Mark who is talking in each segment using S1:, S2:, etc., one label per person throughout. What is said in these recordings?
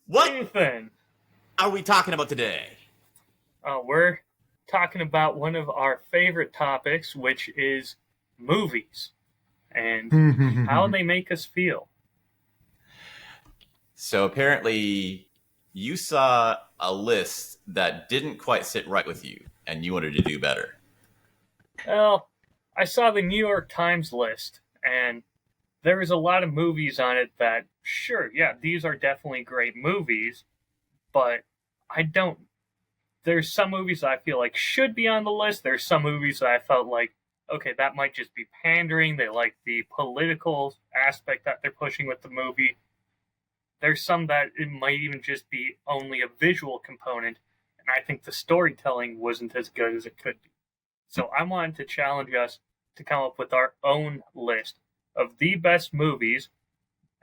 S1: What
S2: Ethan,
S1: are we talking about today?
S2: we're talking about one of our favorite topics, which is movies and how they make us feel.
S1: So apparently you saw a list that didn't quite sit right with you and you wanted to do better.
S2: Well, I saw the New York Times list, and there was a lot of movies on it that, sure, yeah, these are definitely great movies, but I don't. There's some movies that I feel like should be on the list. There's some movies that I felt like, okay, that might just be pandering. They like the political aspect that they're pushing with the movie. There's some that it might even just be only a visual component, and I think the storytelling wasn't as good as it could be. So I wanted to challenge us to come up with our own list of the best movies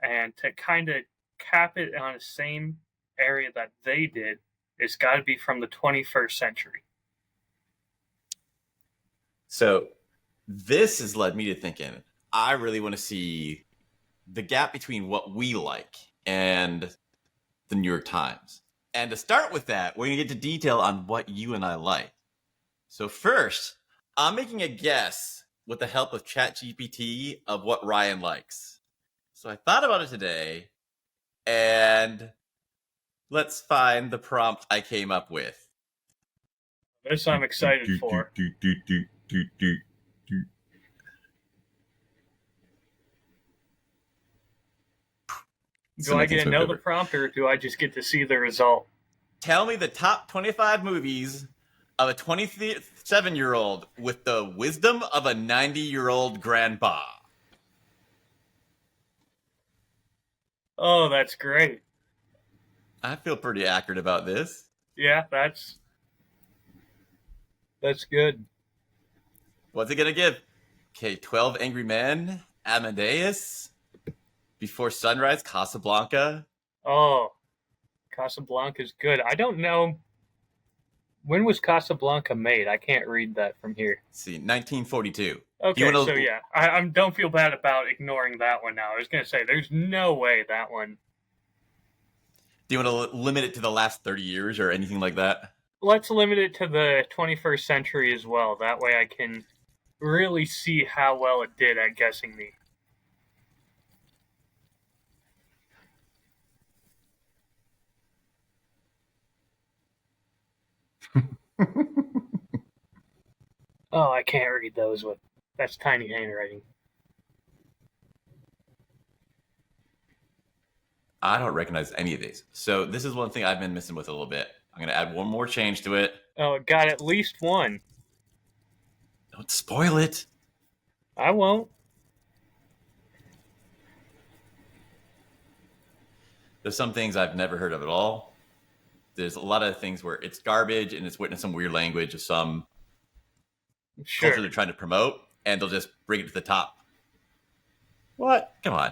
S2: and to kind of cap it on the same area that they did. It's got to be from the 21st century.
S1: So this has led me to thinking I really want to see the gap between what we like and the New York Times. And to start with that, we're going to get to detail on what you and I like. So first, I'm making a guess with the help of ChatGPT of what Ryan likes. So I thought about it today, and let's find the prompt I came up with.
S2: This I'm excited for. Do I get to know the prompt, or do I just get to see the result?
S1: Tell me the top 25 movies of a 27-year-old with the wisdom of a 90-year-old grandpa.
S2: Oh, that's great.
S1: I feel pretty accurate about this.
S2: Yeah, that's good.
S1: What's it gonna give? Okay, 12 Angry Men, Amadeus, Before Sunrise, Casablanca.
S2: Oh, Casablanca's good. I don't know. When was Casablanca made? I can't read that from here.
S1: Let's see, 1942.
S2: Okay, so yeah, I don't feel bad about ignoring that one now. I was going to say, there's no way that one.
S1: Do you want to limit it to the last 30 years or anything like that?
S2: Let's limit it to the 21st century as well. That way I can really see how well it did at guessing me. Oh, I can't read those with. That's tiny handwriting.
S1: I don't recognize any of these. So this is one thing I've been missing with a little bit. I'm going to add one more change to it.
S2: Oh, it got at least one.
S1: Don't spoil it.
S2: I won't.
S1: There's some things I've never heard of at all. There's a lot of things where it's garbage and it's written in some weird language of some culture they're trying to promote, and they'll just bring it to the top. What? Come on.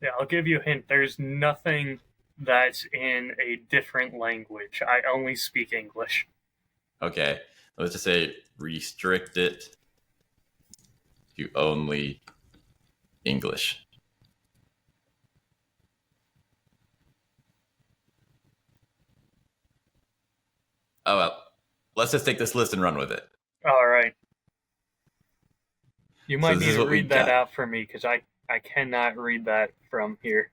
S2: Yeah, I'll give you a hint. There's nothing that's in a different language. I only speak English.
S1: Okay. Let's just say restrict it to only English. Oh, well. Let's just take this list and run with it.
S2: All right. You might need to read that out for me, because I cannot read that from here.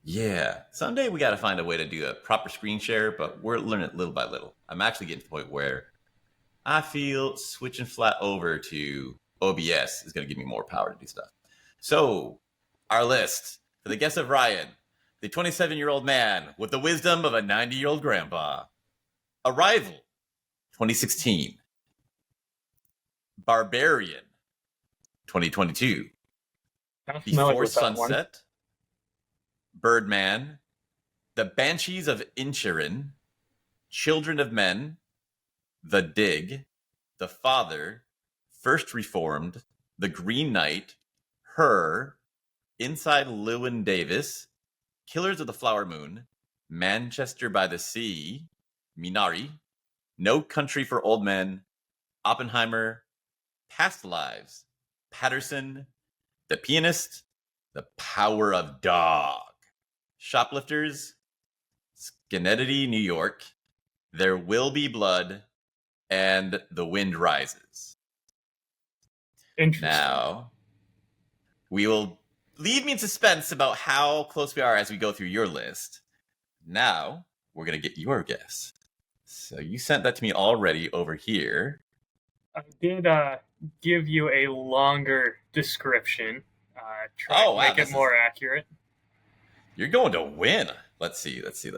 S1: Yeah. Someday we got to find a way to do a proper screen share, but we're learning it little by little. I'm actually getting to the point where I feel switching flat over to OBS is going to give me more power to do stuff. So, our list for the guess of Ryan, the 27-year-old man with the wisdom of a 90-year-old grandpa. Arrival, 2016. Barbarian, 2022. Before Sunset, Birdman, The Banshees of Inisherin, Children of Men, The Dig, The Father, First Reformed, The Green Knight, Her, Inside Llewyn Davis, Killers of the Flower Moon, Manchester by the Sea, Minari, No Country for Old Men, Oppenheimer, Past Lives, Patterson, The Pianist, The Power of Dog, Shoplifters, Schenectady, New York, There Will Be Blood, and The Wind Rises.
S2: Interesting.
S1: Now, we will leave me in suspense about how close we are as we go through your list. Now, we're going to get your guess. So you sent that to me already over here.
S2: I did give you a longer description. Try to make it more accurate.
S1: You're going to win. Let's see. Okay,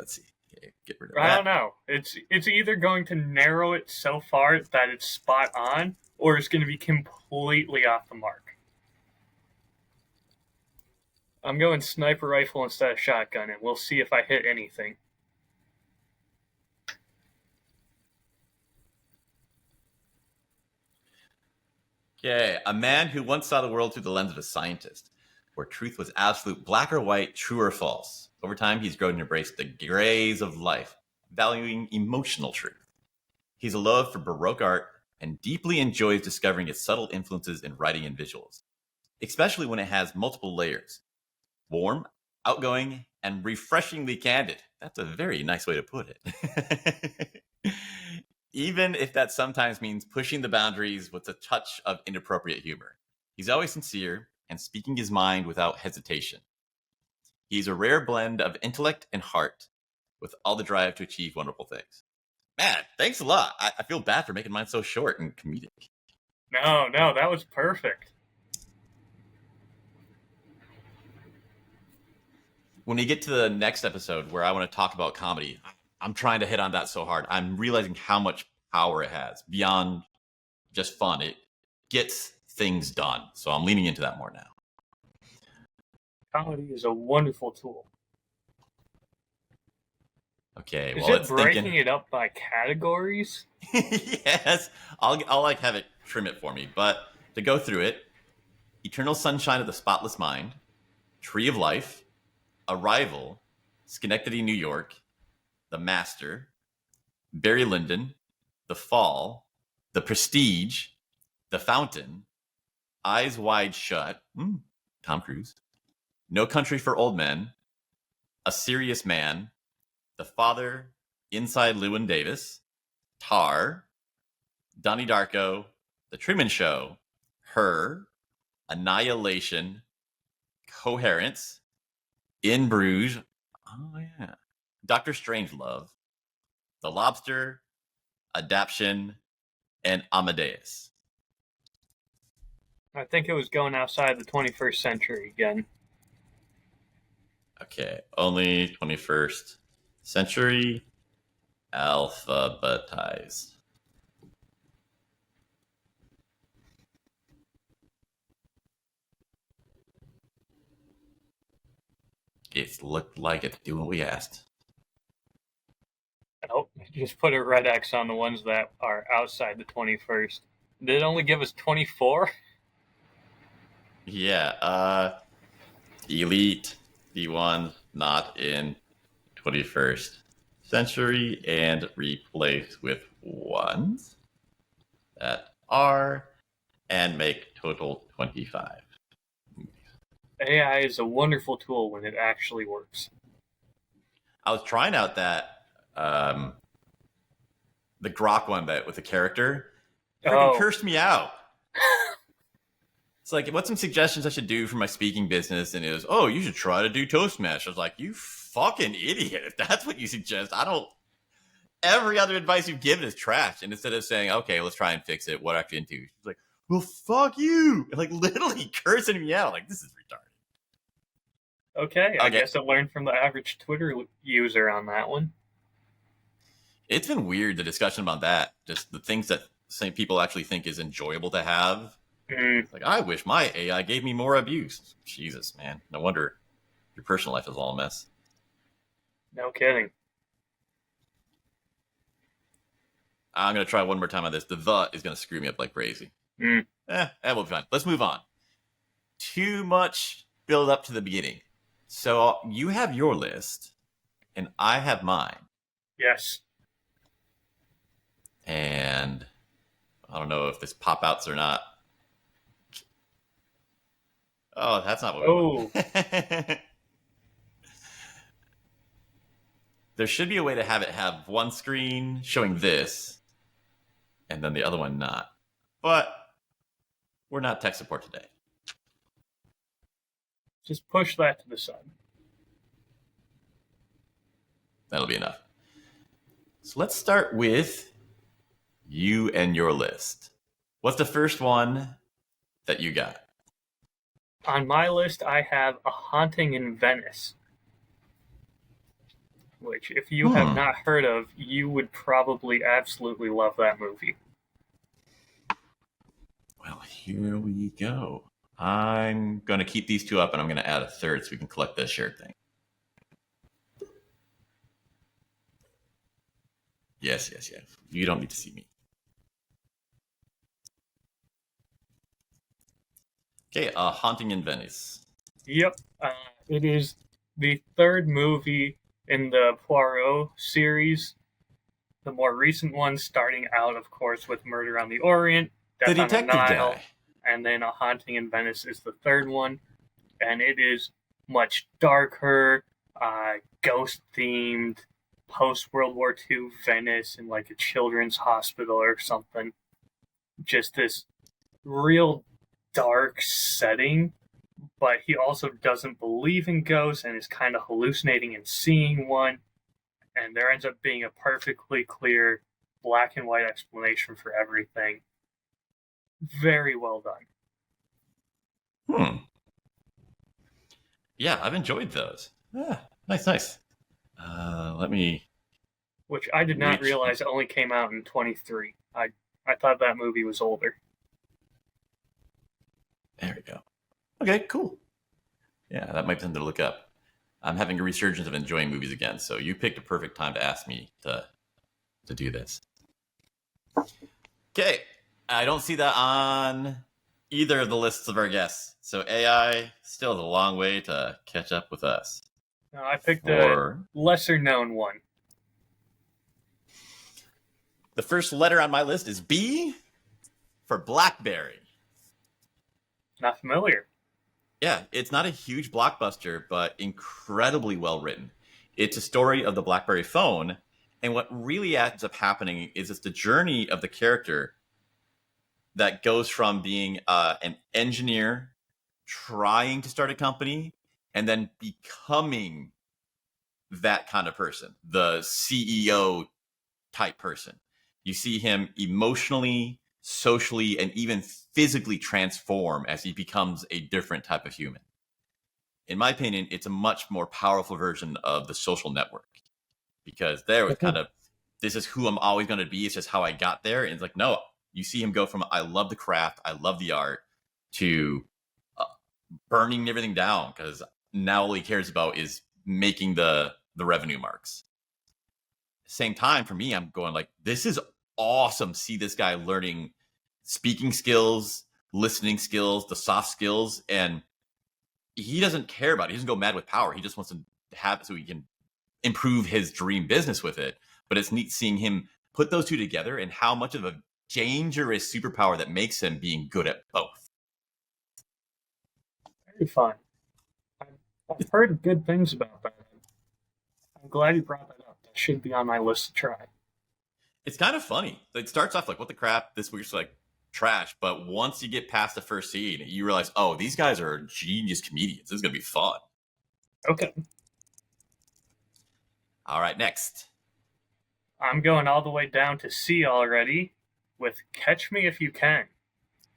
S1: get rid of that.
S2: I don't know. It's either going to narrow it so far that it's spot on, or it's going to be completely off the mark. I'm going sniper rifle instead of shotgun, and we'll see if I hit anything.
S1: Okay, a man who once saw the world through the lens of a scientist, where truth was absolute black or white, true or false. Over time, he's grown to embrace the grays of life, valuing emotional truth. He's a love for Baroque art and deeply enjoys discovering its subtle influences in writing and visuals, especially when it has multiple layers. Warm, outgoing, and refreshingly candid. That's a very nice way to put it. Even if that sometimes means pushing the boundaries with a touch of inappropriate humor. He's always sincere and speaking his mind without hesitation. He's a rare blend of intellect and heart, with all the drive to achieve wonderful things. Man, thanks a lot. I feel bad for making mine so short and comedic.
S2: No, that was perfect.
S1: When we get to the next episode where I want to talk about comedy, I'm trying to hit on that so hard. I'm realizing how much power it has beyond just fun. It gets things done. So I'm leaning into that more now.
S2: Comedy is a wonderful tool.
S1: Okay,
S2: is it breaking it up by categories?
S1: Yes, I'll like have it trim it for me. But to go through it, Eternal Sunshine of the Spotless Mind, Tree of Life, Arrival, Schenectady, New York, The Master, Barry Lyndon, The Fall, The Prestige, The Fountain, Eyes Wide Shut, Tom Cruise, No Country for Old Men, A Serious Man, The Father, Inside Llewyn Davis, Tar, Donnie Darko, The Truman Show, Her, Annihilation, Coherence, In Bruges, Doctor Strangelove, The Lobster, Adaption, and Amadeus.
S2: I think it was going outside the 21st century again.
S1: Okay, only 21st century, alphabetized. It looked like it's doing what we asked.
S2: Oh, just put a red X on the ones that are outside the 21st. Did it only give us 24?
S1: Yeah, delete the ones not in 21st century and replace with ones that are, and make total 25.
S2: AI is a wonderful tool when it actually works.
S1: I was trying out that the Grok one that with the character. Freaking cursed me out. It's like, what's some suggestions I should do for my speaking business? And it was, you should try to do Toastmasters. I was like, you fucking idiot. If that's what you suggest, every other advice you've given is trash. And instead of saying, okay, let's try and fix it, what I can do? She's like, well, fuck you. And like literally cursing me out. Like, this is retarded.
S2: Okay, I guess I learned from the average Twitter user on that one.
S1: It's been weird, the discussion about that. Just the things that some people actually think is enjoyable to have. Like, I wish my AI gave me more abuse. Jesus, man. No wonder your personal life is all a mess.
S2: No kidding.
S1: I'm going to try one more time on this. The is going to screw me up like crazy. That will be fine. Let's move on. Too much build up to the beginning. So you have your list, and I have mine.
S2: Yes.
S1: And I don't know if this pop outs or not. Oh, that's not what we want. There should be a way to have it have one screen showing this, and then the other one not. But we're not tech support today.
S2: Just push that to the side.
S1: That'll be enough. So let's start with you and your list. What's the first one that you got?
S2: On my list, I have A Haunting in Venice, which, if you have not heard of, you would probably absolutely love that movie.
S1: Well, here we go. I'm going to keep these two up, and I'm going to add a third so we can collect this shared thing. Yes. You don't need to see me. Okay, Haunting in Venice.
S2: Yep. It is the third movie in the Poirot series. The more recent one starting out, of course, with Murder on the Orient, Death
S1: The
S2: on the
S1: detective
S2: Nile,
S1: guy.
S2: and then A Haunting in Venice is the third one. And it is much darker, ghost-themed, post-World War II Venice in like a children's hospital or something. Just this real dark setting, but he also doesn't believe in ghosts and is kind of hallucinating and seeing one. And there ends up being a perfectly clear black and white explanation for everything. Very well done.
S1: Yeah, I've enjoyed those. Yeah, nice. Let me...
S2: Which I did not realize it only came out in 23. I thought that movie was older.
S1: There we go. Okay, cool. Yeah, that might be something to look up. I'm having a resurgence of enjoying movies again, so you picked a perfect time to ask me to do this. Okay, I don't see that on either of the lists of our guests, so AI still has a long way to catch up with us.
S2: No, I picked a lesser-known one.
S1: The first letter on my list is B for Blackberry.
S2: Not familiar.
S1: Yeah, it's not a huge blockbuster, but incredibly well written. It's a story of the Blackberry phone, and what really ends up happening is it's the journey of the character that goes from being an engineer trying to start a company and then becoming that kind of person, the CEO type person. You see him emotionally, socially, and even physically transform as he becomes a different type of human. In my opinion, it's a much more powerful version of The Social Network, because there was kind of, this is who I'm always going to be. It's just how I got there. And it's like, no, you see him go from, I love the craft, I love the art, to burning everything down, because now all he cares about is making the revenue marks. Same time, for me, I'm going like, this is awesome. See this guy learning speaking skills, listening skills, the soft skills, and he doesn't care about it. He doesn't go mad with power. He just wants to have it so he can improve his dream business with it. But it's neat seeing him put those two together and how much of a dangerous superpower that makes him being good at both.
S2: Very fun. I've heard good things about that. I'm glad you brought that up. That should be on my list to try.
S1: It's kind of funny. It starts off like, what the crap? This week's like trash. But once you get past the first scene, you realize, oh, these guys are genius comedians. This is going to be fun.
S2: Okay.
S1: All right, next.
S2: I'm going all the way down to C already with Catch Me If You Can.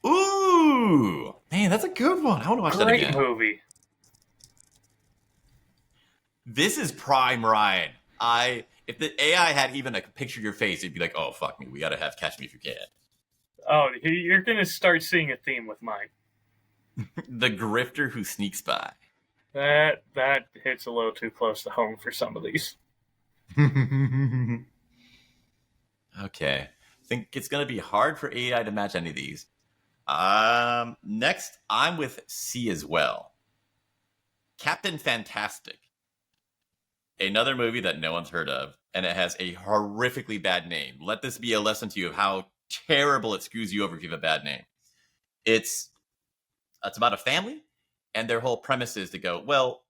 S1: Ooh! Man, that's a good one. I want to watch that again.
S2: Great movie.
S1: This is prime Ryan. If the AI had even a picture of your face, it'd be like, oh, fuck me. We got to have Catch Me If You Can.
S2: Oh, you're going to start seeing a theme with mine.
S1: The grifter who sneaks by.
S2: That hits a little too close to home for some of these.
S1: Okay. I think it's going to be hard for AI to match any of these. Next, I'm with C as well. Captain Fantastic. Another movie that no one's heard of, and it has a horrifically bad name. Let this be a lesson to you of how terrible it screws you over if you have a bad name. It's about a family, and their whole premise is to go, well,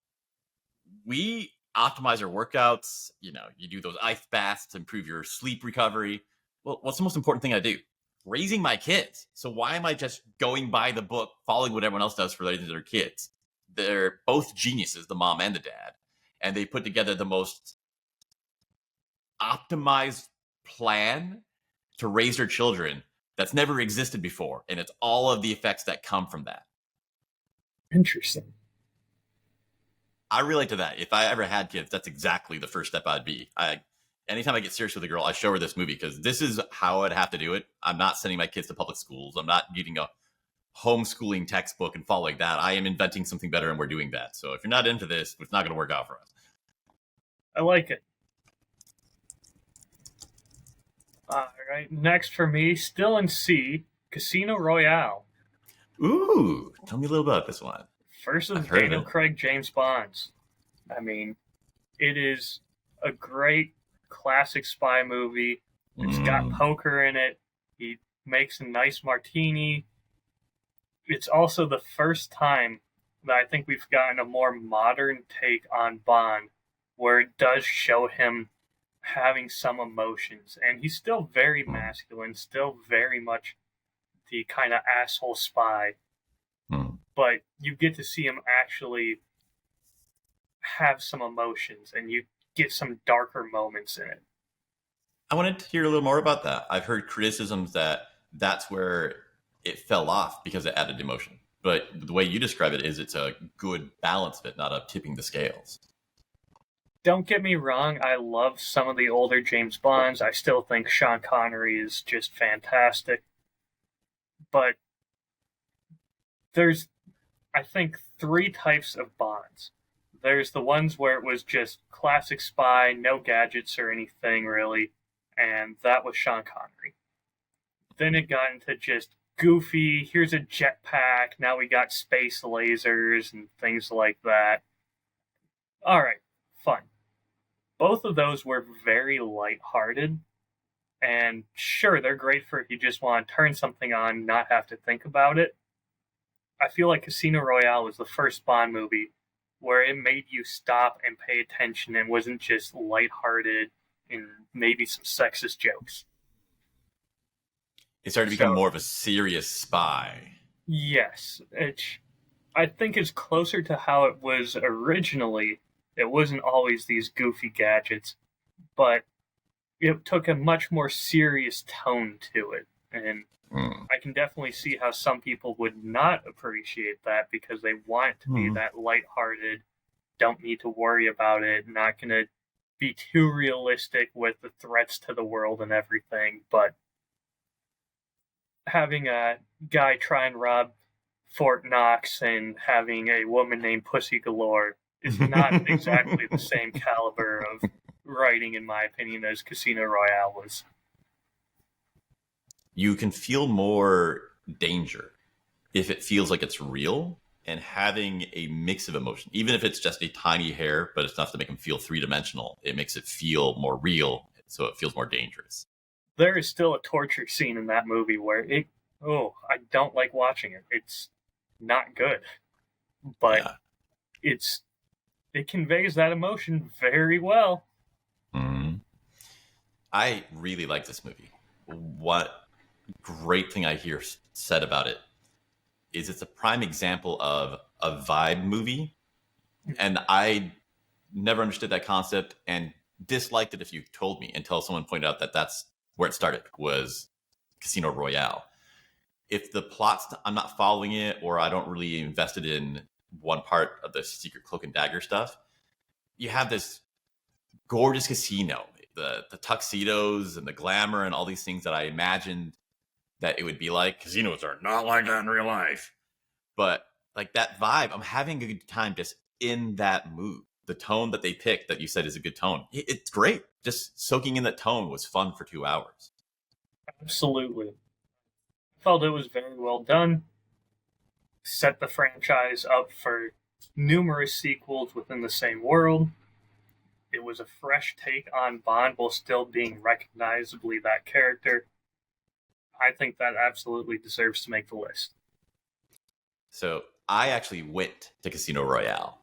S1: optimize your workouts. You know, you do those ice baths to improve your sleep recovery. Well, what's the most important thing I do? Raising my kids. So why am I just going by the book, following what everyone else does for raising their kids? They're both geniuses, the mom and the dad, and they put together the most optimized plan to raise their children that's never existed before, and it's all of the effects that come from that.
S2: Interesting.
S1: I relate to that. If I ever had kids, that's exactly the first step I'd be. Anytime I get serious with a girl, I show her this movie because this is how I'd have to do it. I'm not sending my kids to public schools. I'm not getting a homeschooling textbook and following that. I am inventing something better, and we're doing that. So if you're not into this, it's not going to work out for us.
S2: I like it. All right, next for me, still in C, Casino Royale.
S1: Ooh, tell me a little about this one.
S2: First of Daniel Craig James Bonds. I mean, it is a great classic spy movie. It's got poker in it. He makes a nice martini. It's also the first time that I think we've gotten a more modern take on Bond, where it does show him having some emotions. And he's still very masculine, still very much the kind of asshole spy. But you get to see him actually have some emotions, and you get some darker moments in it.
S1: I wanted to hear a little more about that. I've heard criticisms that that's where it fell off because it added emotion. But the way you describe it is it's a good balance of it, not a tipping the scales.
S2: Don't get me wrong, I love some of the older James Bonds. I still think Sean Connery is just fantastic. But there's, I think, 3 types of Bonds. There's the ones where it was just classic spy, no gadgets or anything really, and that was Sean Connery. Then it got into just goofy, here's a jetpack, now we got space lasers and things like that. Alright, fun. Both of those were very lighthearted, and sure, they're great for if you just want to turn something on, not have to think about it. I feel like Casino Royale was the first Bond movie where it made you stop and pay attention and wasn't just lighthearted and maybe some sexist jokes.
S1: It started to become more of a serious spy.
S2: Yes. I think it's closer to how it was originally. It wasn't always these goofy gadgets, but it took a much more serious tone to it. And I can definitely see how some people would not appreciate that because they want it to be that lighthearted, don't need to worry about it, not going to be too realistic with the threats to the world and everything. But having a guy try and rob Fort Knox and having a woman named Pussy Galore is not exactly the same caliber of writing, in my opinion, as Casino Royale was.
S1: You can feel more danger if it feels like it's real, and having a mix of emotion, even if it's just a tiny hair, but it's enough to make them feel 3-dimensional, it makes it feel more real, so it feels more dangerous.
S2: There is still a torture scene in that movie where I don't like watching it. It's not good, but it conveys that emotion very well.
S1: I really like this movie. What great thing I hear said about it is it's a prime example of a vibe movie, and I never understood that concept and disliked it if you told me, until someone pointed out that that's where it started, was Casino Royale. If the plot's, I'm not following it, or I don't really invested in one part of the Secret Cloak and Dagger stuff, you have this gorgeous casino, the tuxedos and the glamour and all these things that I imagined that it would be like. Casinos are not like that in real life. But like that vibe, I'm having a good time just in that mood. The tone that they picked that you said is a good tone, it's great. Just soaking in that tone was fun for 2 hours.
S2: Absolutely. I felt it was very well done. Set the franchise up for numerous sequels within the same world. It was a fresh take on Bond while still being recognizably that character. I think that absolutely deserves to make the list.
S1: So I actually went to Casino Royale.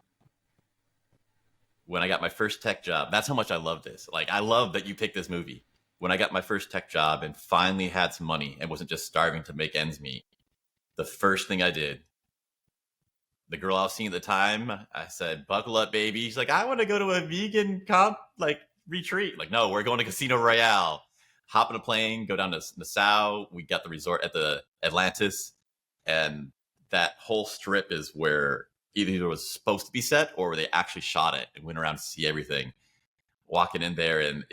S1: when I got my first tech job. That's how much I love this. Like, I love that you picked this movie. When I got my first tech job and finally had some money and wasn't just starving to make ends meet, the first thing I did, the girl I was seeing at the time, I said, "Buckle up, baby." She's like, "I want to go to a vegan retreat." Like, no, we're going to Casino Royale. Hop in a plane, go down to Nassau. We got the resort at the Atlantis, and that whole strip is where either it was supposed to be set or where they actually shot it and went around to see everything. Walking in there, and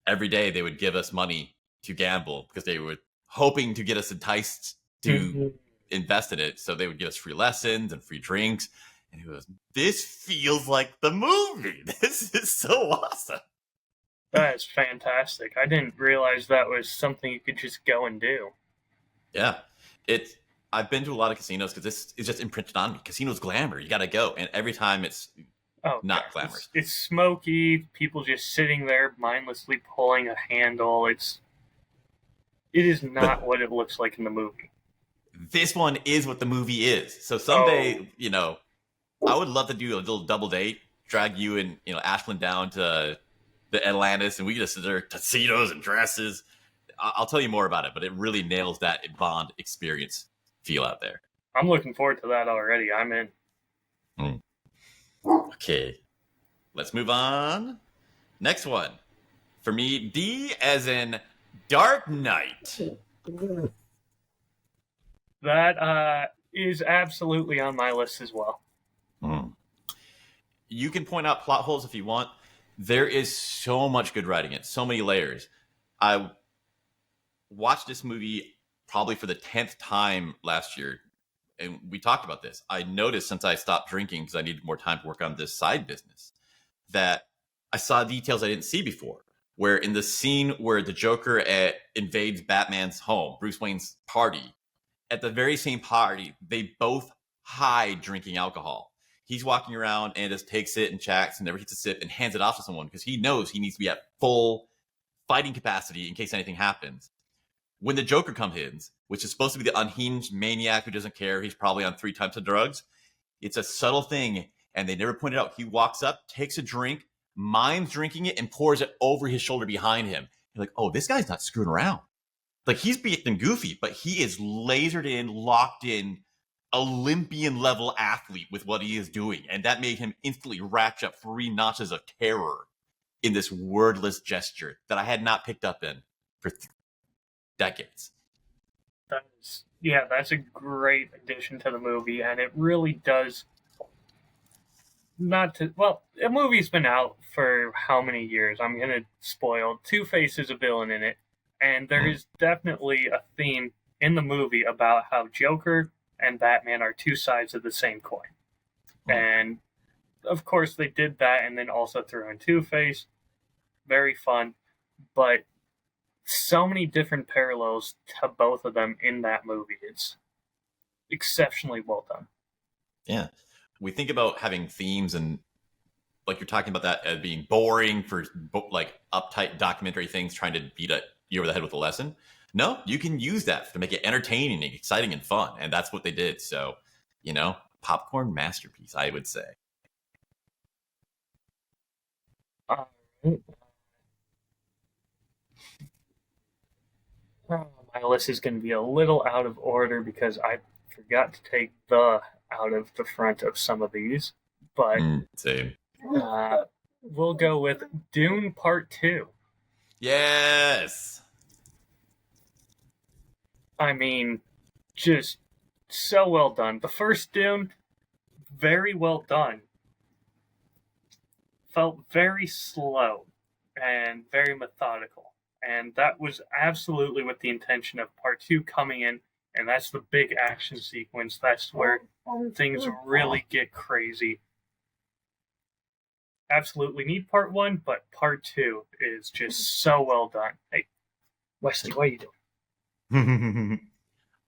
S1: every day they would give us money to gamble because they were hoping to get us enticed to invest in it. So they would give us free lessons and free drinks. And it was, this feels like the movie. This is so awesome.
S2: That is fantastic. I didn't realize that was something you could just go and do.
S1: Yeah. I've been to a lot of casinos because this is just imprinted on me. Casino's glamour. You got to go. And every time it's not glamorous.
S2: It's smoky. People just sitting there mindlessly pulling a handle. It is not what it looks like in the movie.
S1: This one is what the movie is. So someday, I would love to do a little double date, drag you and Ashlyn down to the Atlantis, and we just sit there, tuxedos and dresses. I'll tell you more about it, but it really nails that Bond experience feel out there.
S2: I'm looking forward to that already. I'm in.
S1: Okay, let's move on. Next one. For me, D as in Dark Knight.
S2: That is absolutely on my list as well.
S1: You can point out plot holes if you want. There is so much good writing in it, so many layers. I watched this movie probably for the 10th time last year, and we talked about this. I noticed since I stopped drinking because I needed more time to work on this side business that I saw details I didn't see before. Where in the scene where the Joker invades Batman's home, Bruce Wayne's party, at the very same party, they both hide drinking alcohol. He's walking around and just takes it and checks and never takes a sip and hands it off to someone because he knows he needs to be at full fighting capacity in case anything happens. When the Joker comes in, which is supposed to be the unhinged maniac who doesn't care, he's probably on 3 types of drugs. It's a subtle thing, and they never point it out. He walks up, takes a drink, mimes drinking it, and pours it over his shoulder behind him. You're like, oh, this guy's not screwing around. Like, he's being goofy, but he is lasered in, locked in, Olympian level athlete with what he is doing. And that made him instantly ratchet up 3 notches of terror in this wordless gesture that I had not picked up in for decades.
S2: That's a great addition to the movie, and it really does the movie's been out for how many years? I'm going to spoil. Two-Face is a villain in it, and there is definitely a theme in the movie about how Joker and Batman are 2 sides of the same coin. And, of course, they did that and then also threw in Two-Face. Very fun. But so many different parallels to both of them in that movie. It's exceptionally well done.
S1: Yeah. We think about having themes and, like, you're talking about that as being boring for, like, uptight documentary things trying to beat you over the head with a lesson. No, you can use that to make it entertaining and exciting and fun. And that's what they did. So, popcorn masterpiece, I would say.
S2: My list is going to be a little out of order because I forgot to take the out of the front of some of these. But
S1: same.
S2: We'll go with Dune Part 2.
S1: Yes!
S2: I mean, just so well done. The first Dune, very well done. Felt very slow and very methodical. And that was absolutely with the intention of Part 2 coming in, and that's the big action sequence. That's where things really get crazy. Absolutely need Part 1, but Part 2 is just so well done. Hey, Wesley, what are you doing?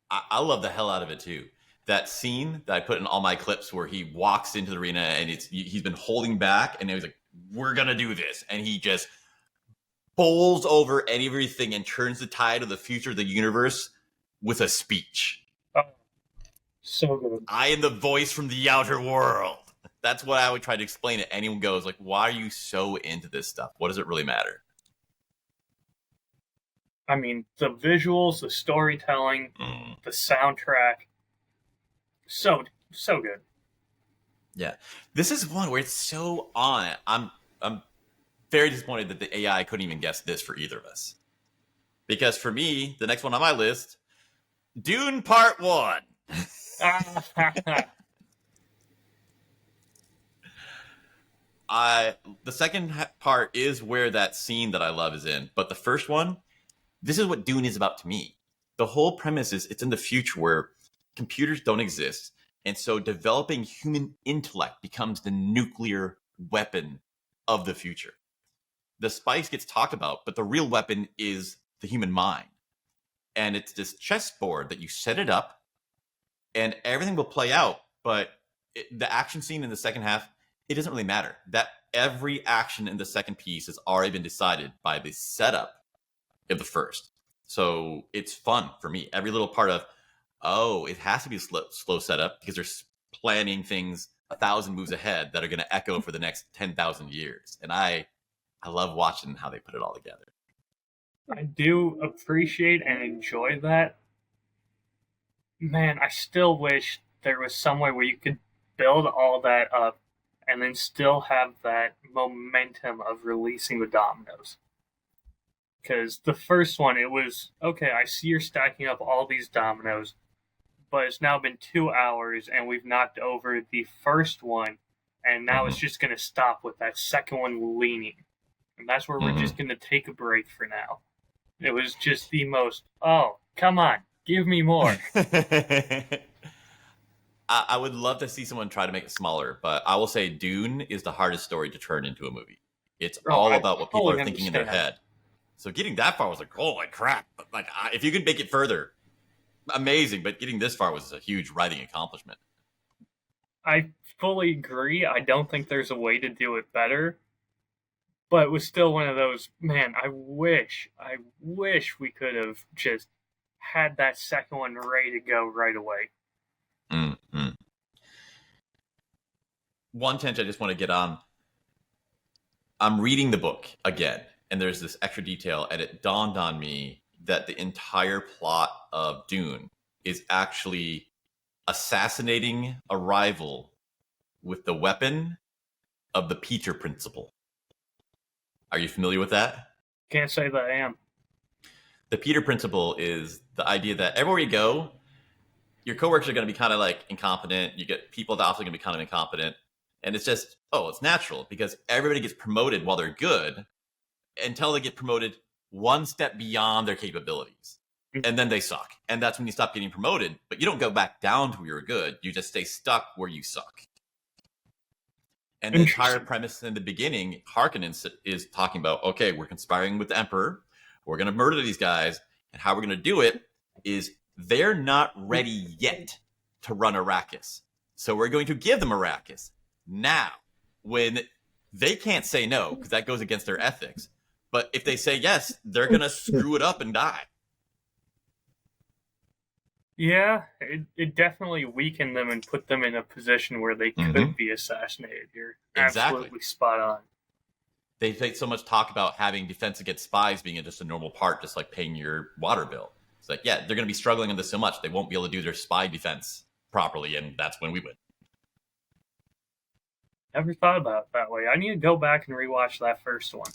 S1: I love the hell out of it too. That scene that I put in all my clips where he walks into the arena and he's been holding back and he was like, "We're gonna do this," and he just bowls over everything and turns the tide of the future of the universe with a speech.
S2: Oh, so good.
S1: I am the voice from the outer world. That's what I would try to explain to anyone goes, like, why are you so into this stuff? What does it really matter?
S2: I mean, the visuals, the storytelling, the soundtrack, so good.
S1: Yeah. This is one where it's so on it. I'm very disappointed that the AI couldn't even guess this for either of us. Because for me, the next one on my list, Dune Part 1. The second part is where that scene that I love is in. But the first one, this is what Dune is about to me. The whole premise is it's in the future where computers don't exist. And so developing human intellect becomes the nuclear weapon of the future. The spice gets talked about, but the real weapon is the human mind. And it's this chessboard that you set it up and everything will play out. But the action scene in the second half, it doesn't really matter. That every action in the second piece has already been decided by the setup of the first. So it's fun for me. Every little part of, oh, it has to be a slow setup because they're planning things 1,000 moves ahead that are going to echo for the next 10,000 years. And I love watching how they put it all together.
S2: I do appreciate and enjoy that. Man, I still wish there was some way where you could build all that up and then still have that momentum of releasing the dominoes. Because the first one, it was, okay, I see you're stacking up all these dominoes, but it's now been 2 hours and we've knocked over the first one, and now it's just going to stop with that second one leaning. And that's where we're just going to take a break for now. It was just the most, oh, come on, give me more.
S1: I would love to see someone try to make it smaller, but I will say Dune is the hardest story to turn into a movie. It's all about what people are thinking in their head. So getting that far was like, holy crap. Like, if you could make it further, amazing. But getting this far was a huge writing accomplishment.
S2: I fully agree. I don't think there's a way to do it better. But it was still one of those, man, I wish we could have just had that second one ready to go right away.
S1: Mm-hmm. One tangent I just want to get on. I'm reading the book again, and there's this extra detail, and it dawned on me that the entire plot of Dune is actually assassinating a rival with the weapon of the Peter Principle. Are you familiar with that?
S2: Can't say that I am.
S1: The Peter Principle is the idea that everywhere you go, your coworkers are going to be kind of like incompetent. You get people that also going to be kind of incompetent. And it's just, it's natural because everybody gets promoted while they're good until they get promoted one step beyond their capabilities. And then they suck. And that's when you stop getting promoted. But you don't go back down to where you're good. You just stay stuck where you suck. And the entire premise in the beginning, Harkonnen is talking about, okay, we're conspiring with the Emperor. We're going to murder these guys. And how we're going to do it is they're not ready yet to run Arrakis. So we're going to give them Arrakis now when they can't say no because that goes against their ethics. But if they say yes, they're going to screw it up and die.
S2: Yeah, it definitely weakened them and put them in a position where they could be assassinated. You're absolutely spot on.
S1: They take so much talk about having defense against spies being just a normal part, just like paying your water bill. It's like, yeah, they're going to be struggling on this so much, they won't be able to do their spy defense properly, and that's when we win.
S2: Never thought about it that way. I need to go back and rewatch that first one.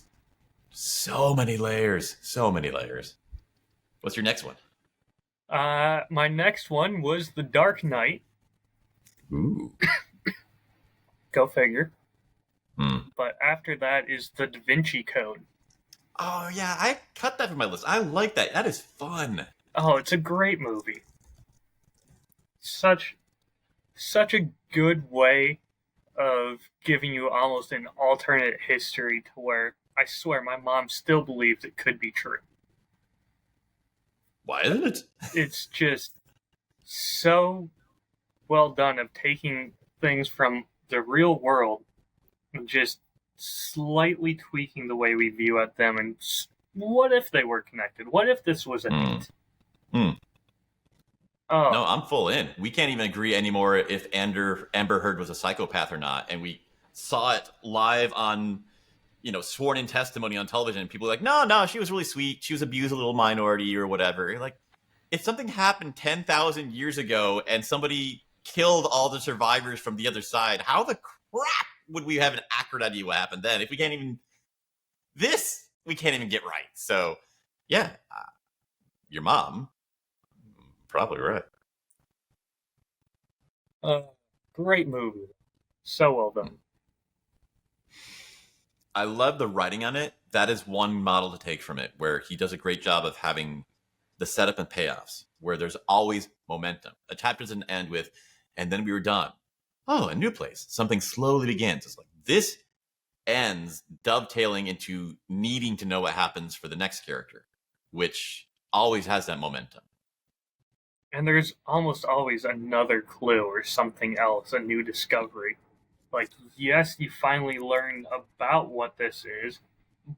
S1: So many layers. So many layers. What's your next one?
S2: My next one was The Dark Knight.
S1: Ooh.
S2: Go figure. But after that is The Davinci Code.
S1: Oh, yeah, I cut that from my list. I like that. That is fun.
S2: Oh, it's a great movie. Such a good way of giving you almost an alternate history to where I swear my mom still believes it could be true.
S1: Why isn't it?
S2: It's just so well done of taking things from the real world and just slightly tweaking the way we view at them. And what if they were connected? What if this was a hint? Oh,
S1: No, I'm full in. We can't even agree anymore if Amber Heard was a psychopath or not. And we saw it live on, sworn in testimony on television. And people were like, no, no, she was really sweet. She was abused a little minority or whatever. You're like, if something happened 10,000 years ago and somebody killed all the survivors from the other side, how the crap would we have an accurate idea what happened then? If we can't even, we can't even get right. So, yeah, your mom, probably right.
S2: great movie. So well done.
S1: I love the writing on it. That is one model to take from it, where he does a great job of having the setup and payoffs, where there's always momentum. A chapter doesn't end with, and then we were done. Oh, a new place. Something slowly begins. It's like this ends dovetailing into needing to know what happens for the next character, which always has that momentum.
S2: And there's almost always another clue or something else, a new discovery. Like, yes, you finally learn about what this is,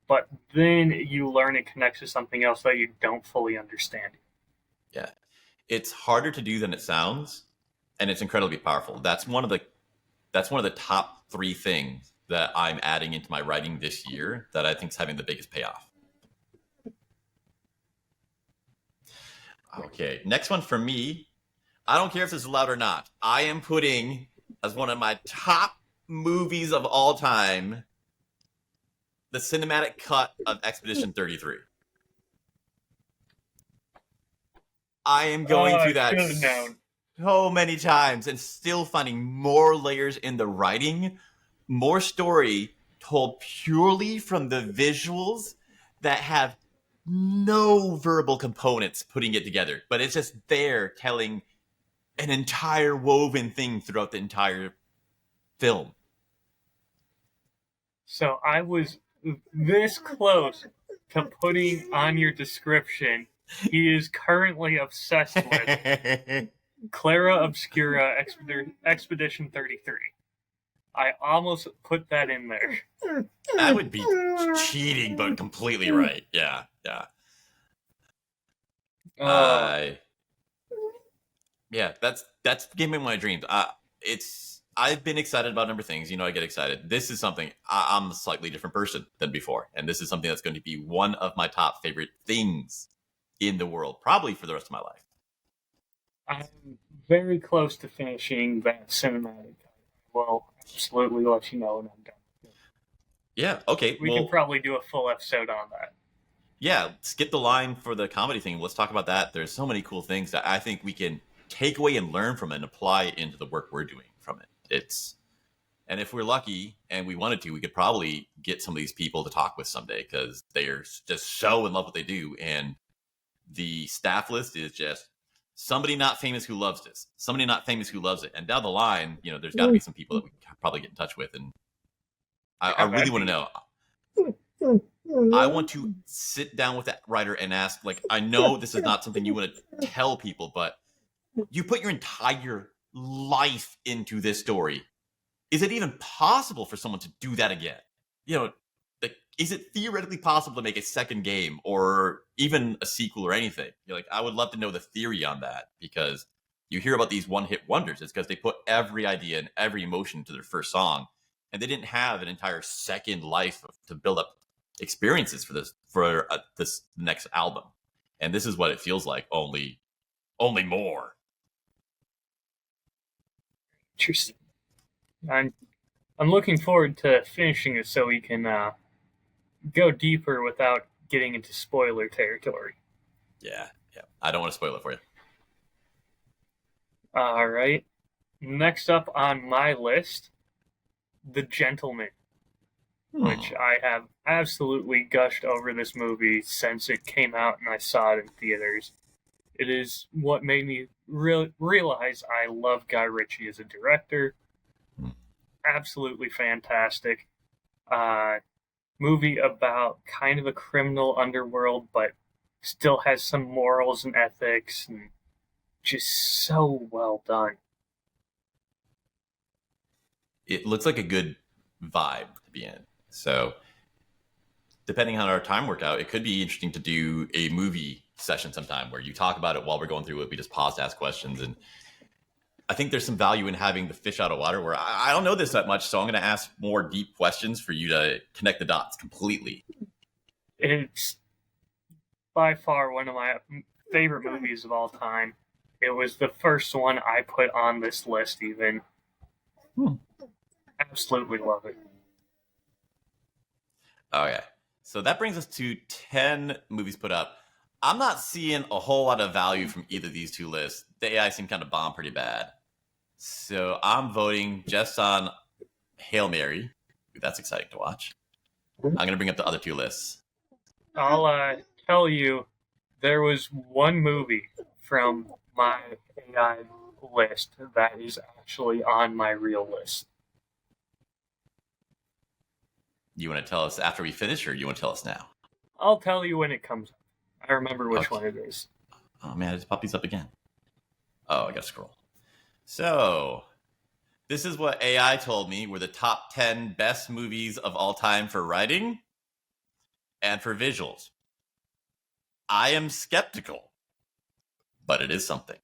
S2: but then you learn it connects to something else that you don't fully understand.
S1: Yeah. It's harder to do than it sounds, and it's incredibly powerful. That's one of the top 3 things that I'm adding into my writing this year that I think is having the biggest payoff. Okay, next one for me. I don't care if this is loud or not. I am putting as one of my top movies of all time the cinematic cut of Expedition 33. I am going through that so many times and still finding more layers in the writing, more story told purely from the visuals that have no verbal components putting it together, but it's just there telling an entire woven thing throughout the entire film.
S2: So I was this close to putting on your description, he is currently obsessed with Clara Obscura Expedition 33. I almost put that in there.
S1: That would be cheating, but completely right. Yeah, yeah. Yeah, that's Game of My Dreams. I've been excited about a number of things. I get excited. This is something I'm a slightly different person than before, and this is something that's going to be one of my top favorite things in the world, probably for the rest of my life.
S2: I'm very close to finishing that cinematic. Well, absolutely let you know when I'm done.
S1: Yeah. Okay.
S2: We can probably do a full episode on that.
S1: Yeah. Skip the line for the comedy thing. Let's talk about that. There's so many cool things that I think we can take away and learn from it and apply into the work we're doing from it. And if we're lucky and we wanted to, we could probably get some of these people to talk with someday because they're just so in love with what they do. And the staff list is just somebody not famous who loves this, somebody not famous who loves it. And down the line, there's got to be some people that we can probably get in touch with. And I really want to know. I want to sit down with that writer and ask, I know this is not something you want to tell people, but you put your entire life into this story. Is it even possible for someone to do that again? Is it theoretically possible to make a second game or even a sequel or anything? I would love to know the theory on that because you hear about these one-hit wonders. It's because they put every idea and every emotion into their first song, and they didn't have an entire second life to build up experiences for this next album. And this is what it feels like, only more.
S2: Interesting. I'm looking forward to finishing it so we can go deeper without getting into spoiler territory.
S1: Yeah. I don't want to spoil it for you.
S2: All right. Next up on my list, The Gentleman, which I have absolutely gushed over this movie since it came out and I saw it in theaters. It is what made me realize I love Guy Ritchie as a director. Absolutely fantastic. Movie about kind of a criminal underworld, but still has some morals and ethics, and just so well done.
S1: It looks like a good vibe to be in. So, depending on our time workout, it could be interesting to do a movie session sometime where you talk about it while we're going through it. We just pause to ask questions. And I think there's some value in having the fish out of water where I don't know this that much. So I'm going to ask more deep questions for you to connect the dots completely.
S2: It's by far one of my favorite movies of all time. It was the first one I put on this list even. Absolutely love it.
S1: Okay. So that brings us to 10 movies put up. I'm not seeing a whole lot of value from either of these two lists. The AI seem kind of bomb pretty bad. So I'm voting just on Hail Mary. That's exciting to watch. I'm going to bring up the other two lists.
S2: I'll tell you, there was one movie from my AI list that is actually on my real list.
S1: You want to tell us after we finish, or you want to tell us now?
S2: I'll tell you when it comes up. I remember which one it is.
S1: Oh man, it popped these up again. Oh, I gotta scroll. So, this is what AI told me were the top 10 best movies of all time for writing and for visuals. I am skeptical, but it is something.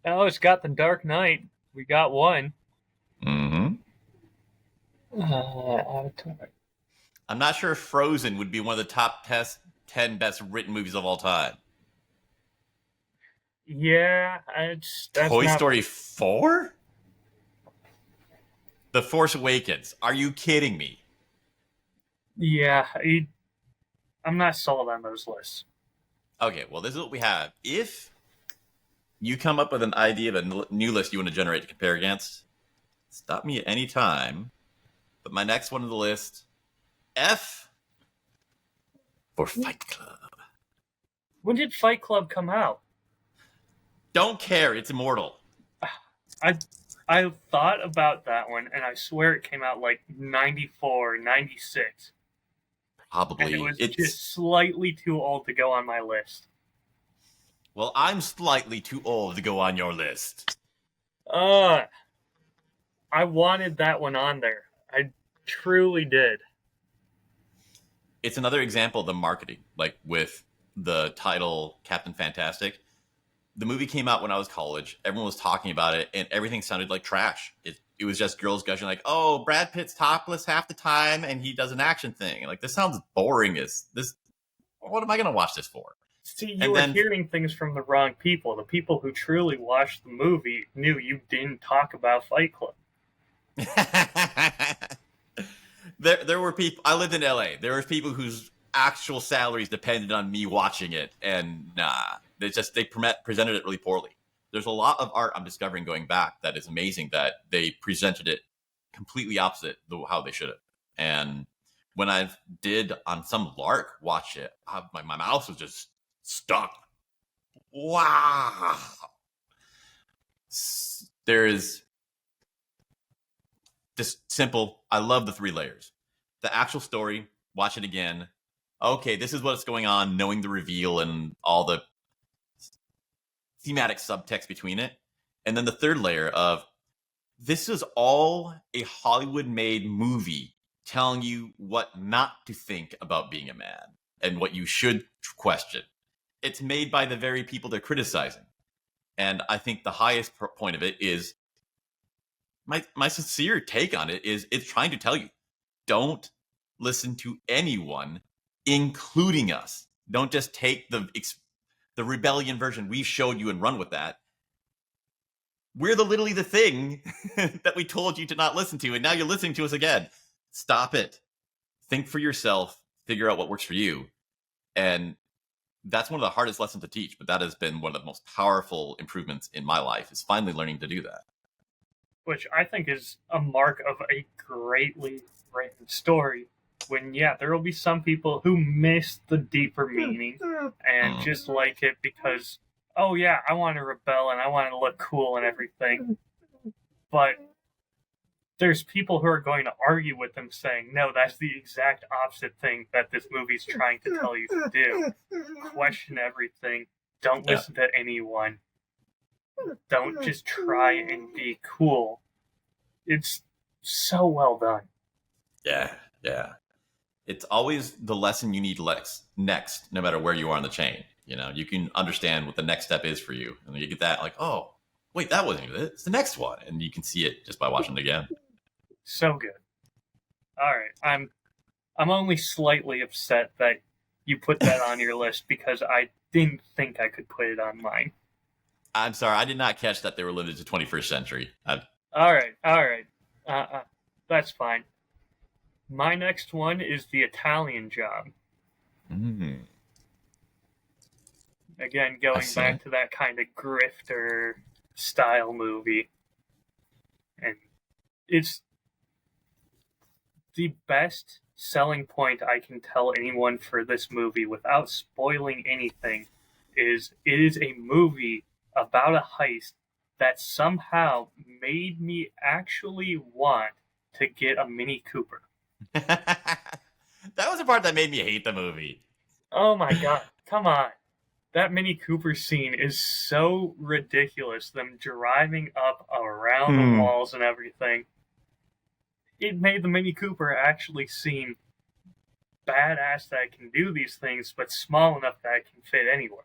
S2: Oh, it's got The Dark Knight. We got one.
S1: Mm-hmm.
S2: Avatar.
S1: I'm not sure if Frozen would be one of the top 10 best written movies of all time.
S2: Yeah, that's
S1: Toy Story 4? The Force Awakens. Are you kidding me?
S2: Yeah, I'm not sold on those lists.
S1: Okay, well, this is what we have. If you come up with an idea of a new list you want to generate to compare against, stop me at any time. But my next one on the list, F for Fight Club.
S2: When did Fight Club come out?
S1: Don't care. It's immortal.
S2: I thought about that one, and I swear it came out like 94, 96.
S1: Probably.
S2: And it was just slightly too old to go on my list.
S1: Well, I'm slightly too old to go on your list.
S2: I wanted that one on there. I truly did.
S1: It's another example of the marketing, like with the title Captain Fantastic. The movie came out when I was college. Everyone was talking about it, and everything sounded like trash. It was just girls gushing like, "Oh, Brad Pitt's topless half the time, and he does an action thing." Like, this sounds boring. What am I going to watch this for?
S2: See, you were hearing things from the wrong people. The people who truly watched the movie knew you didn't talk about Fight Club.
S1: There were people. I lived in LA. There were people whose actual salaries depended on me watching it, and they presented it really poorly. There's a lot of art I'm discovering going back that is amazing that they presented it completely opposite how they should have. And when I did on some lark watch it, my mouth was just stuck. Wow. There is just simple. I love the 3 layers. The actual story, watch it again. Okay, this is what's going on, knowing the reveal and all the thematic subtext between it. And then the 3rd layer of, this is all a Hollywood-made movie telling you what not to think about being a man and what you should question. It's made by the very people they're criticizing. And I think the highest point of it is, my sincere take on it is, it's trying to tell you, don't listen to anyone, including us. Don't just take the rebellion version we showed you and run with that. We're literally the thing that we told you to not listen to, and now you're listening to us again. Stop it. Think for yourself. Figure out what works for you. And that's one of the hardest lessons to teach, but that has been one of the most powerful improvements in my life, is finally learning to do that.
S2: Which I think is a mark of a greatly written story. When, there will be some people who miss the deeper meaning and just like it because, oh yeah, I want to rebel and I want to look cool and everything. But there's people who are going to argue with them saying, no, that's the exact opposite thing that this movie's trying to tell you to do. Question everything. Don't listen to anyone. Don't just try and be cool. It's so well done.
S1: Yeah. It's always the lesson you need next, no matter where you are in the chain. You can understand what the next step is for you, and then you get that like, oh, wait, that wasn't it. It's the next one, and you can see it just by watching it again.
S2: So good. All right, I'm only slightly upset that you put that on your list because I didn't think I could put it on mine.
S1: I'm sorry, I did not catch that they were limited to 21st century.
S2: All right. That's fine. My next one is The Italian Job. Again, going back to that kind of grifter style movie. And it's the best selling point I can tell anyone for this movie without spoiling anything is it is a movie about a heist that somehow made me actually want to get a Mini Cooper.
S1: That was the part that made me hate the movie.
S2: Oh my god, come on. That Mini Cooper scene is so ridiculous. Them driving up around the walls and everything. It made the Mini Cooper actually seem badass that I can do these things, but small enough that I can fit anywhere.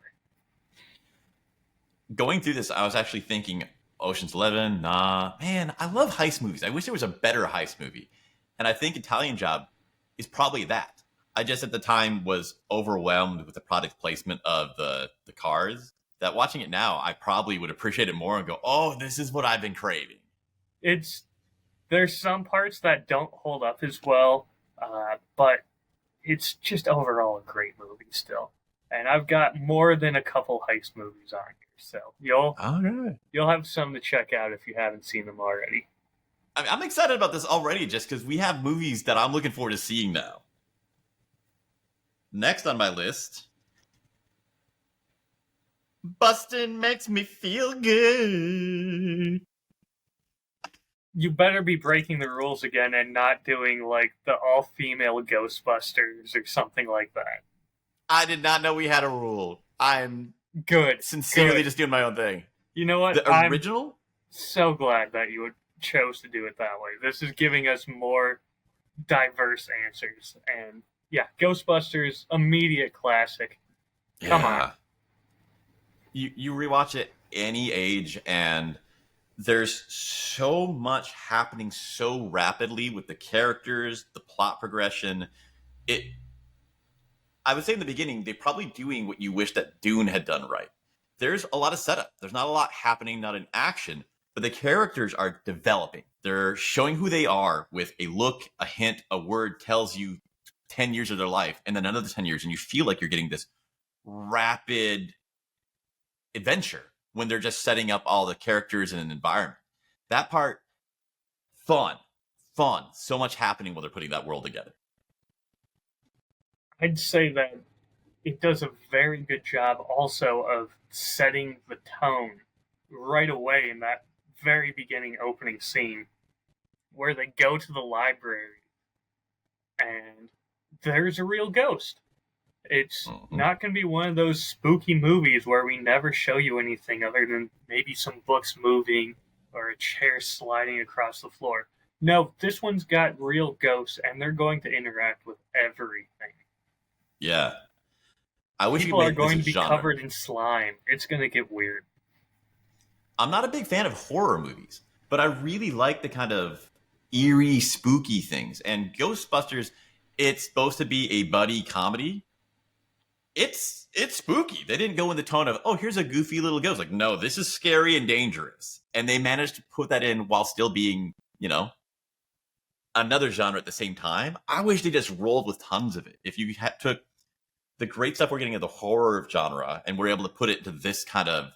S1: Going through this, I was actually thinking Ocean's 11, nah. Man, I love heist movies. I wish there was a better heist movie. And I think Italian Job is probably that. I just at the time was overwhelmed with the product placement of the cars that watching it now, I probably would appreciate it more and go, oh, this is what I've been craving.
S2: There's some parts that don't hold up as well, but it's just overall a great movie still. And I've got more than a couple heist movies on here, so you'll have some to check out if you haven't seen them already.
S1: I'm excited about this already just because we have movies that I'm looking forward to seeing now. Next on my list, Bustin' makes me feel good.
S2: You better be breaking the rules again and not doing like the all-female Ghostbusters or something like that.
S1: I did not know we had a rule. I'm
S2: sincerely
S1: just doing my own thing.
S2: You know what?
S1: The original?
S2: I'm so glad that you chose to do it that way. This is giving us more diverse answers. And yeah, Ghostbusters, immediate classic. Come on.
S1: You rewatch it any age, and there's so much happening so rapidly with the characters, the plot progression. I would say in the beginning, they're probably doing what you wish that Dune had done right. There's a lot of setup. There's not a lot happening, not in action, but the characters are developing. They're showing who they are with a look, a hint, a word tells you 10 years of their life, and then another 10 years, and you feel like you're getting this rapid adventure when they're just setting up all the characters in an environment. That part, fun. So much happening while they're putting that world together.
S2: I'd say that it does a very good job also of setting the tone right away in that very beginning opening scene where they go to the library and there's a real ghost. It's not going to be one of those spooky movies where we never show you anything other than maybe some books moving or a chair sliding across the floor. No, this one's got real ghosts, and they're going to interact with everything.
S1: Yeah. I wish
S2: people are going to be covered in slime. It's going to get weird.
S1: I'm not a big fan of horror movies, but I really like the kind of eerie, spooky things. And Ghostbusters, it's supposed to be a buddy comedy. It's spooky. They didn't go in the tone of, oh, here's a goofy little ghost. Like, no, this is scary and dangerous. And they managed to put that in while still being, another genre at the same time. I wish they just rolled with tons of it. If you took the great stuff we're getting in the horror genre and we're able to put it into this kind of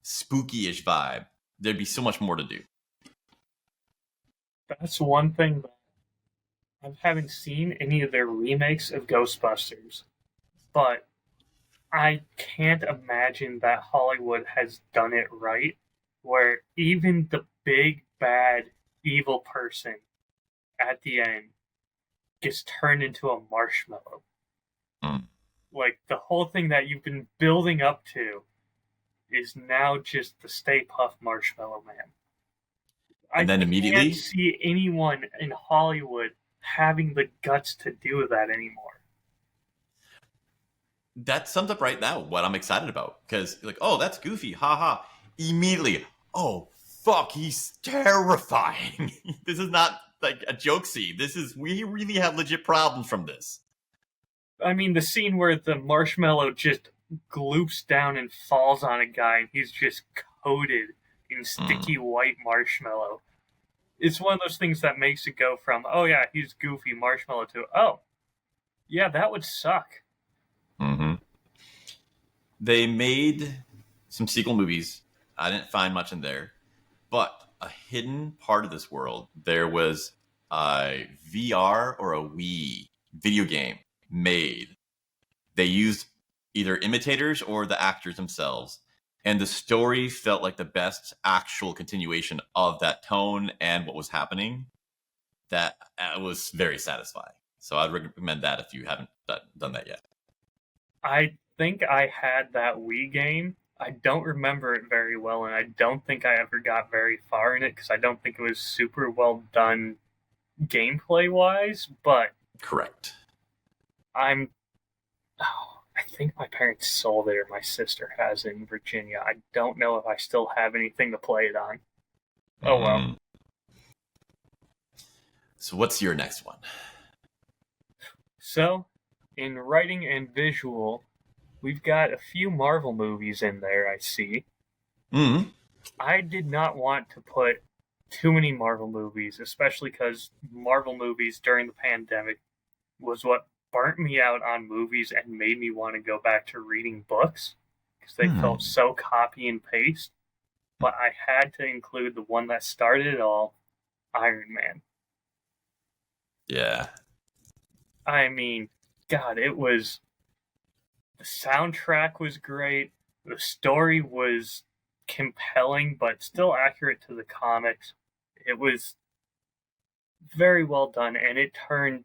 S1: spooky-ish vibe, there'd be so much more to do.
S2: That's one thing that I haven't seen any of their remakes of Ghostbusters, but I can't imagine that Hollywood has done it right, where even the big, bad, evil person at the end gets turned into a marshmallow. Like, the whole thing that you've been building up to is now just the Stay Puft Marshmallow Man.
S1: And then immediately
S2: I can't see anyone in Hollywood having the guts to do that anymore.
S1: That sums up right now what I'm excited about. Because, like, oh, that's Goofy. Haha. Immediately, oh, fuck, he's terrifying. This is not like a joke scene. We really have legit problems from this.
S2: I mean, the scene where the marshmallow just gloops down and falls on a guy and he's just coated in sticky white marshmallow. It's one of those things that makes it go from, oh yeah, he's Goofy marshmallow, to, oh, yeah, that would suck.
S1: Mm-hmm. They made some sequel movies. I didn't find much in there. But a hidden part of this world, there was a VR or a Wii video game made. They used either imitators or the actors themselves. And the story felt like the best actual continuation of that tone and what was happening. That was very satisfying. So I'd recommend that if you haven't done that yet.
S2: I think I had that Wii game. I don't remember it very well, and I don't think I ever got very far in it because I don't think it was super well done gameplay-wise, but...
S1: Correct.
S2: I think my parents sold it, or my sister has it in Virginia. I don't know if I still have anything to play it on. Oh, well.
S1: So what's your next one?
S2: So, in writing and visual, we've got a few Marvel movies in there, I see.
S1: Mm-hmm.
S2: I did not want to put too many Marvel movies, especially because Marvel movies during the pandemic was what burnt me out on movies and made me want to go back to reading books because they felt so copy and paste. But I had to include the one that started it all, Iron Man.
S1: Yeah.
S2: I mean, God, it was... The soundtrack was great. The story was compelling, but still accurate to the comics. It was very well done, and it turned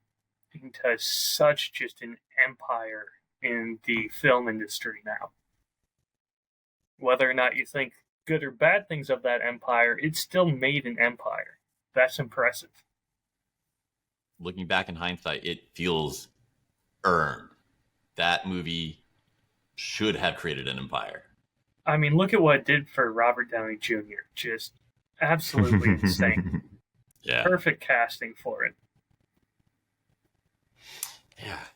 S2: into such just an empire in the film industry now. Whether or not you think good or bad things of that empire, it still made an empire. That's impressive.
S1: Looking back in hindsight, it feels earned. That movie should have created an empire.
S2: I mean, look at what it did for Robert Downey Jr. Just absolutely insane.
S1: Yeah.
S2: Perfect casting for it.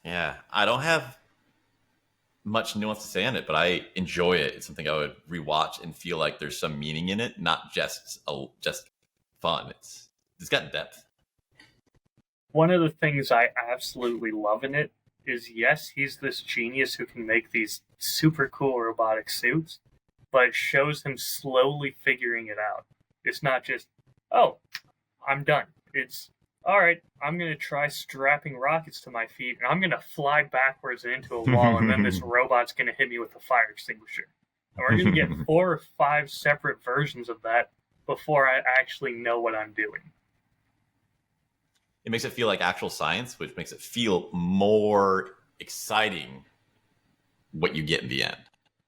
S1: Yeah. I don't have much nuance to say on it, but I enjoy it. It's something I would rewatch and feel like there's some meaning in it, not just fun. It's got depth.
S2: One of the things I absolutely love in it is, yes, he's this genius who can make these super cool robotic suits, but it shows him slowly figuring it out. It's not just, oh, I'm done. It's, all right, I'm going to try strapping rockets to my feet, and I'm going to fly backwards and into a wall, and then this robot's going to hit me with a fire extinguisher. And we're going to get 4 or 5 separate versions of that before I actually know what I'm doing.
S1: It makes it feel like actual science, which makes it feel more exciting what you get in the end.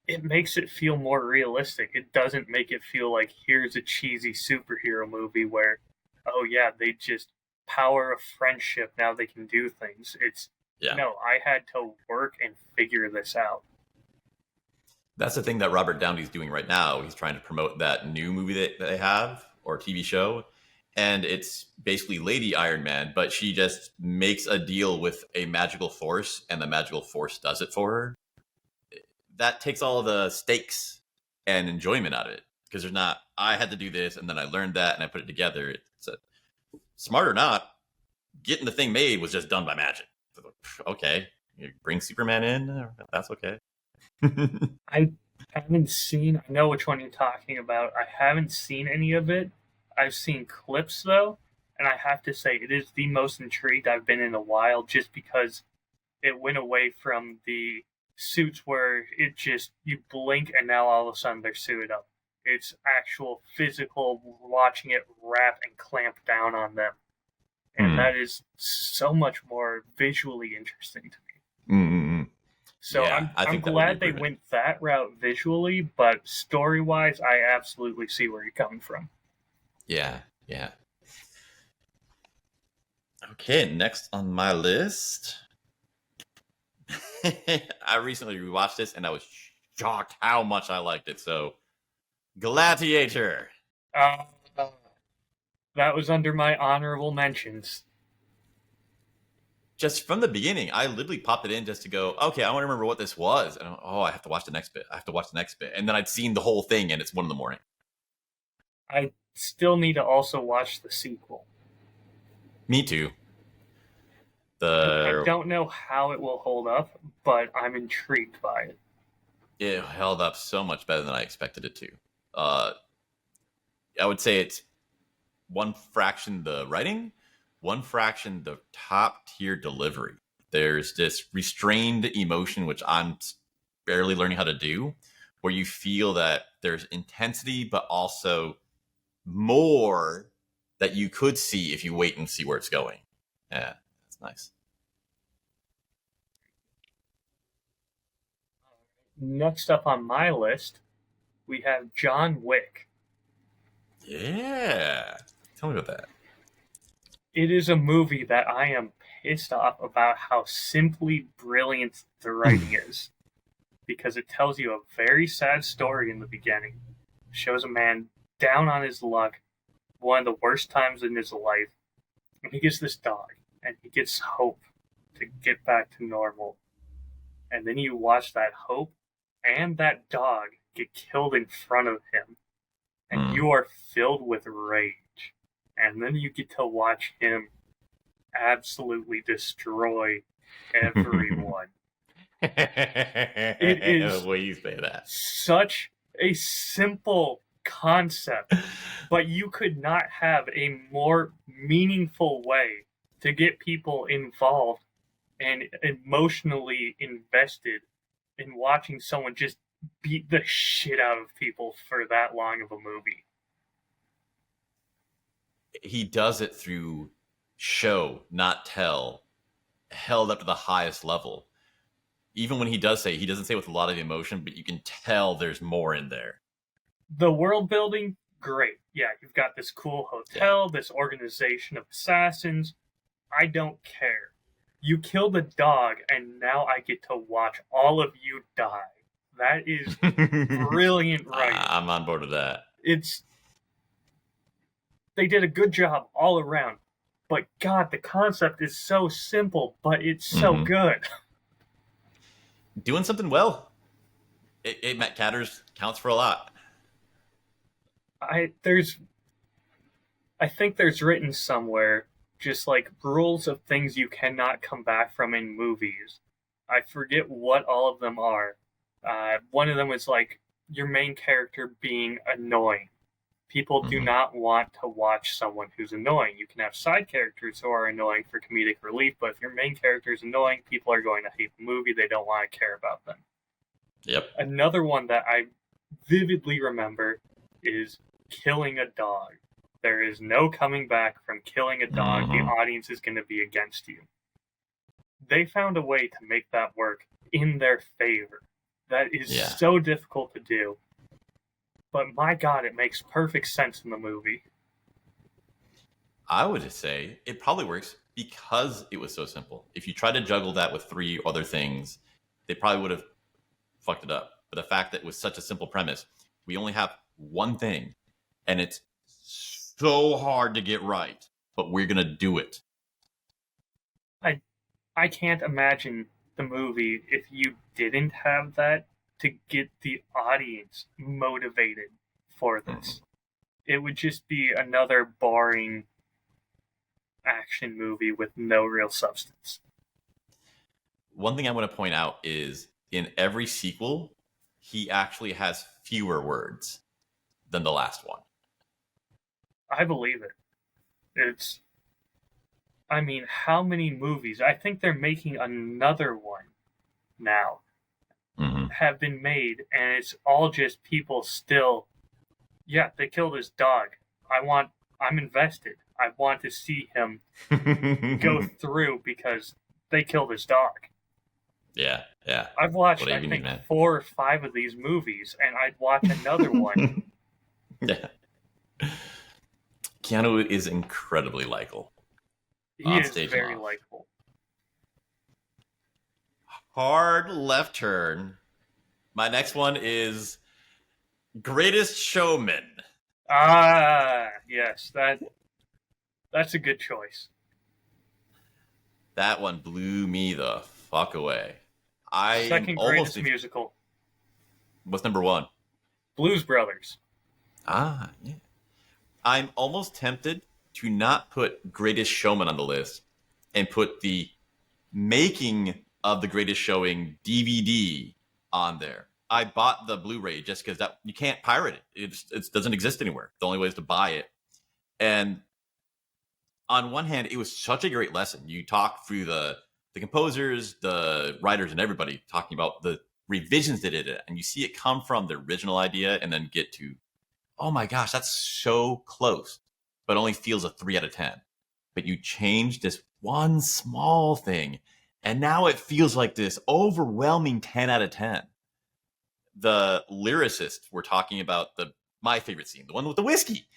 S2: It makes it feel more realistic. It doesn't make it feel like here's a cheesy superhero movie where, oh yeah, they just power of friendship, now they can do things. It's, no, I had to work and figure this out.
S1: That's the thing that Robert Downey's doing right now. He's trying to promote that new movie that they have, or TV show. And it's basically Lady Iron Man, but she just makes a deal with a magical force, and the magical force does it for her. That takes all the stakes and enjoyment out of it. Because there's not, I had to do this, and then I learned that, and I put it together. It's smart or not, getting the thing made was just done by magic. Okay, you bring Superman in, that's okay.
S2: I haven't seen, I know which one you're talking about. I haven't seen any of it. I've seen clips, though, and I have to say it is the most intrigued I've been in a while, just because it went away from the suits where it just, you blink and now all of a sudden they're suited up. It's actual physical, watching it wrap and clamp down on them. And that is so much more visually interesting to me.
S1: Mm-hmm.
S2: So yeah, I'm glad they went that route visually, but story-wise, I absolutely see where you're coming from.
S1: Yeah. Okay, next on my list. I recently rewatched this and I was shocked how much I liked it. So, Gladiator.
S2: Uh, that was under my honorable mentions.
S1: Just from the beginning, I literally popped it in just to go, okay, I want to remember what this was. And I have to watch the next bit. I have to watch the next bit. And then I'd seen the whole thing and it's 1 a.m.
S2: I still need to also watch the sequel.
S1: Me too.
S2: I don't know how it will hold up, but I'm intrigued by it.
S1: It held up so much better than I expected it to. I would say it's one fraction the writing, one fraction the top tier delivery. There's this restrained emotion, which I'm barely learning how to do, where you feel that there's intensity, but also more that you could see if you wait and see where it's going. Yeah, that's nice.
S2: Next up on my list, we have John Wick.
S1: Yeah. Tell me about that.
S2: It is a movie that I am pissed off about how simply brilliant the writing is. Because it tells you a very sad story in the beginning. Shows a man down on his luck, one of the worst times in his life, and he gets this dog, and he gets hope to get back to normal. And then you watch that hope and that dog get killed in front of him, and you are filled with rage. And then you get to watch him absolutely destroy everyone. It is
S1: the way you say that.
S2: Such a simple concept, but you could not have a more meaningful way to get people involved and emotionally invested in watching someone just beat the shit out of people for that long of a movie.
S1: He does it through show, not tell, held up to the highest level. Even when he does say, he doesn't say with a lot of emotion, but you can tell there's more in there.
S2: The world building, great. Yeah, you've got this cool hotel, this organization of assassins. I don't care. You killed a dog, and now I get to watch all of you die. That is brilliant writing.
S1: I'm on board with that.
S2: They did a good job all around. But God, the concept is so simple, but it's so good.
S1: Doing something well. Matt Catters counts for a lot.
S2: I think there's written somewhere just like rules of things you cannot come back from in movies. I forget what all of them are. One of them is like your main character being annoying. People do not want to watch someone who's annoying. You can have side characters who are annoying for comedic relief, but if your main character is annoying, people are going to hate the movie. They don't want to care about them.
S1: Yep.
S2: Another one that I vividly remember is killing a dog. There is no coming back from killing a dog. The audience is going to be against you. They found a way to make that work in their favor. That is so difficult to do. But my God, it makes perfect sense in the movie.
S1: I would just say it probably works because it was so simple. If you tried to juggle that with 3 other things, they probably would have fucked it up. But the fact that it was such a simple premise, we only have one thing, and it's so hard to get right, but we're going to do it.
S2: I can't imagine the movie if you didn't have that to get the audience motivated for this. It would just be another boring action movie with no real substance.
S1: One thing I want to point out is in every sequel, he actually has fewer words than the last one.
S2: I believe it. How many movies? I think they're making another one now. Have been made, and it's all just people still. Yeah, they killed his dog. I'm invested. I want to see him go through because they killed his dog.
S1: Yeah.
S2: I've watched, I think, 4 or 5 of these movies, and I'd watch another one.
S1: Yeah. Keanu is incredibly likable.
S2: He
S1: on
S2: is
S1: stage and
S2: very
S1: off.
S2: likable.
S1: Hard left turn. My next one is Greatest Showman.
S2: Ah, yes, that's a good choice.
S1: That one blew me the fuck away. I'm
S2: Second
S1: almost.
S2: greatest musical,
S1: What's number one?
S2: Blues Brothers.
S1: Ah, yeah. I'm almost tempted to not put Greatest Showman on the list and put the making of the Greatest Showing DVD on there. I bought the Blu-ray just because that you can't pirate it. It doesn't exist anywhere. The only way is to buy it. And on one hand, it was such a great lesson. You talk through the composers, the writers, and everybody talking about the revisions they did it, and you see it come from the original idea and then get to, oh my gosh, that's so close, but only feels a 3 out of 10. But you change this one small thing, and now it feels like this overwhelming 10 out of 10. The lyricists were talking about my favorite scene, the one with the whiskey.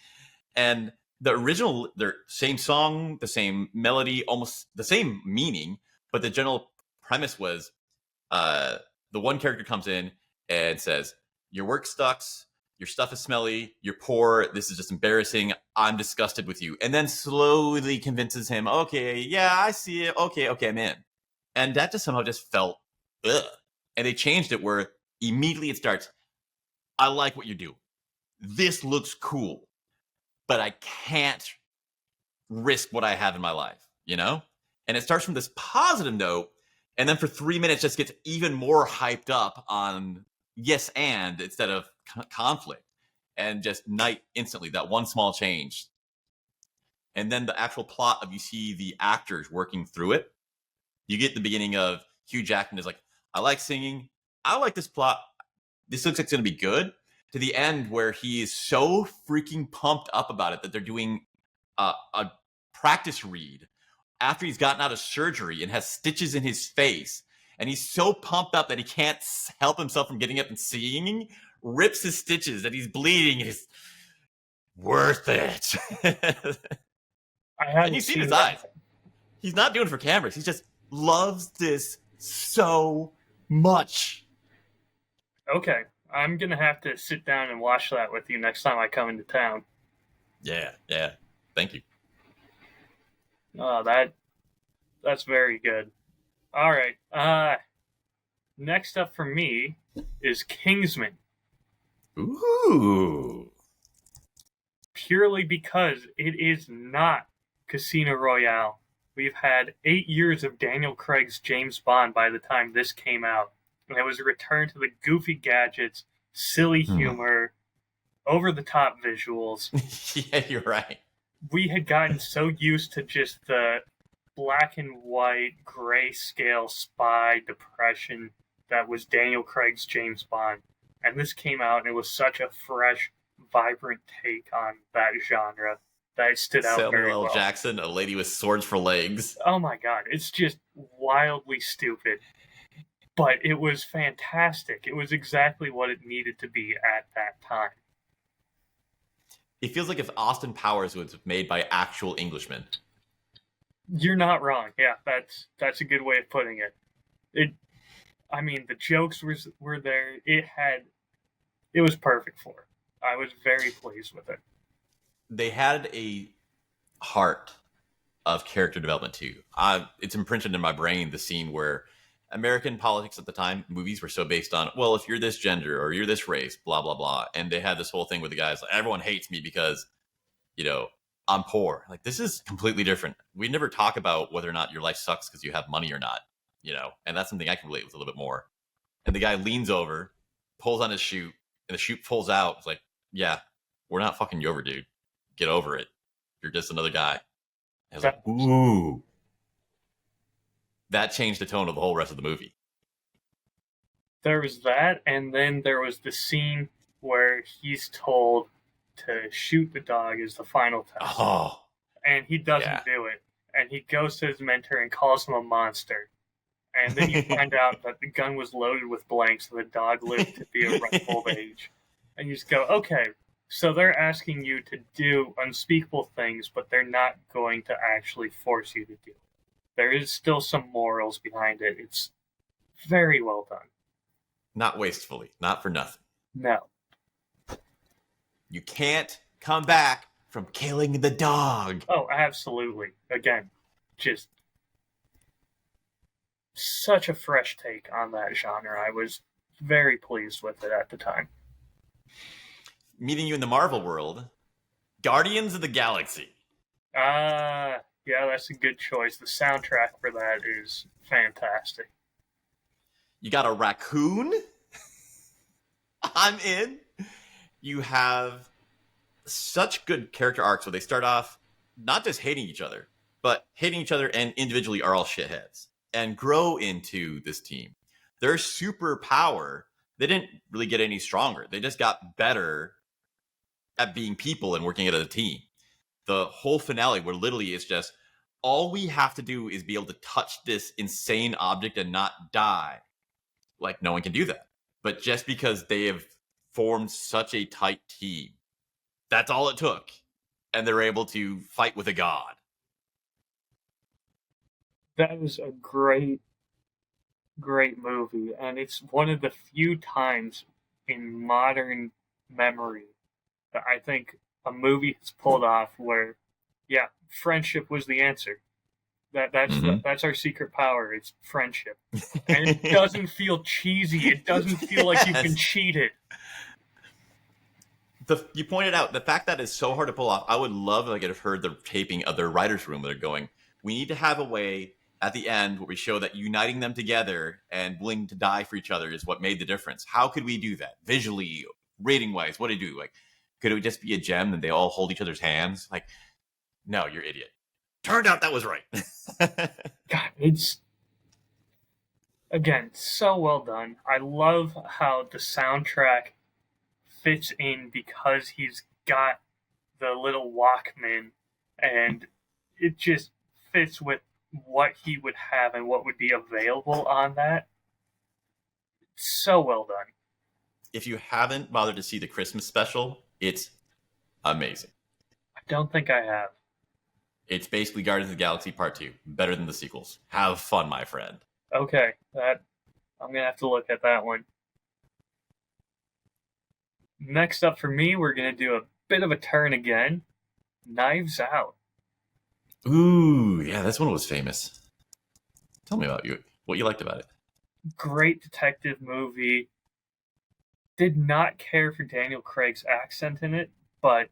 S1: And the original, their same song, the same melody, almost the same meaning, but the general premise was the one character comes in and says, your work sucks, your stuff is smelly, you're poor, this is just embarrassing, I'm disgusted with you. And then slowly convinces him, okay, yeah, I see it, okay, I'm in. And that just somehow just felt, ugh. And they changed it where immediately it starts, I like what you do. This looks cool, but I can't risk what I have in my life, you know? And it starts from this positive note, and then for 3 minutes just gets even more hyped up on yes and instead of conflict, and just night instantly, that one small change. And then the actual plot of you see the actors working through it. You get the beginning of Hugh Jackman is like, I like singing, I like this plot, this looks like it's going to be good, to the end where he is so freaking pumped up about it that they're doing a practice read after he's gotten out of surgery and has stitches in his face. And he's so pumped up that he can't help himself from getting up and singing, rips his stitches, and he's bleeding. It's worth it.
S2: I haven't
S1: And you see
S2: seen
S1: his
S2: that.
S1: eyes. He's not doing it for cameras. He just loves this so much.
S2: Okay, I'm gonna have to sit down and watch that with you next time I come into town.
S1: Yeah. Thank you.
S2: Oh, that's very good. All right. Next up for me is Kingsman,
S1: Ooh.
S2: purely because it is not Casino Royale. We've had 8 years of Daniel Craig's James Bond by the time this came out. And it was a return to the goofy gadgets, silly humor, over-the-top visuals.
S1: Yeah, you're right.
S2: We had gotten so used to just the black and white, grayscale spy depression that was Daniel Craig's James Bond. And this came out and it was such a fresh, vibrant take on that genre that stood out very
S1: Samuel L.
S2: well.
S1: Jackson, a lady with swords for legs.
S2: Oh my god, it's just wildly stupid. But it was fantastic. It was exactly what it needed to be at that time.
S1: It feels like if Austin Powers was made by actual Englishmen.
S2: You're not wrong. Yeah, that's a good way of putting it. The jokes were there. It was perfect for it. I was very pleased with it.
S1: They had a heart of character development too. It's imprinted in my brain, the scene where American politics at the time, movies were so based on, well, if you're this gender or you're this race, blah, blah, blah. And they had this whole thing with the guys, like, everyone hates me because, I'm poor. Like, this is completely different. We never talk about whether or not your life sucks because you have money or not, and that's something I can relate with a little bit more. And the guy leans over, pulls on his chute, and the chute pulls out. It's like, yeah, we're not fucking you over, dude. Get over it. You're just another guy. And I was like, ooh. That changed the tone of the whole rest of the movie.
S2: There was that, and then there was the scene where he's told to shoot the dog as the final test.
S1: Oh.
S2: And he doesn't do it. And he goes to his mentor and calls him a monster. And then you find out that the gun was loaded with blanks, so the dog lived to be a ripe old age. And you just go, okay, So they're asking you to do unspeakable things, but they're not going to actually force you to do it. There is still some morals behind it. It's very well done.
S1: Not wastefully, not for nothing.
S2: No.
S1: You can't come back from killing the dog.
S2: Oh, absolutely. Again, just such a fresh take on that genre. I was very pleased with it at the time.
S1: Meeting you in the Marvel world, Guardians of the Galaxy.
S2: Yeah, that's a good choice. The soundtrack for that is fantastic.
S1: You got a raccoon? I'm in. You have such good character arcs where they start off not just hating each other, but hating each other and individually are all shitheads and grow into this team. Their superpower, they didn't really get any stronger. They just got better at being people and working as a team. The whole finale where literally it's just all we have to do is be able to touch this insane object and not die. Like no one can do that. But just because they have formed such a tight team, that's all it took. And they're able to fight with a god.
S2: That is a great movie, and it's one of the few times in modern memory that I think a movie has pulled off where, yeah, friendship was the answer. That's our secret power. It's friendship, and it doesn't feel cheesy. It doesn't feel like you've been cheated.
S1: You pointed out the fact that it's so hard to pull off. I would love if I could have heard the taping of their writers' room where they're going, we need to have a way at the end where we show that uniting them together and willing to die for each other is what made the difference. How could we do that? Visually, rating wise, what do you do? Like, could it just be a gem and they all hold each other's hands? Like, no, you're idiot. Turned out that was right.
S2: God, it's, again, so well done. I love how the soundtrack fits in because he's got the little Walkman, and it just fits with what he would have and what would be available on that. So well done.
S1: If you haven't bothered to see the Christmas special, it's amazing.
S2: I don't think I have.
S1: It's basically Guardians of the Galaxy Part 2. Better than the sequels. Have fun, my friend.
S2: Okay, I'm going to have to look at that one. Next up for me, we're going to do a bit of a turn again. Knives Out.
S1: Ooh, yeah, this one was famous. Tell me about what you liked about it.
S2: Great detective movie. Did not care for Daniel Craig's accent in it, but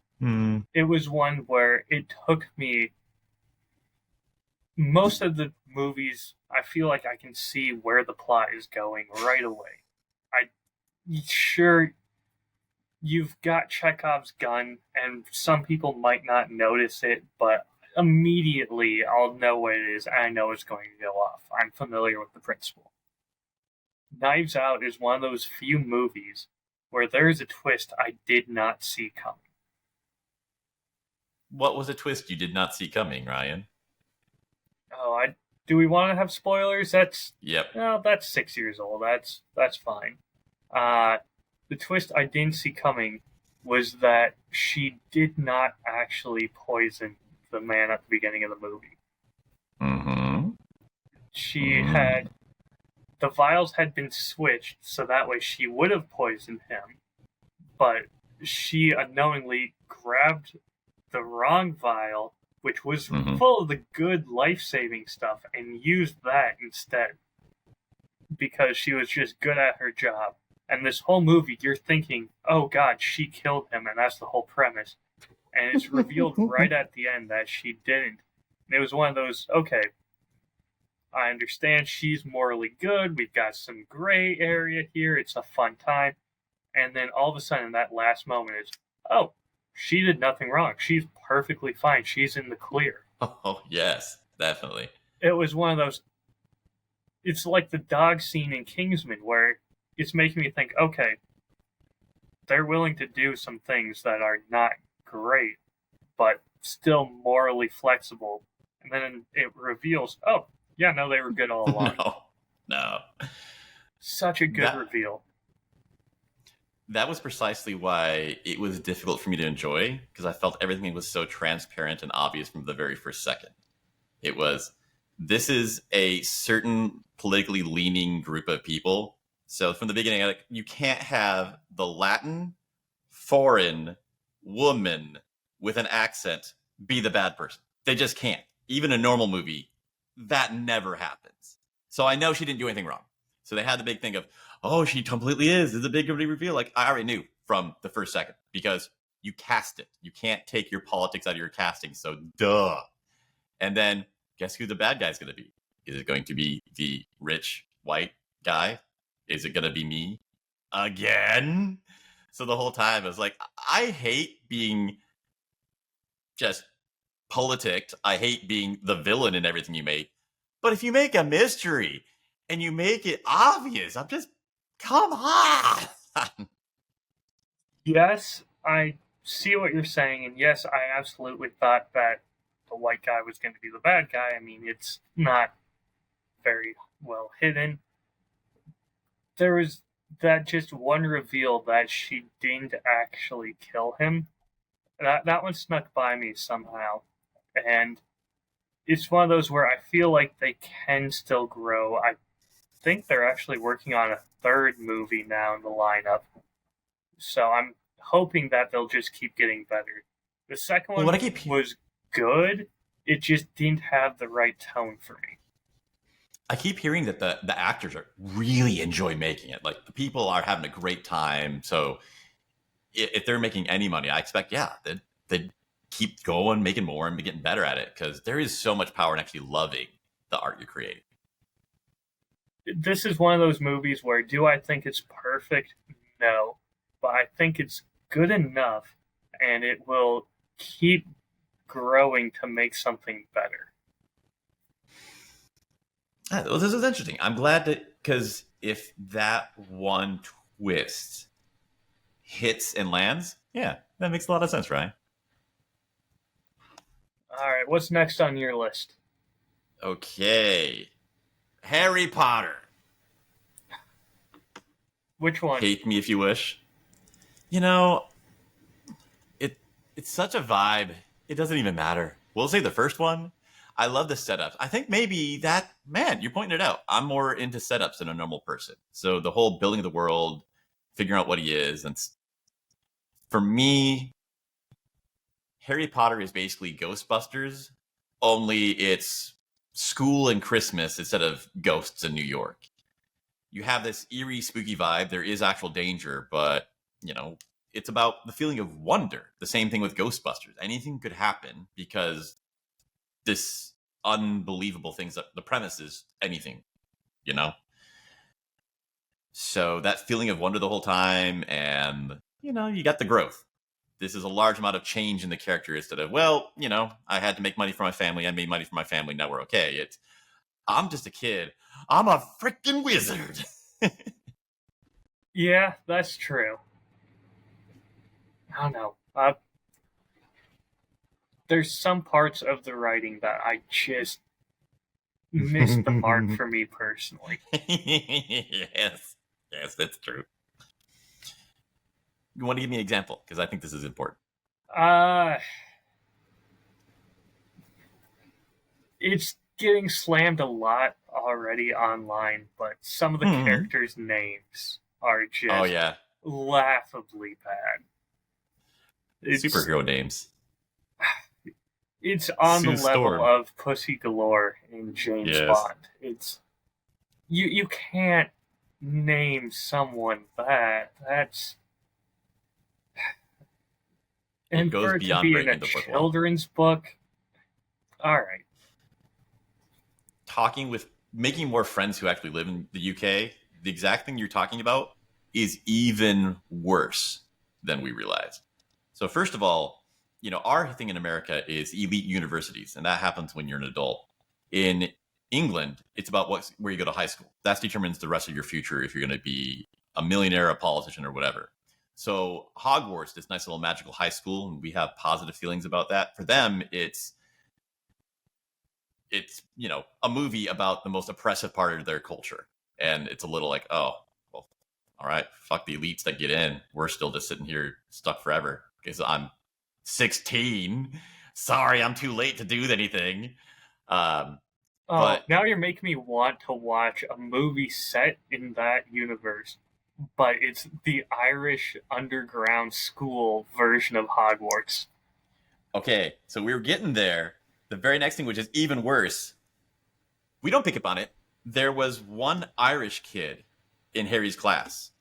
S2: it was one where it took me. Most of the movies, I feel like I can see where the plot is going right away. Sure, you've got Chekhov's gun, and some people might not notice it, but immediately I'll know what it is, and I know it's going to go off. I'm familiar with the principle. Knives Out is one of those few movies where there's a twist I did not see coming.
S1: What was a twist you did not see coming, Ryan?
S2: Oh, do we want to have spoilers?
S1: Yep.
S2: No, that's 6 years old. That's fine. The twist I didn't see coming was that she did not actually poison the man at the beginning of the movie.
S1: Mm-hmm.
S2: She had... The vials had been switched, so that way she would have poisoned him. But she unknowingly grabbed the wrong vial, which was full of the good life-saving stuff, and used that instead. Because she was just good at her job. And this whole movie, you're thinking, oh god, she killed him, and that's the whole premise. And it's revealed right at the end that she didn't. And it was one of those, okay, I understand she's morally good, we've got some gray area here, it's a fun time. And then all of a sudden, that last moment is, oh, she did nothing wrong. She's perfectly fine. She's in the clear.
S1: Oh, yes, definitely.
S2: It was one of those... It's like the dog scene in Kingsman, where it's making me think, okay, they're willing to do some things that are not great, but still morally flexible. And then it reveals, oh, yeah, no, they were good all along.
S1: No.
S2: Such a good reveal.
S1: that was precisely why it was difficult for me to enjoy, because I felt everything was so transparent and obvious from the very first second. It was, this is a certain politically leaning group of people. So from the beginning, like, you can't have the Latin foreign woman with an accent be the bad person. They just can't. Even a normal movie, that never happens. So I know she didn't do anything wrong. So they had the big thing of, oh, she completely is. It's a big reveal. Like, I already knew from the first second, because you cast it. You can't take your politics out of your casting. So duh. And then guess who the bad guy's going to be? Is it going to be the rich white guy? Is it going to be me again? So the whole time I was like, I hate being just politicked. I hate being the villain in everything you make. But if you make a mystery and you make it obvious, I'm just, come on.
S2: Yes, I see what you're saying, and yes, I absolutely thought that the white guy was going to be the bad guy. I mean, it's not very well hidden. There was that just one reveal that she didn't actually kill him. That one snuck by me somehow, and it's one of those where I feel like they can still grow. I think they're actually working on a third movie now in the lineup, so I'm hoping that they'll just keep getting better. The second one was good. It just didn't have the right tone for me.
S1: I keep hearing that the actors are really enjoy making it. Like, the people are having a great time. So if they're making any money, I expect, yeah, they'd keep going, making more, and getting better at it, because there is so much power in actually loving the art you're creating.
S2: This is one of those movies where, do I think it's perfect? No. But I think it's good enough, and it will keep growing to make something better.
S1: Well, this is interesting. I'm glad that, because if that one twist hits and lands, yeah, that makes a lot of sense, Ryan.
S2: All right, what's next on your list?
S1: Okay. Harry Potter.
S2: Which one?
S1: Hate me if you wish. You know, it's such a vibe. It doesn't even matter. We'll say the first one. I love the setups. I think maybe that, man, you're pointing it out. I'm more into setups than a normal person. So the whole building of the world, figuring out what he is, and for me, Harry Potter is basically Ghostbusters, only it's school and Christmas instead of ghosts in New York. You have this eerie, spooky vibe. There is actual danger, but, it's about the feeling of wonder. The same thing with Ghostbusters. Anything could happen, because this unbelievable things, that the premise is anything, So that feeling of wonder the whole time, and, you got the growth. This is a large amount of change in the character instead of, I had to make money for my family. I made money for my family. Now we're okay. It's, I'm just a kid. I'm a freaking wizard.
S2: Yeah, that's true. I don't know. There's some parts of the writing that I just missed the mark for me personally.
S1: Yes, that's true. You want to give me an example? Because I think this is important.
S2: It's getting slammed a lot already online, but some of the characters' names are just laughably bad.
S1: Superhero names.
S2: It's on the level of Pussy Galore in James Bond. It's you can't name someone that. That's and
S1: it goes
S2: for it
S1: beyond
S2: to be
S1: breaking
S2: in a
S1: the book.
S2: children's book. All right.
S1: Making more friends who actually live in the UK, the exact thing you're talking about is even worse than we realized. So first of all, our thing in America is elite universities, and that happens when you're an adult. In England, it's about where you go to high school. That determines the rest of your future, if you're going to be a millionaire, a politician, or whatever. So Hogwarts, this nice little magical high school, and we have positive feelings about that. For them, it's a movie about the most oppressive part of their culture. And it's a little like, oh, well, all right, fuck the elites that get in. We're still just sitting here stuck forever because I'm 16. Sorry, I'm too late to do anything. Um,
S2: Oh,
S1: but
S2: now you're making me want to watch a movie set in that universe, but it's the Irish underground school version of Hogwarts.
S1: okay, so we were getting there. The very next thing, which is even worse, we don't pick up on it. There was one Irish kid in Harry's class.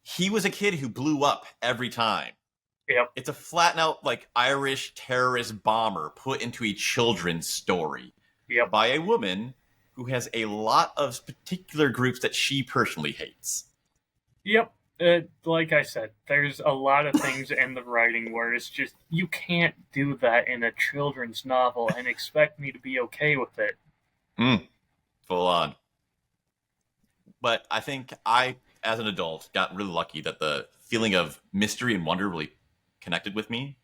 S1: He was a kid who blew up every time.
S2: Yep,
S1: It's a flat out like Irish terrorist bomber put into a children's story
S2: yep,
S1: by a woman who has a lot of particular groups that she personally hates.
S2: yep. Like I said, there's a lot of things in the writing where it's just you can't do that in a children's novel and expect me to be okay with it.
S1: Full on. But I think I, as an adult, got really lucky that the feeling of mystery and wonder really connected with me.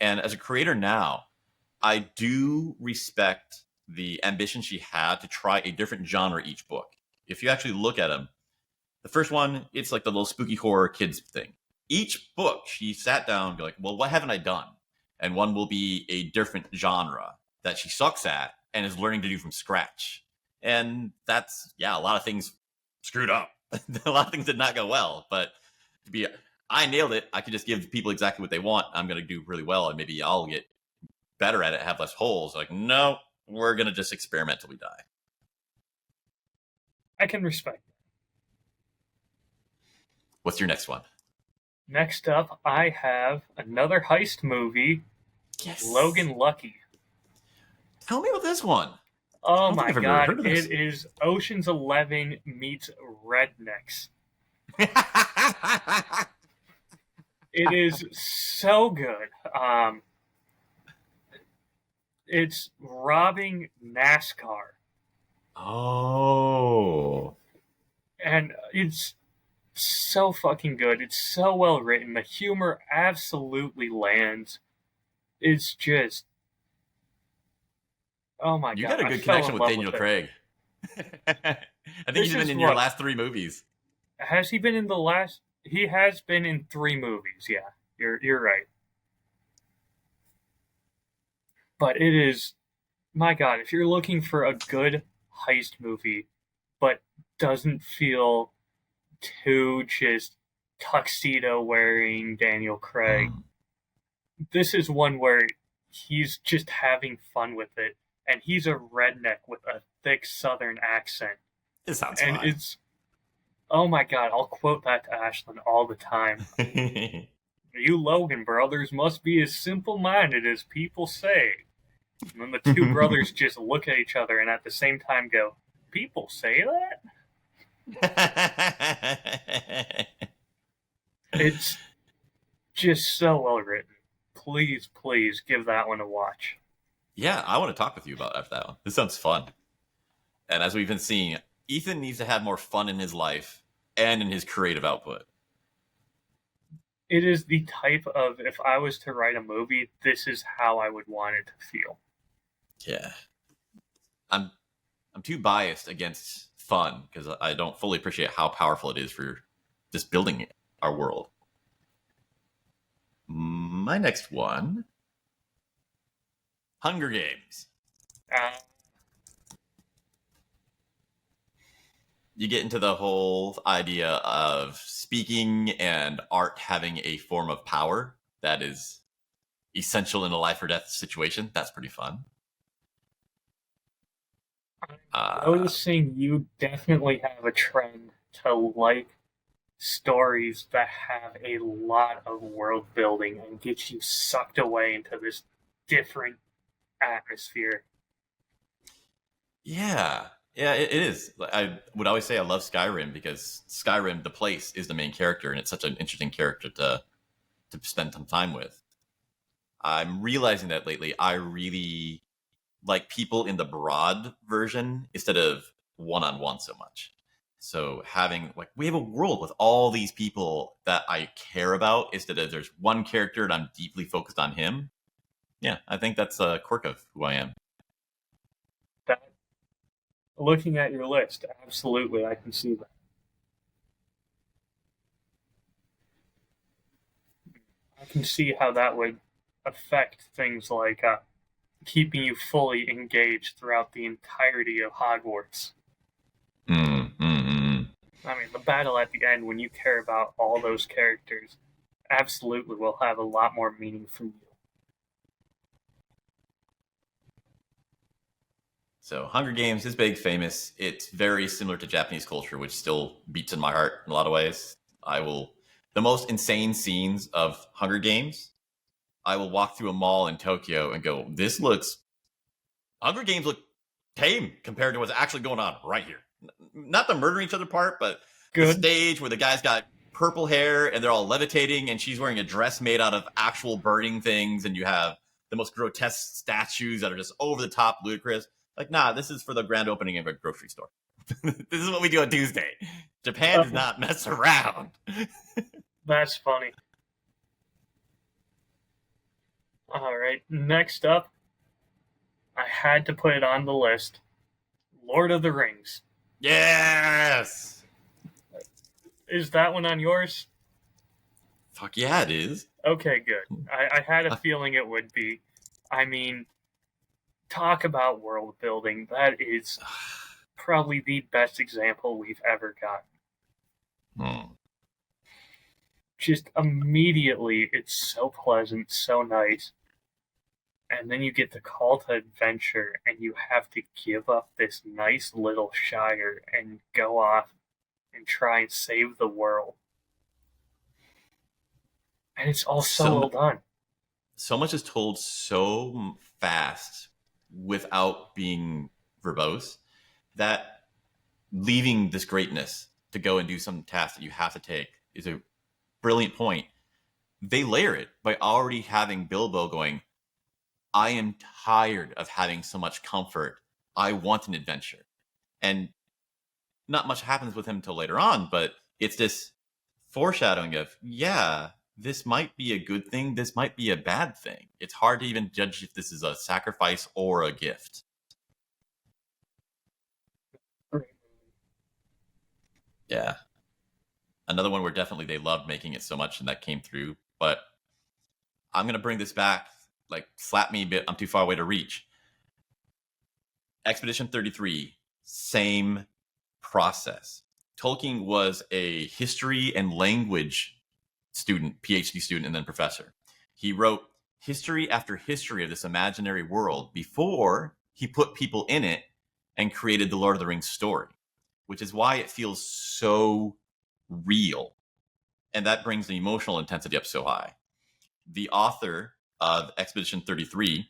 S1: And as a creator now, I do respect the ambition she had to try a different genre each book. If you actually look at them, the first one, it's like the little spooky horror kids thing. Each book, she sat down and be like, well, what haven't I done? And one will be a different genre that she sucks at and is learning to do from scratch. And that's, yeah, a lot of things screwed up. A lot of things did not go well, but to be, I nailed it. I could just give people exactly what they want. I'm going to do really well, and maybe I'll get better at it, have less holes. Like, no, we're going to just experiment till we die.
S2: I can respect that.
S1: What's your next one?
S2: Next up, I have another heist movie,
S1: Yes.
S2: Logan Lucky.
S1: Tell me about this one.
S2: Oh my
S1: I've ever
S2: god,
S1: heard of this.
S2: it is Ocean's 11 meets Rednecks. It is so good. It's robbing NASCAR,
S1: Oh.
S2: and it's so fucking good. It's so well written. The humor absolutely lands. It's just, oh my
S1: You
S2: god,
S1: got a
S2: I
S1: good
S2: fell
S1: connection
S2: in
S1: with
S2: love
S1: Daniel
S2: with it.
S1: Craig. I think
S2: This
S1: he's been
S2: is
S1: in your
S2: what-
S1: last 3 movies.
S2: Has he been in the last? He has been in 3 movies. Yeah, you're right. But it is, my god, if you're looking for a good heist movie, but doesn't feel too just tuxedo wearing Daniel Craig, this is one where he's just having fun with it, and he's a redneck with a thick Southern accent,
S1: It sounds
S2: and
S1: fun.
S2: it's, oh my god, I'll quote that to Ashlyn all the time. You Logan brothers must be as simple-minded as people say. And then the 2 brothers just look at each other and at the same time go, people say that? It's just so well written. Please, please give that one a watch.
S1: Yeah, I want to talk with you about after that one. This sounds fun. And as we've been seeing, Ethan needs to have more fun in his life and in his creative output.
S2: It is the type of, if I was to write a movie, this is how I would want it to feel.
S1: Yeah. I'm too biased against fun because I don't fully appreciate how powerful it is for just building our world. My next one, Hunger Games.
S2: Uh,
S1: You get into the whole idea of speaking and art having a form of power that is essential in a life or death situation. That's pretty fun.
S2: I'm noticing you definitely have a trend to like stories that have a lot of world building and get you sucked away into this different atmosphere.
S1: Yeah, it is. I would always say I love Skyrim because Skyrim, the place, is the main character, and it's such an interesting character to spend some time with. I'm realizing that lately. I really like people in the broad version instead of one-on-one so much. So having like we have a world with all these people that I care about instead of there's one character and I'm deeply focused on him. Yeah, I think that's a quirk of who I am.
S2: That, looking at your list, absolutely, I can see that. I can see how that would affect things like keeping you fully engaged throughout the entirety of Hogwarts. I mean, the battle at the end, when you care about all those characters, absolutely will have a lot more meaning for you.
S1: So Hunger Games is big, famous. It's very similar to Japanese culture, which still beats in my heart in a lot of ways. The most insane scenes of Hunger Games, I will walk through a mall in Tokyo and go, Hunger Games look tame compared to what's actually going on right here. Not the murdering each other part, but the stage where the guy's got purple hair and they're all levitating and she's wearing a dress made out of actual burning things, and you have the most grotesque statues that are just over the top ludicrous. Like, nah, this is for the grand opening of a grocery store. This is what we do on Tuesday. Japan does not mess around.
S2: That's funny. All right, next up, I had to put it on the list. Lord of the Rings.
S1: Yes!
S2: Is that one on yours?
S1: Fuck yeah, it is.
S2: Okay, good. I had a feeling it would be. I mean, talk about world building. That is probably the best example we've ever gotten. Just immediately, it's so pleasant, so nice. And then you get the call to adventure, and you have to give up this nice little shire and go off and try and save the world. And it's all so well done.
S1: So much is told so fast without being verbose that leaving this greatness to go and do some task that you have to take is a brilliant point. They layer it by already having Bilbo going, I am tired of having so much comfort. I want an adventure. And not much happens with him until later on, but it's this foreshadowing of, yeah, this might be a good thing. This might be a bad thing. It's hard to even judge if this is a sacrifice or a gift. Yeah. Another one where definitely they loved making it so much and that came through. But I'm going to bring this back. Like, slap me a bit. I'm too far away to reach. Expedition 33, same process. Tolkien was a history and language student, PhD student, and then professor. He wrote history after history of this imaginary world before he put people in it and created the Lord of the Rings story, which is why it feels so real. And that brings the emotional intensity up so high. The author of Expedition 33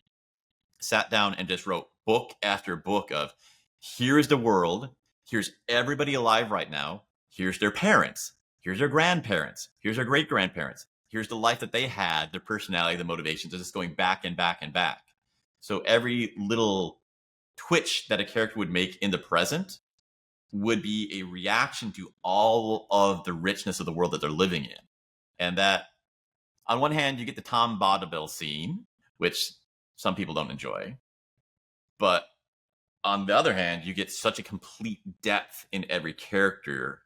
S1: sat down and just wrote book after book of, here's the world, here's everybody alive right now, here's their parents, here's their grandparents, here's their great-grandparents, here's the life that they had, their personality, the motivations, it's just going back and back and back. So every little twitch that a character would make in the present would be a reaction to all of the richness of the world that they're living in. And that, on one hand, you get the Tom Bombadil scene, which some people don't enjoy. But on the other hand, you get such a complete depth in every character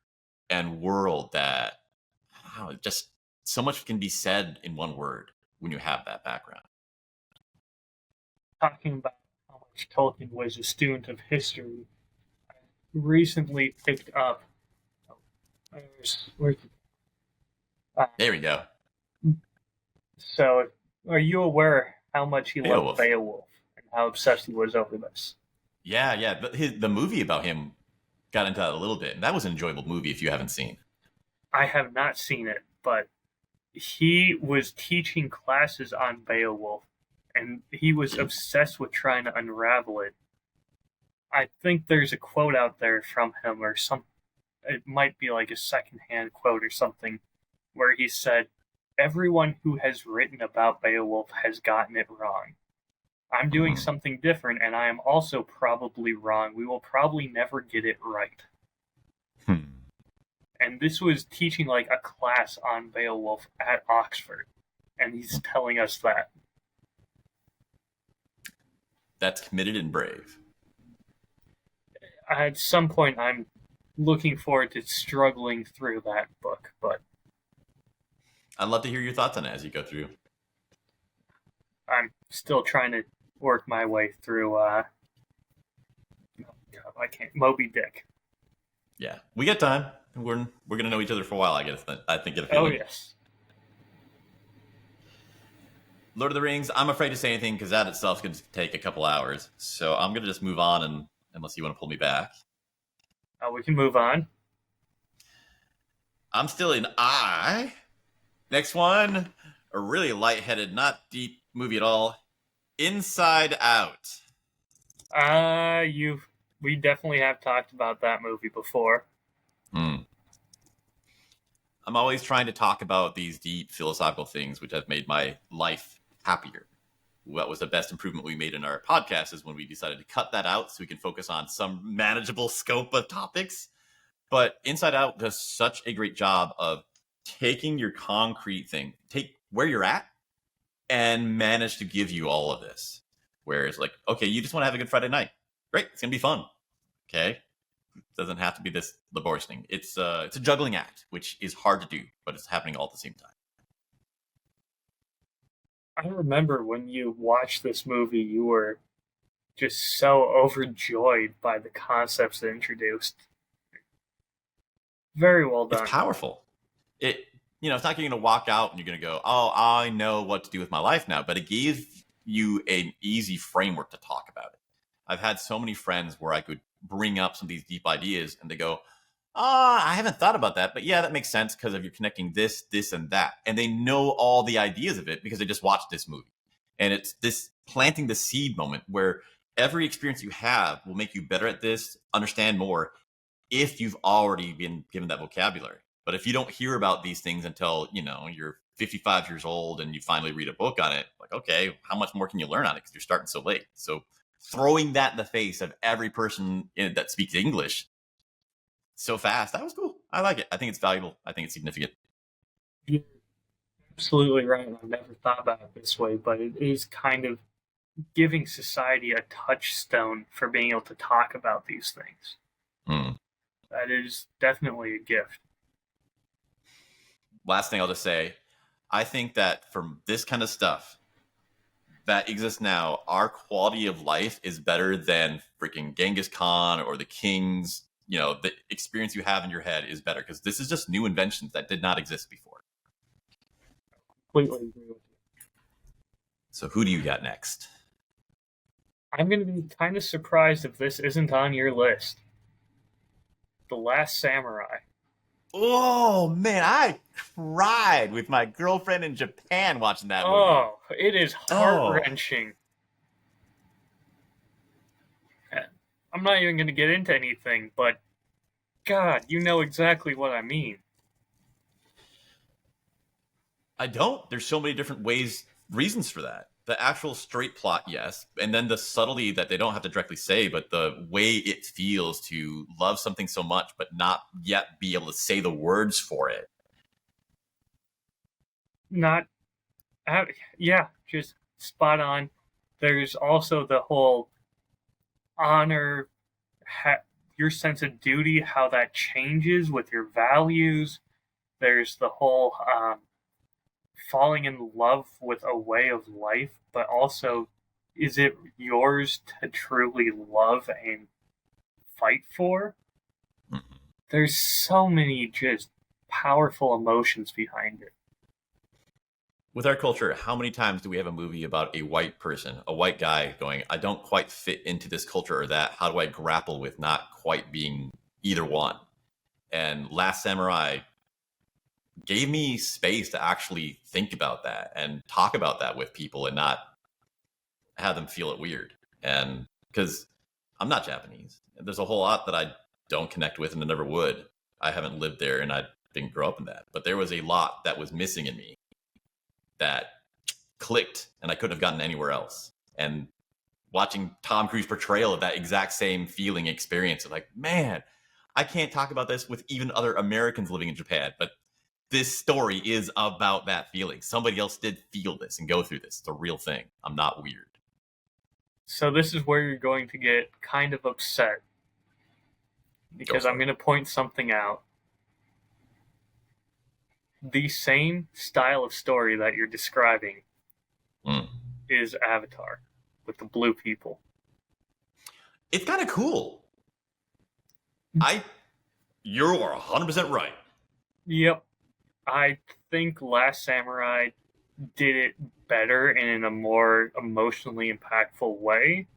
S1: and world that just so much can be said in one word when you have that background.
S2: Talking about how much Tolkien was a student of history, I recently picked up.
S1: There we go.
S2: So, are you aware how much he loved Beowulf and how obsessed he was over this?
S1: Yeah. The movie about him got into that a little bit, and that was an enjoyable movie if you haven't seen.
S2: I have not seen it, but he was teaching classes on Beowulf, and he was obsessed with trying to unravel it. I think there's a quote out there from him, or it might be like a secondhand quote or something, where he said, everyone who has written about Beowulf has gotten it wrong. I'm doing something different, and I am also probably wrong. We will probably never get it right. And this was teaching like a class on Beowulf at Oxford, and he's telling us that.
S1: That's committed and brave.
S2: At some point, I'm looking forward to struggling through that book, but
S1: I'd love to hear your thoughts on it as you go through.
S2: I'm still trying to work my way through. I can't. Moby Dick.
S1: Yeah, we get time. We're gonna know each other for a while. I think get a
S2: Oh
S1: feeling.
S2: yes.
S1: Lord of the Rings. I'm afraid to say anything because that itself could take a couple hours. So I'm gonna just move on, and unless you want to pull me back,
S2: We can move on.
S1: I'm still in I. Next one, a really lightheaded, not deep movie at all. Inside Out.
S2: We definitely have talked about that movie before.
S1: Hmm. I'm always trying to talk about these deep philosophical things which have made my life happier. What was the best improvement we made in our podcast is when we decided to cut that out so we can focus on some manageable scope of topics. But Inside Out does such a great job of taking your concrete thing, take where you're at, and manage to give you all of this. Whereas, like, okay, you just want to have a good Friday night. Great, it's gonna be fun. Okay, doesn't have to be this laborious thing. It's a juggling act, which is hard to do, but it's happening all at the same time.
S2: I remember when you watched this movie, you were just so overjoyed by the concepts it introduced. Very well
S1: It's
S2: done.
S1: powerful. It's not going to walk out and you're going to go, oh, I know what to do with my life now, but it gave you an easy framework to talk about it. I've had so many friends where I could bring up some of these deep ideas and they go, I haven't thought about that, but yeah, that makes sense because of you're connecting this, this, and that. And they know all the ideas of it because they just watched this movie. And it's this planting the seed moment where every experience you have will make you better at this, understand more, if you've already been given that vocabulary. But if you don't hear about these things until, you're 55 years old and you finally read a book on it, like, okay, how much more can you learn on it because you're starting so late? So throwing that in the face of every person that speaks English so fast, that was cool. I like it. I think it's valuable. I think it's significant.
S2: You're absolutely right. I've never thought about it this way, but it is kind of giving society a touchstone for being able to talk about these things.
S1: Hmm.
S2: That is definitely a gift.
S1: Last thing I'll just say, I think that from this kind of stuff that exists now, our quality of life is better than freaking Genghis Khan or the kings. The experience you have in your head is better because this is just new inventions that did not exist before.
S2: Completely agree with you.
S1: So who do you got next?
S2: I'm going to be kind of surprised if this isn't on your list. The Last Samurai.
S1: Oh, man, I cried with my girlfriend in Japan watching that movie.
S2: Oh, it is heart-wrenching. I'm not even going to get into anything, but God, you know exactly what I mean.
S1: I don't. There's so many different reasons for that. The actual straight plot, yes. And then the subtlety that they don't have to directly say, but the way it feels to love something so much, but not yet be able to say the words for it.
S2: Just spot on. There's also the whole honor, your sense of duty, how that changes with your values. There's the whole falling in love with a way of life, but also, is it yours to truly love and fight for?
S1: Mm-hmm.
S2: There's so many just powerful emotions behind it.
S1: With our culture, how many times do we have a movie about a white person, a white guy going, I don't quite fit into this culture or that? How do I grapple with not quite being either one? And Last Samurai gave me space to actually think about that and talk about that with people and not have them feel it weird. And because I'm not Japanese, there's a whole lot that I don't connect with and I never would. I haven't lived there and I didn't grow up in that. But there was a lot that was missing in me that clicked and I couldn't have gotten anywhere else. And watching Tom Cruise's portrayal of that exact same feeling experience of like, man, I can't talk about this with even other Americans living in Japan, but this story is about that feeling. Somebody else did feel this and go through this. It's a real thing. I'm not weird.
S2: So this is where you're going to get kind of upset because I'm going to point something out. the same style of story that you're describing
S1: Mm.
S2: is Avatar with the blue people.
S1: It's kind of cool. You're 100% right.
S2: Yep. I think Last Samurai did it better and in a more emotionally impactful way.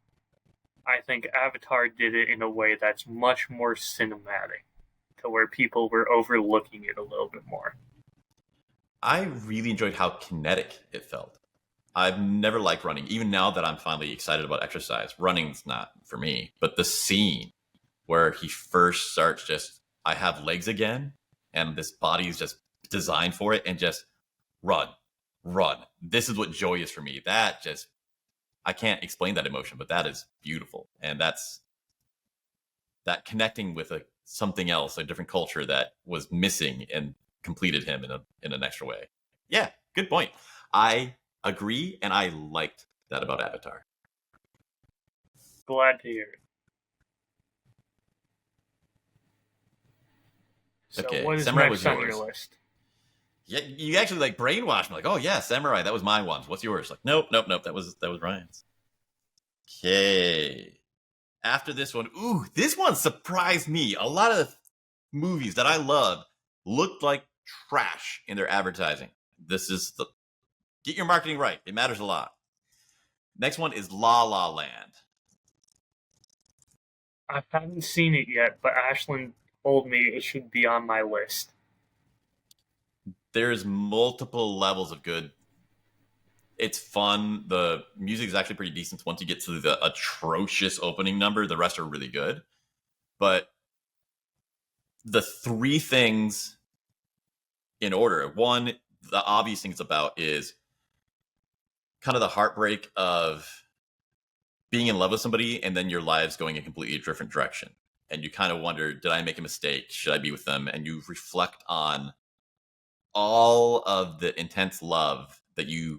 S2: I think Avatar did it in a way that's much more cinematic, to where people were overlooking it a little bit more.
S1: I really enjoyed how kinetic it felt. I've never liked running. Even now that I'm finally excited about exercise, running's not for me. But the scene where he first starts just, I have legs again, and this body is just designed for it, and just run, run. This is what joy is for me. That just, I can't explain that emotion, but that is beautiful. And that's that connecting with something else, a different culture that was missing and completed him in an extra way. Yeah, good point. I agree, and I liked that about Avatar.
S2: Glad to hear it. So
S1: Okay,
S2: what is
S1: Samurai
S2: next
S1: was
S2: on
S1: yours.
S2: your list?
S1: Yeah, you actually like brainwashed me. Like, oh yeah, Samurai, that was my one. What's yours? Like, nope. That was Ryan's. Okay. After this one, this one surprised me. A lot of movies that I love looked like trash in their advertising. This is get your marketing right. It matters a lot. Next one is La La Land.
S2: I haven't seen it yet, but Ashlyn told me it should be on my list.
S1: There's multiple levels of good. It's fun. The music is actually pretty decent. Once you get to the atrocious opening number, the rest are really good. But the three things in order. One, the obvious thing it's about is kind of the heartbreak of being in love with somebody and then your lives going a completely different direction. And you kind of wonder, did I make a mistake? Should I be with them? And you reflect on all of the intense love that you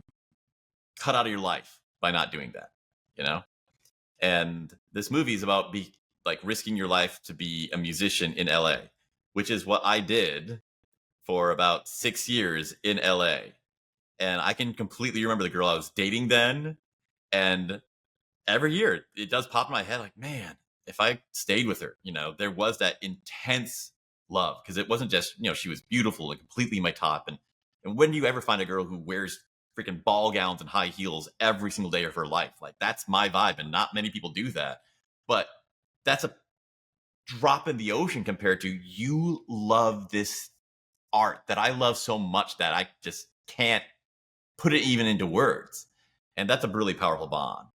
S1: cut out of your life by not doing that, you know? And this movie is about risking your life to be a musician in LA, which is what I did for about 6 years in LA. And I can completely remember the girl I was dating then. And every year it does pop in my head like, man, if I stayed with her, there was that intense love, because it wasn't just, she was beautiful and completely my top. And when do you ever find a girl who wears freaking ball gowns and high heels every single day of her life? Like, that's my vibe, and not many people do that. But that's a drop in the ocean compared to, you love this art that I love so much that I just can't put it even into words. And that's a really powerful bond.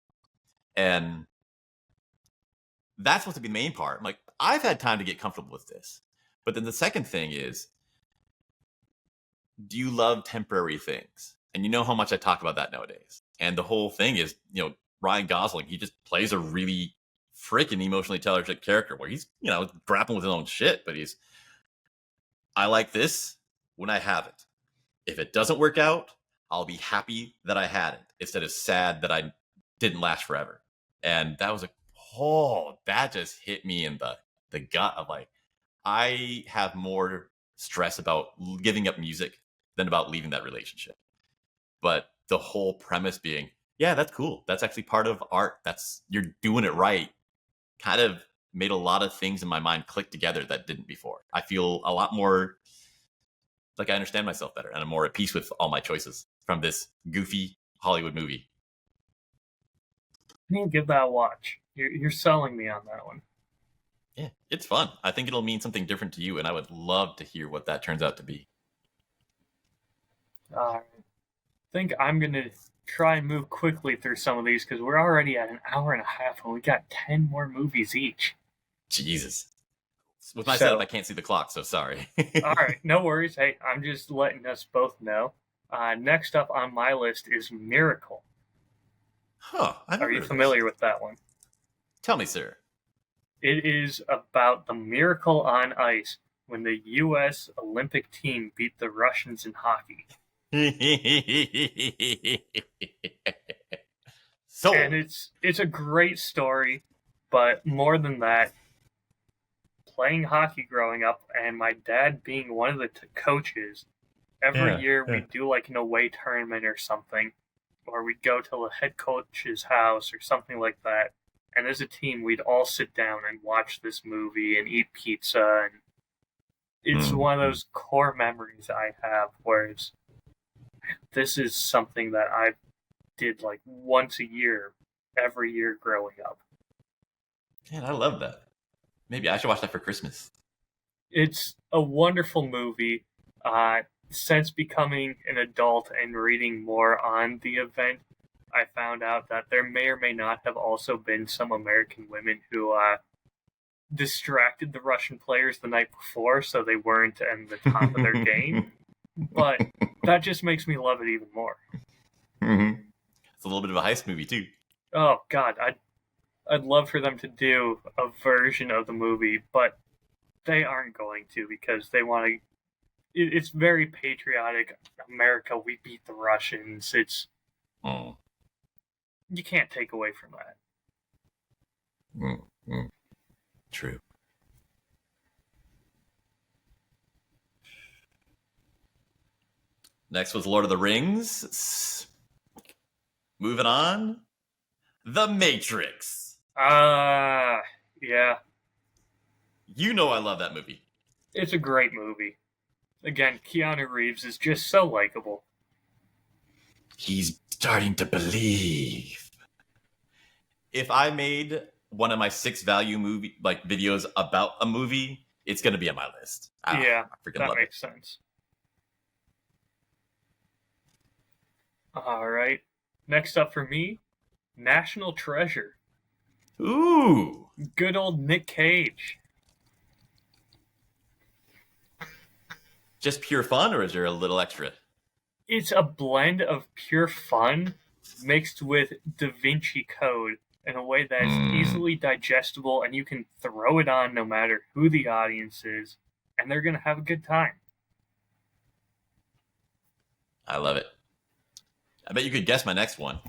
S1: And that's supposed to be the main part. I'm like, I've had time to get comfortable with this. But then the second thing is, do you love temporary things? And you know how much I talk about that nowadays. And the whole thing is, Ryan Gosling, he just plays a really freaking emotionally intelligent character where he's, grappling with his own shit. But I like this when I have it. If it doesn't work out, I'll be happy that I had it instead of sad that I didn't last forever. And that was that just hit me in the gut of like, I have more stress about giving up music than about leaving that relationship. But the whole premise being, yeah, that's cool. That's actually part of art. You're doing it right. Kind of made a lot of things in my mind click together that didn't before. I feel a lot more like I understand myself better, and I'm more at peace with all my choices from this goofy Hollywood movie.
S2: I'm gonna give that a watch. You're selling me on that one.
S1: Yeah, it's fun. I think it'll mean something different to you, and I would love to hear what that turns out to be.
S2: All right. I think I'm gonna try and move quickly through some of these because we're already at an hour and a half, and we got 10 more movies each.
S1: Jesus. With my setup, I can't see the clock, so sorry.
S2: All right, no worries. Hey, I'm just letting us both know. Next up on my list is Miracle.
S1: Huh.
S2: Are you familiar with that one?
S1: Tell me, sir.
S2: It is about the miracle on ice when the U.S. Olympic team beat the Russians in hockey. And it's a great story, but more than that, playing hockey growing up and my dad being one of the coaches Every
S1: Yeah,
S2: year
S1: yeah.
S2: we'd do like an away tournament or something, or we'd go to the head coach's house or something like that. And as a team, we'd all sit down and watch this movie and eat pizza. And it's one of those core memories I have, whereas this is something that I did like once a year, every year growing up.
S1: Man, I love that. Maybe I should watch that for Christmas.
S2: It's a wonderful movie. Since becoming an adult and reading more on the event, I found out that there may or may not have also been some American women who distracted the Russian players the night before so they weren't in the top of their game. But that just makes me love it even more.
S1: It's a little bit of a heist movie, too.
S2: Oh, God. I'd love for them to do a version of the movie, but they aren't going to because they want to. It's very patriotic. America, we beat the Russians. It's you can't take away from that.
S1: True. Next was Lord of the Rings. Moving on, The Matrix.
S2: Yeah.
S1: You know I love that movie.
S2: It's a great movie. Again, Keanu Reeves is just so likable.
S1: He's starting to believe. If I made one of my 6 value movie videos about a movie, it's going to be on my list.
S2: Yeah,
S1: I freaking
S2: that
S1: love
S2: makes sense. All right. Next up for me, National Treasure.
S1: Ooh.
S2: Good old Nick Cage.
S1: Just pure fun, or is there a little extra?
S2: It's a blend of pure fun mixed with Davinci Code in a way that's easily digestible, and you can throw it on no matter who the audience is, and they're going to have a good time.
S1: I love it. I bet you could guess my next one.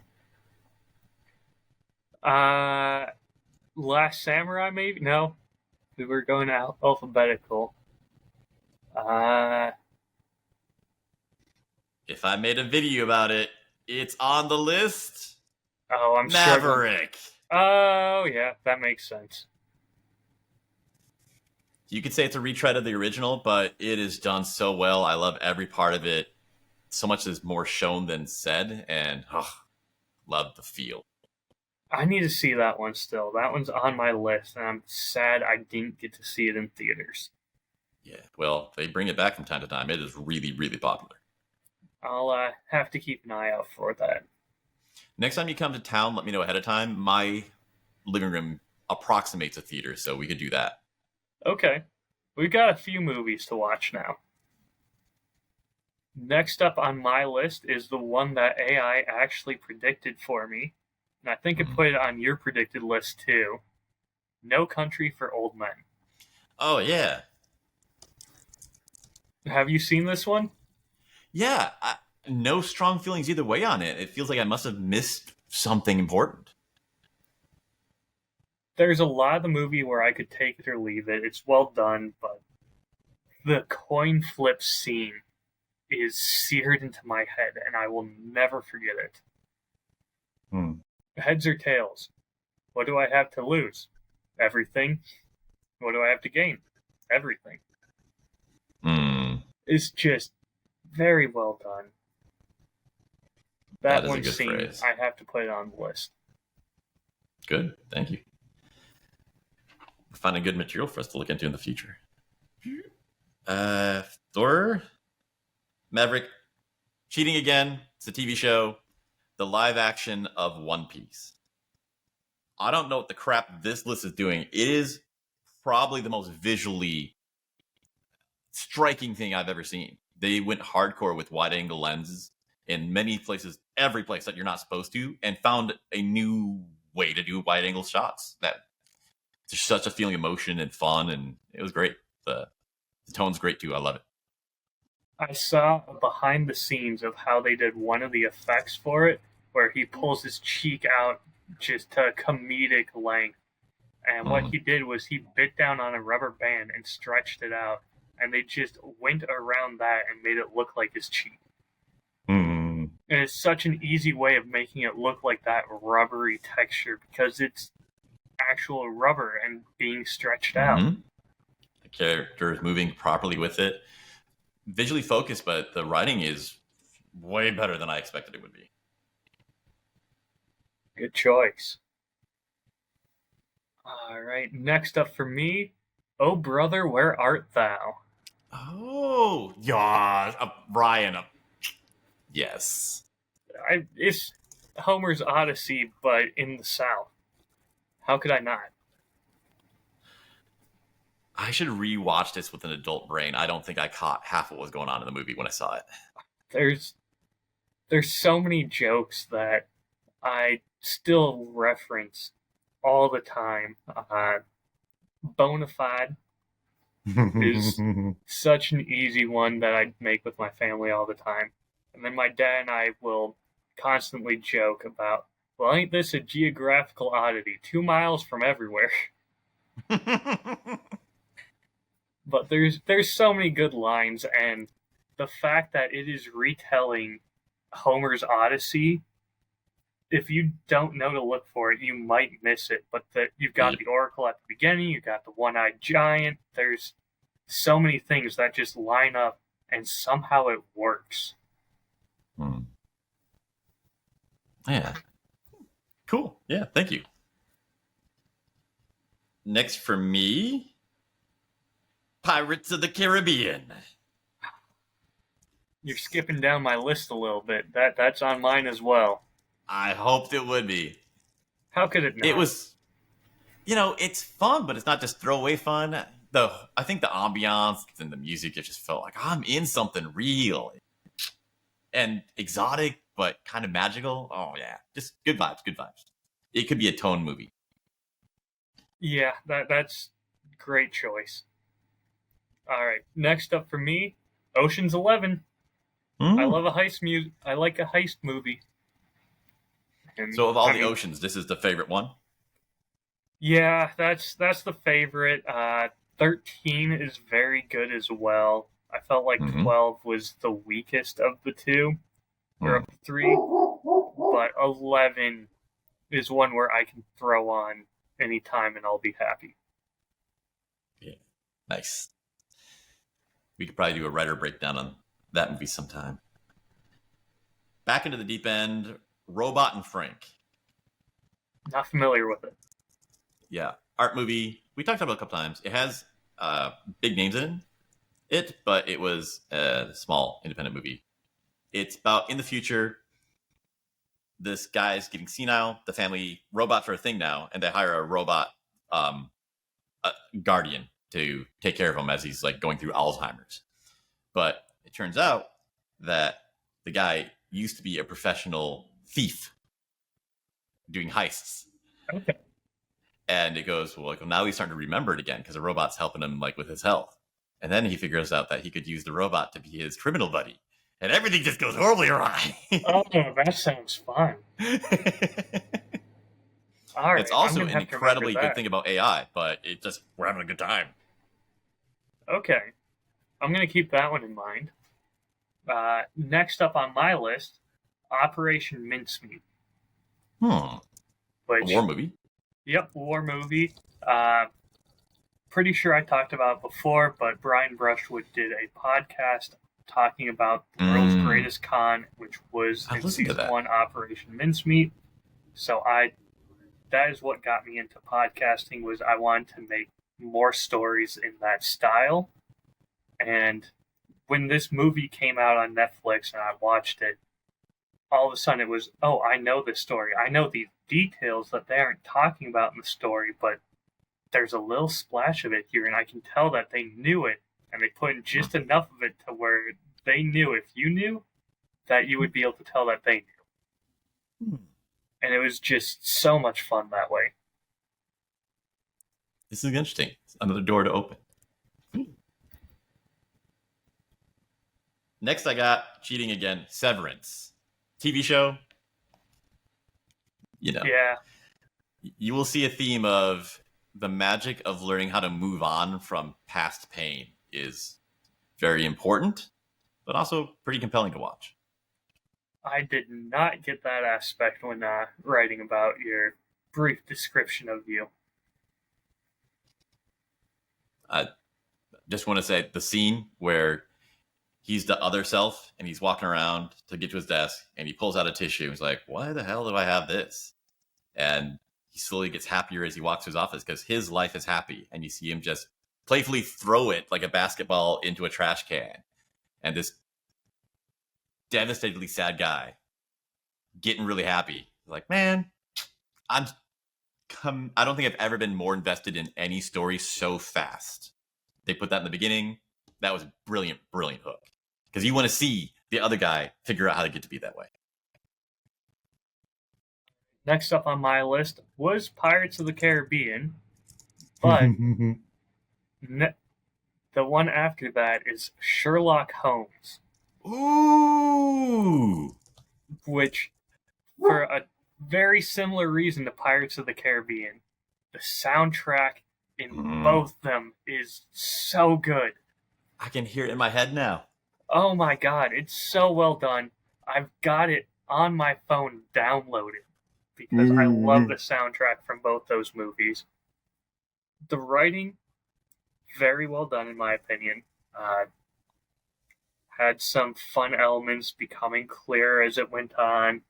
S2: Last Samurai, maybe? No. We were going alphabetical.
S1: If I made a video about it, it's on the list.
S2: Oh, I'm
S1: Maverick.
S2: Oh, yeah, that makes sense.
S1: You could say it's a retread of the original, but it is done so well. I love every part of it. So much is more shown than said, and love the feel.
S2: I need to see that one still. That one's on my list, and I'm sad I didn't get to see it in theaters.
S1: Yeah, well, they bring it back from time to time. It is really, really popular.
S2: I'll have to keep an eye out for that.
S1: Next time you come to town, let me know ahead of time. My living room approximates a theater, so we could do that.
S2: Okay. We've got a few movies to watch now. Next up on my list is the one that AI actually predicted for me, and I think it put it on your predicted list too. No Country for Old Men.
S1: Oh, yeah.
S2: Have you seen this one?
S1: Yeah, no strong feelings either way on it. It feels like I must have missed something important.
S2: There's a lot of the movie where I could take it or leave it. It's well done, but the coin flip scene is seared into my head, and I will never forget it. Heads or tails? What do I have to lose? Everything. What do I have to gain? Everything. It's just very well done. That one scene, phrase. I have to put it on the list.
S1: Good, thank you. We're finding good material for us to look into in the future. Thor, Maverick, cheating again. It's a TV show. The live action of One Piece. I don't know what the crap this list is doing. It is probably the most visually striking thing I've ever seen. They went hardcore with wide angle lenses in many places, every place that you're not supposed to, and found a new way to do wide angle shots. That there's such a feeling of motion and fun, and it was great. The tone's great too. I love it.
S2: I saw behind the scenes of how they did one of the effects for it, where he pulls his cheek out just to comedic length. And what he did was he bit down on a rubber band and stretched it out. and they just went around that and made it look like it's cheap.
S1: Mm.
S2: And it's such an easy way of making it look like that rubbery texture because it's actual rubber and being stretched out.
S1: Mm-hmm. The character is moving properly with it. Visually focused, but the writing is way better than I expected it would be.
S2: Good choice. All right, next up for me, Oh Brother, Where Art Thou?
S1: Oh, yeah, Ryan. Yes.
S2: It's Homer's Odyssey, but in the South. How could I not?
S1: I should rewatch this with an adult brain. I don't think I caught half what was going on in the movie when I saw it.
S2: There's so many jokes that I still reference all the time. Bonafide is such an easy one that I make with my family all the time. And then my dad and I will constantly joke about, well, ain't this a geographical oddity? 2 miles from everywhere. But there's so many good lines, and the fact that it is retelling Homer's Odyssey, if you don't know to look for it, you might miss it. But you've got the Oracle at the beginning, you've got the one-eyed giant. There's so many things that just line up, and somehow it works.
S1: Yeah. Cool. Yeah, thank you. Next for me, Pirates of the Caribbean.
S2: You're skipping down my list a little bit. That's on mine as well.
S1: I hoped it would be.
S2: How could it not?
S1: It was, it's fun, but it's not just throwaway fun. I think the ambiance and the music, it just felt like I'm in something real and exotic, but kind of magical. Oh yeah, just good vibes. It could be a tone movie.
S2: Yeah, that's great choice. All right, next up for me, Ocean's 11. I love a heist I like a heist movie. And,
S1: so of all the oceans, this is the favorite one?
S2: Yeah, that's the favorite. 13 is very good as well. I felt like 12 was the weakest of the two, or of the three. But 11 is one where I can throw on anytime and I'll be happy.
S1: Yeah, nice. We could probably do a writer breakdown on that movie sometime. Back into the deep end, Robot and Frank.
S2: Not familiar with it.
S1: Yeah, art movie. We talked about it a couple times. It has big names in it, but it was a small independent movie. It's about in the future. This guy's getting senile. The family robots are a thing now, and they hire a robot guardian to take care of him as he's like going through Alzheimer's. But it turns out that the guy used to be a professional thief doing heists.
S2: Okay.
S1: And it goes, well, now he's starting to remember it again because the robot's helping him like with his health. And then he figures out that he could use the robot to be his criminal buddy. And everything just goes horribly awry.
S2: Oh, that sounds fun. All right,
S1: it's also an incredibly good thing about AI, but we're having a good time.
S2: Okay. I'm going to keep that one in mind. Next up on my list, Operation Mincemeat.
S1: A war movie?
S2: Yep, war movie. Pretty sure I talked about it before, but Brian Brushwood did a podcast talking about the world's greatest con, which was in season 1, Operation Mincemeat. So that is what got me into podcasting, was I wanted to make more stories in that style. And when this movie came out on Netflix and I watched it, all of a sudden it was, oh, I know this story. I know these details that they aren't talking about in the story, but there's a little splash of it here, and I can tell that they knew it, and they put in just enough of it to where they knew, if you knew, that you would be able to tell that they knew. And it was just so much fun that way.
S1: This is interesting. It's another door to open. Next I got, cheating again, Severance. TV show.
S2: Yeah.
S1: You will see a theme of the magic of learning how to move on from past pain is very important, but also pretty compelling to watch.
S2: I did not get that aspect when writing about your brief description of you.
S1: I just want to say the scene where he's the other self and he's walking around to get to his desk and he pulls out a tissue. He's like, why the hell do I have this? And he slowly gets happier as he walks to his office because his life is happy. And you see him just playfully throw it like a basketball into a trash can. And this devastatedly sad guy getting really happy. Like, man, I don't think I've ever been more invested in any story so fast. They put that in the beginning. That was a brilliant, brilliant hook. Because you want to see the other guy figure out how to get to be that way.
S2: Next up on my list was Pirates of the Caribbean, but the one after that is Sherlock Holmes.
S1: Ooh!
S2: Which, for a very similar reason to Pirates of the Caribbean, the soundtrack in both of them is so good.
S1: I can hear it in my head now.
S2: Oh my god, it's so well done. I've got it on my phone downloaded because I love the soundtrack from both those movies. The writing, very well done in my opinion. Had some fun elements becoming clearer as it went on.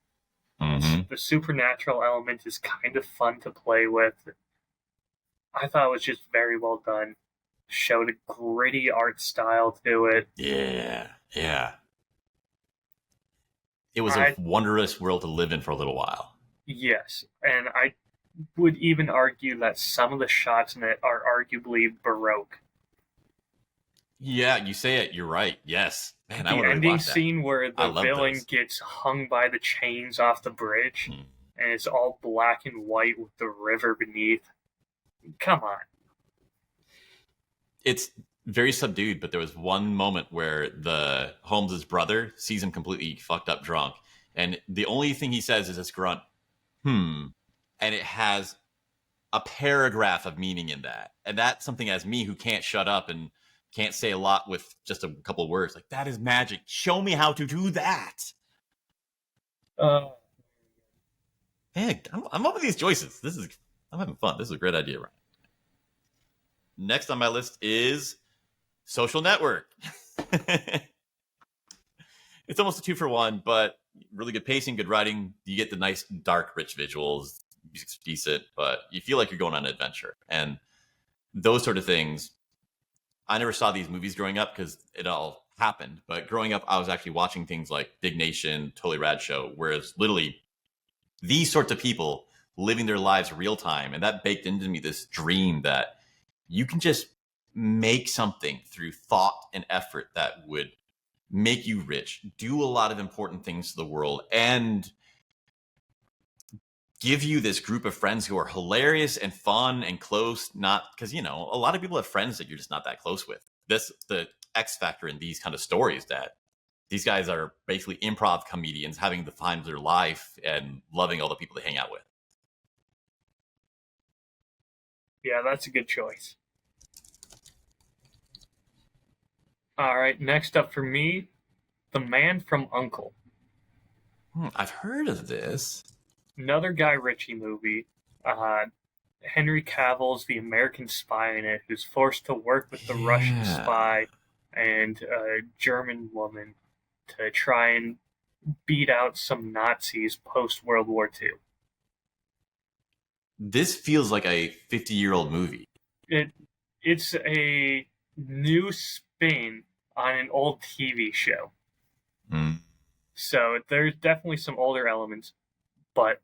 S2: The supernatural element is kind of fun to play with. I thought it was just very well done. Showed a gritty art style to it.
S1: Yeah. It was a wondrous world to live in for a little while.
S2: Yes, and I would even argue that some of the shots in it are arguably Baroque.
S1: Yeah, you say it, you're right. Yes. Man,
S2: the ending scene where the villain gets hung by the chains off the bridge, and it's all black and white with the river beneath. Come on.
S1: It's very subdued, but there was one moment where the Holmes's brother sees him completely fucked up drunk, and the only thing he says is this grunt, and it has a paragraph of meaning in that. And that's something as me who can't shut up and can't say a lot with just a couple of words. Like, that is magic. Show me how to do that. Hey, I'm loving these choices. I'm having fun. This is a great idea, Ryan. Next on my list is Social Network. It's almost a 2-for-1, but really good pacing, good writing. You get the nice, dark, rich visuals. Music's decent, but you feel like you're going on an adventure. And those sort of things, I never saw these movies growing up because it all happened. But growing up, I was actually watching things like Big Nation, Totally Rad Show, whereas literally these sorts of people living their lives real time. And that baked into me this dream that you can just make something through thought and effort that would make you rich, do a lot of important things to the world, and give you this group of friends who are hilarious and fun and close. Not because, a lot of people have friends that you're just not that close with. The X factor in these kind of stories, that these guys are basically improv comedians having the time of their life and loving all the people they hang out with.
S2: Yeah, that's a good choice. All right, next up for me, The Man from U.N.C.L.E.
S1: I've heard of this.
S2: Another Guy Ritchie movie. Henry Cavill's the American spy in it, who's forced to work with the Russian spy and a German woman to try and beat out some Nazis post-World War II.
S1: This feels like a 50-year-old movie.
S2: It's a new spin on an old TV show. So there's definitely some older elements, but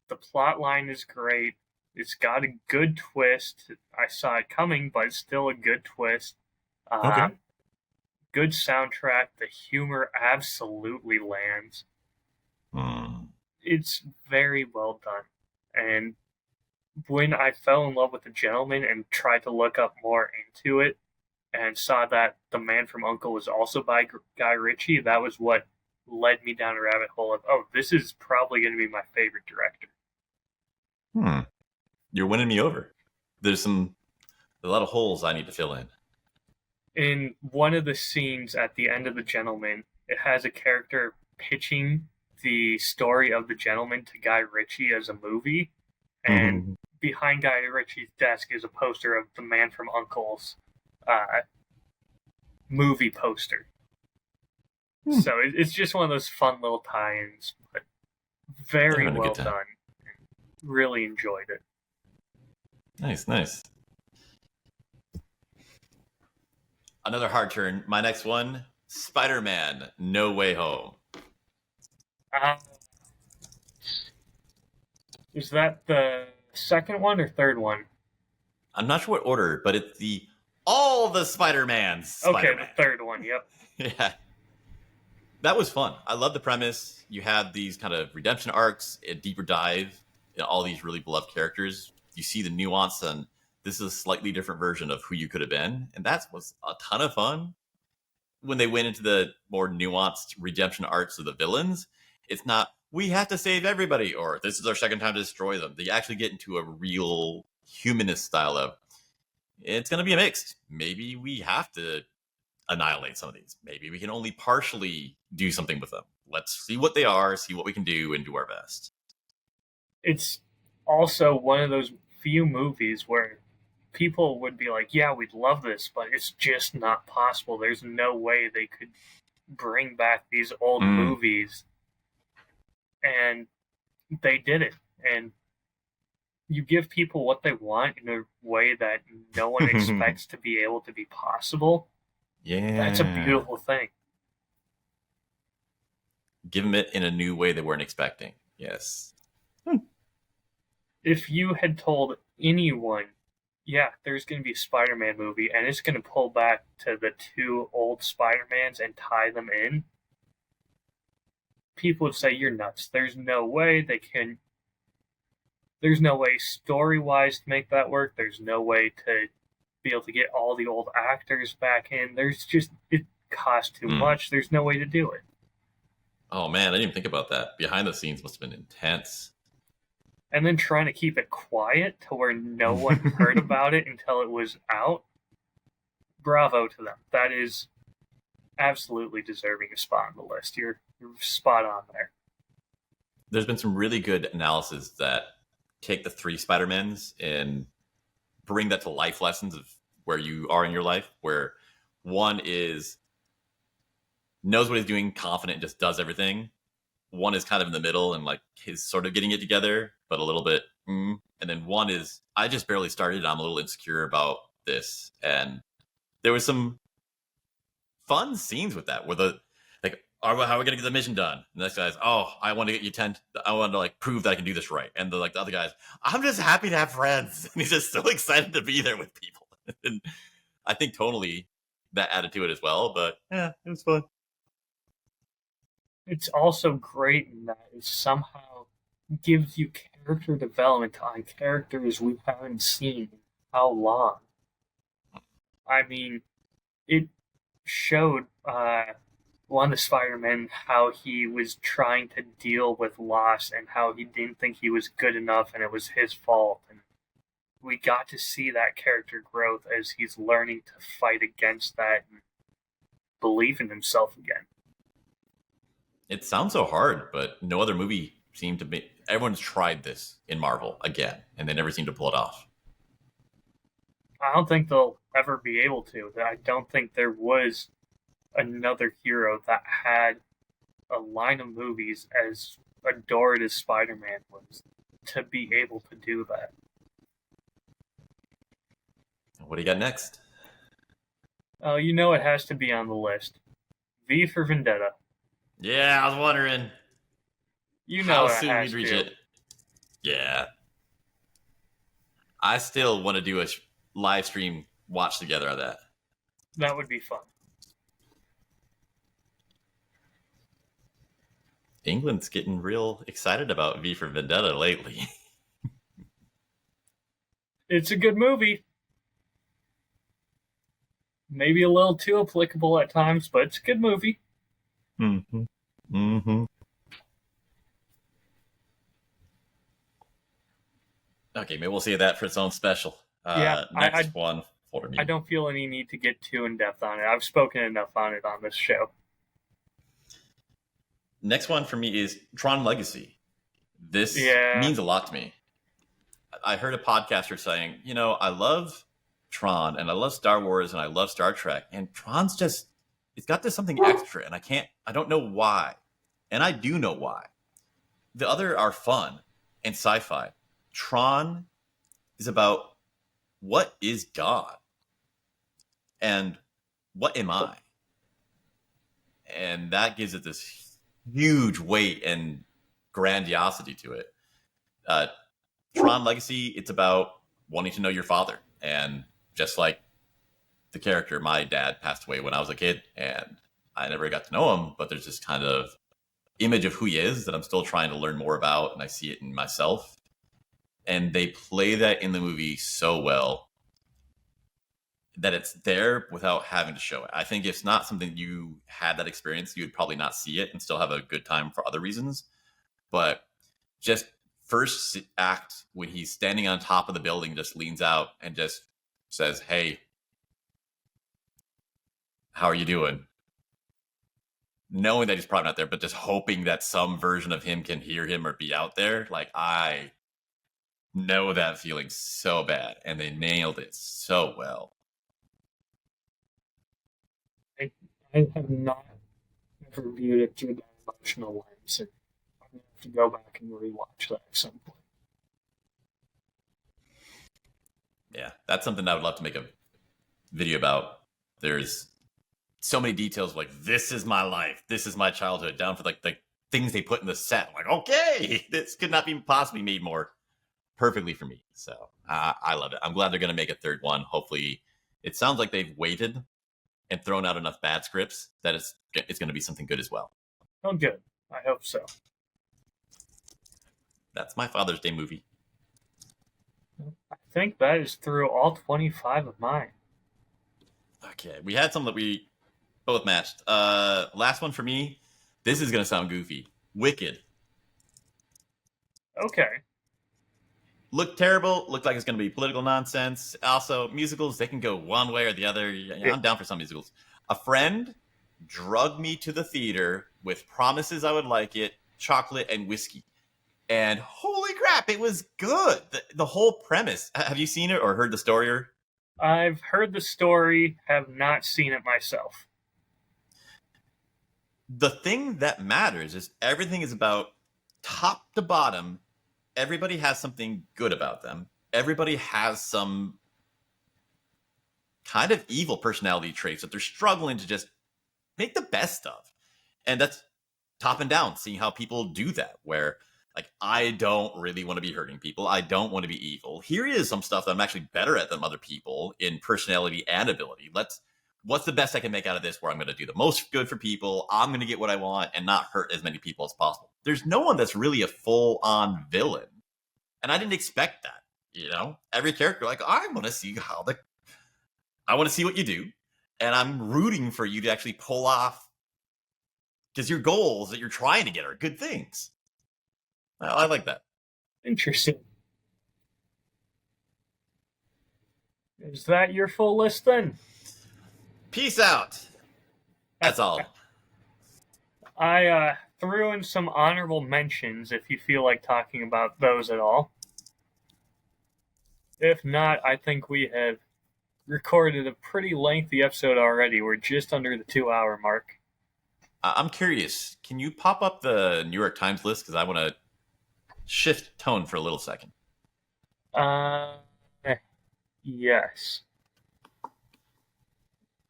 S2: the plot line is great. It's got a good twist. I saw it coming, but it's still a good twist.
S1: Okay.
S2: Good soundtrack. The humor absolutely lands. It's very well done. And when I fell in love with The Gentleman and tried to look up more into it and saw that The Man from U.N.C.L.E. was also by Guy Ritchie, that was what led me down a rabbit hole of, this is probably going to be my favorite director.
S1: You're winning me over. There's a lot of holes I need to fill in.
S2: In one of the scenes at the end of The Gentleman, it has a character pitching the story of The Gentleman to Guy Ritchie as a movie, and behind Guy Ritchie's desk is a poster of The Man from U.N.C.L.'s movie poster. So it's just one of those fun little tie-ins, but very well done. Really enjoyed it.
S1: Nice. Another hard turn. My next one, Spider-Man: No Way Home.
S2: Is that the second one or third one?
S1: I'm not sure what order, but it's all the Spider-Mans. Spider-Man.
S2: Okay, the third one. Yep.
S1: Yeah. That was fun. I love the premise. You had these kind of redemption arcs, a deeper dive in all these really beloved characters. You see the nuance, and this is a slightly different version of who you could have been. And that was a ton of fun. When they went into the more nuanced redemption arcs of the villains, it's not, we have to save everybody, or this is our second time to destroy them. They actually get into a real humanist style of, it's going to be a mix. Maybe we have to annihilate some of these. Maybe we can only partially do something with them. Let's see what they are, see what we can do, and do our best.
S2: It's also one of those few movies where people would be like, yeah, we'd love this, but it's just not possible. There's no way they could bring back these old movies. And they did it. And you give people what they want in a way that no one expects to be able to be possible.
S1: Yeah.
S2: That's a beautiful thing.
S1: Give them it in a new way they weren't expecting. Yes.
S2: If you had told anyone, yeah, there's going to be a Spider-Man movie, and it's going to pull back to the two old Spider-Mans and tie them in, people would say, you're nuts. There's no way they can. There's no way story-wise to make that work. There's no way to be able to get all the old actors back in. There's just, it costs too much. There's no way to do it.
S1: Oh man, I didn't even think about that. Behind the scenes must have been intense.
S2: And then trying to keep it quiet to where no one heard about it until it was out. Bravo to them. That is absolutely deserving a spot on the list. You're spot on there.
S1: There's been some really good analysis that take the three Spider-Mans and bring that to life lessons of where you are in your life, where one is knows what he's doing, confident, just does everything. One is kind of in the middle and like he's sort of getting it together, but a little bit. And then one is, I just barely started. I'm a little insecure about this. And there was some fun scenes with that where the, like, how are we going to get the mission done? And this guy's, oh, I want to get you 10. I want to like prove that I can do this right. And the other guy's, I'm just happy to have friends. And he's just so excited to be there with people. And I think totally that added to it as well. But yeah, it was fun.
S2: It's also great in that it somehow gives you character development on characters we haven't seen in how long. I mean, it showed one of the Spider-Men how he was trying to deal with loss and how he didn't think he was good enough and it was his fault. And we got to see that character growth as he's learning to fight against that and believe in himself again.
S1: It sounds so hard, but no other movie seemed to be. Everyone's tried this in Marvel again, and they never seem to pull it off.
S2: I don't think they'll ever be able to. I don't think there was another hero that had a line of movies as adored as Spider-Man was to be able to do that.
S1: What do you got next?
S2: Oh, you know it has to be on the list. V for Vendetta.
S1: Yeah, I was wondering.
S2: You know
S1: how soon we'd reach it. Yeah. I still want to do a live stream watch together of that.
S2: That would be fun.
S1: England's getting real excited about V for Vendetta lately.
S2: It's a good movie. Maybe a little too applicable at times, but it's a good movie.
S1: Mm-hmm. Mm-hmm. Okay, maybe we'll see that for its own special.
S2: Yeah,
S1: next one, older
S2: I
S1: me.
S2: don't feel any need to get too in depth on it. I've spoken enough on it on this show.
S1: Next one for me is Tron Legacy. This
S2: Yeah.
S1: means a lot to me. I heard a podcaster saying, I love Tron and I love Star Wars and I love Star Trek, and Tron's just, it's got this something extra, and I don't know why. And I do know why. The other are fun and sci-fi. Tron is about what is God and what am I? And that gives it this huge weight and grandiosity to it. Tron Legacy, it's about wanting to know your father. And just like the character, my dad passed away when I was a kid, and I never got to know him, but there's this kind of image of who he is that I'm still trying to learn more about, and I see it in myself. And they play that in the movie so well that it's there without having to show it. I think if it's not something you had that experience, you would probably not see it and still have a good time for other reasons. But just first act, when he's standing on top of the building, just leans out and just says, "Hey, how are you doing?" Knowing that he's probably not there, but just hoping that some version of him can hear him or be out there. Like, I know that feeling so bad, and they nailed it so well.
S2: I have not ever viewed it through that emotional lens, and I'm going to have to go back and rewatch that at some point.
S1: Yeah, that's something I would love to make a video about. There's so many details, like, this is my life, this is my childhood, down for like the things they put in the set. I'm like, okay, this could not be possibly made more perfectly for me. So I love it. I'm glad they're going to make a third one. Hopefully, it sounds like they've waited and thrown out enough bad scripts that it's going to be something good as well.
S2: Oh, good. I hope so.
S1: That's my Father's Day movie.
S2: I think that is through all 25 of mine.
S1: Okay, we had some that we both matched. Last one for me. This is going to sound goofy. Wicked.
S2: Okay.
S1: Looked terrible. Looked like it's going to be political nonsense. Also, musicals, they can go one way or the other. I'm down for some musicals. A friend drugged me to the theater with promises I would like it, chocolate, and whiskey. And holy crap, it was good. The whole premise. Have you seen it or heard the story? Or?
S2: I've heard the story, have not seen it myself.
S1: The thing that matters is everything is about top to bottom. Everybody has something good about them. Everybody has some kind of evil personality traits that they're struggling to just make the best of. And that's top and down, seeing how people do that, where, like, I don't really want to be hurting people. I don't want to be evil. Here is some stuff that I'm actually better at than other people in personality and ability. What's the best I can make out of this, where I'm going to do the most good for people, I'm going to get what I want, and not hurt as many people as possible. There's no one that's really a full-on villain. And I didn't expect that, Every character, like, I want to see I want to see what you do, and I'm rooting for you to actually pull off, because your goals that you're trying to get are good things. I like that.
S2: Interesting. Is that your full list then?
S1: Peace out. That's all.
S2: I threw in some honorable mentions if you feel like talking about those at all. If not, I think we have recorded a pretty lengthy episode already. We're just under the 2-hour mark.
S1: I'm curious. Can you pop up the New York Times list? Because I want to shift tone for a little second.
S2: Yes.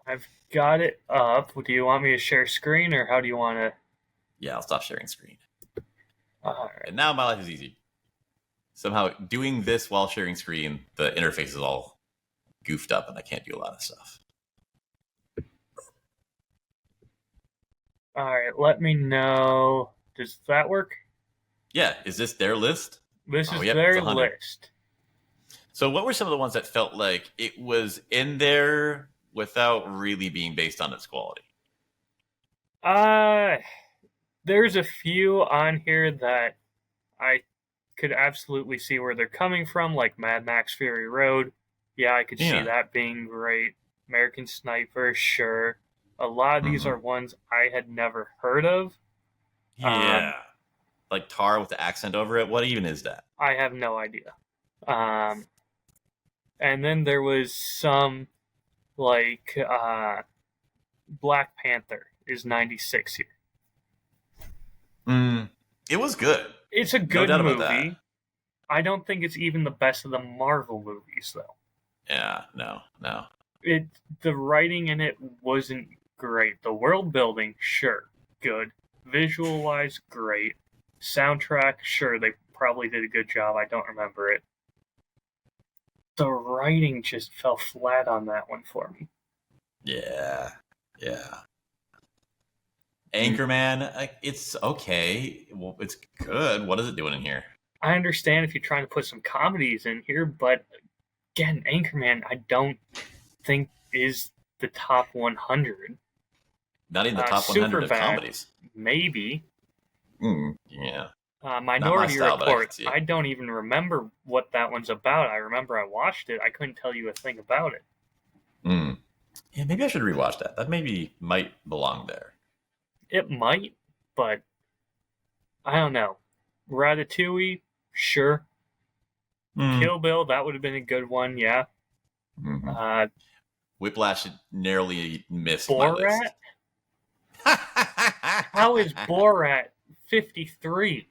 S2: I've got it up. Do you want me to share screen, or how do you want to?
S1: Yeah, I'll stop sharing screen.
S2: All right.
S1: And now my life is easy. Somehow doing this while sharing screen, the interface is all goofed up and I can't do a lot of stuff.
S2: All right, let me know. Does that work?
S1: Yeah, is this their list?
S2: This is their
S1: 100.
S2: list.
S1: So what were some of the ones that felt like it was in there without really being based on its quality?
S2: There's a few on here that I could absolutely see where they're coming from, like Mad Max Fury Road. Yeah, I could see
S1: Yeah.
S2: that being great. American Sniper, sure. A lot of these
S1: Hmm.
S2: are ones I had never heard of. Um,
S1: Yeah. Like Tar with the accent over it. What even is that?
S2: I have no idea. Um, and then there was some like Black Panther is 96 here.
S1: Mm, it was good.
S2: It's a
S1: No
S2: good
S1: doubt about that.
S2: movie. I don't think it's even the best of the Marvel movies though.
S1: Yeah, no, no.
S2: It the writing in it wasn't great. The world building, sure, good. Visual wise, great. Soundtrack, sure, they probably did a good job. I don't remember it. The writing just fell flat on that one for me.
S1: Yeah, yeah.
S2: Mm.
S1: Anchorman, it's okay. Well, it's good. What is it doing in here?
S2: I understand if you're trying to put some comedies in here, but again, Anchorman, I don't think is the top 100.
S1: Not even the top 100 of
S2: Superbad,
S1: comedies.
S2: maybe.
S1: Yeah, not my
S2: Minority
S1: style, but I
S2: Report,
S1: can see it.
S2: I don't even remember what that one's about. I remember I watched it. I couldn't tell you a thing about it.
S1: Mm. Yeah, maybe I should rewatch that. That maybe might belong there.
S2: It might, but I don't know. Ratatouille, sure.
S1: Mm.
S2: Kill Bill, that would have been a good one, yeah.
S1: Mm-hmm.
S2: Uh,
S1: Whiplash narrowly missed my
S2: Borat?
S1: list.
S2: How is Borat 53?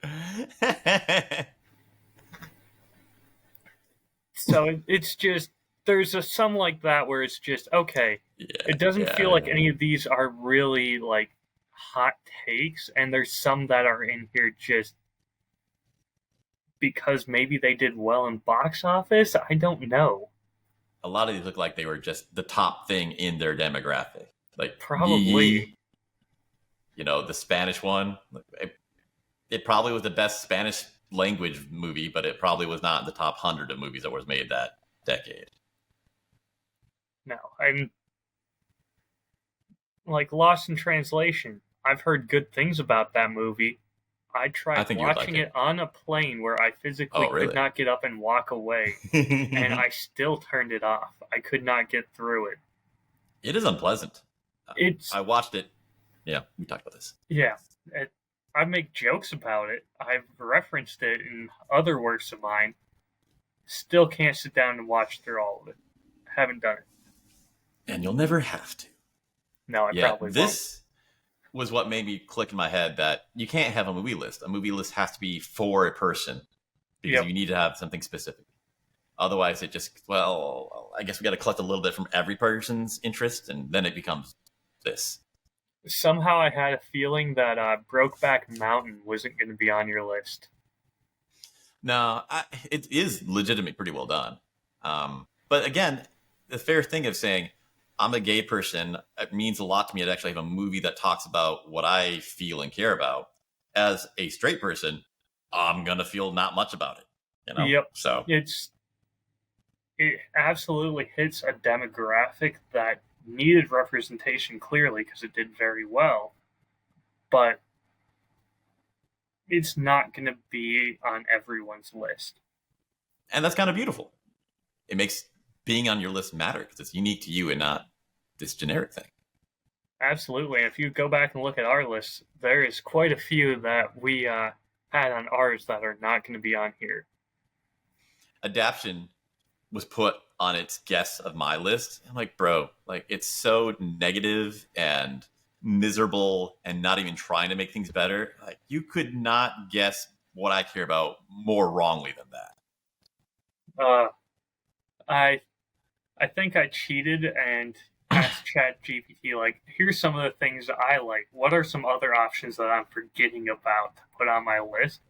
S2: So it's just, there's some like that where it's just, okay,
S1: Yeah,
S2: it doesn't
S1: yeah,
S2: feel like
S1: yeah.
S2: any of these are really like hot takes, and there's some that are in here just because maybe they did well in box office. I don't know.
S1: A lot of these look like they were just the top thing in their demographic. Like Yee
S2: Probably.
S1: Yee, the Spanish one. It probably was the best Spanish language movie, but it probably was not in the top 100 of movies that was made that decade.
S2: No. I'm like Lost in Translation. I've heard good things about that movie. I
S1: I
S2: tried
S1: think you would like
S2: watching it on a plane where I physically
S1: Oh,
S2: could
S1: really?
S2: not get up and walk away, and I still turned it off. I could not get through it.
S1: It is unpleasant.
S2: It's,
S1: I watched it. Yeah, we talked about this.
S2: yeah. I make jokes about it. I've referenced it in other works of mine. Still can't sit down and watch through all of it. Haven't done it.
S1: And you'll never have to.
S2: No, I
S1: Yeah,
S2: probably won't.
S1: this was what made me click in my head that you can't have a movie list. A movie list has to be for a person because
S2: Yep.
S1: you need to have something specific. Otherwise, it just, well, I guess we got to collect a little bit from every person's interest, and then it becomes this.
S2: Somehow I had a feeling that Brokeback Mountain wasn't going to be on your list.
S1: No, it is legitimately pretty well done. But again, the fair thing of saying, I'm a gay person, it means a lot to me to actually have a movie that talks about what I feel and care about. As a straight person, I'm going to feel not much about it,
S2: Yep.
S1: So,
S2: It absolutely hits a demographic that needed representation clearly because it did very well. But it's not going to be on everyone's list.
S1: and that's kind of beautiful. It makes being on your list matter because it's unique to you and not this generic thing.
S2: Absolutely. And if you go back and look at our list, there is quite a few that we had on ours that are not going to be on here.
S1: Adaption was put on its guess of my list. I'm like, bro, like it's so negative and miserable and not even trying to make things better. Like you could not guess what I care about more wrongly than that.
S2: I think I cheated and asked ChatGPT, like, here's some of the things that I like. What are some other options that I'm forgetting about to put on my list?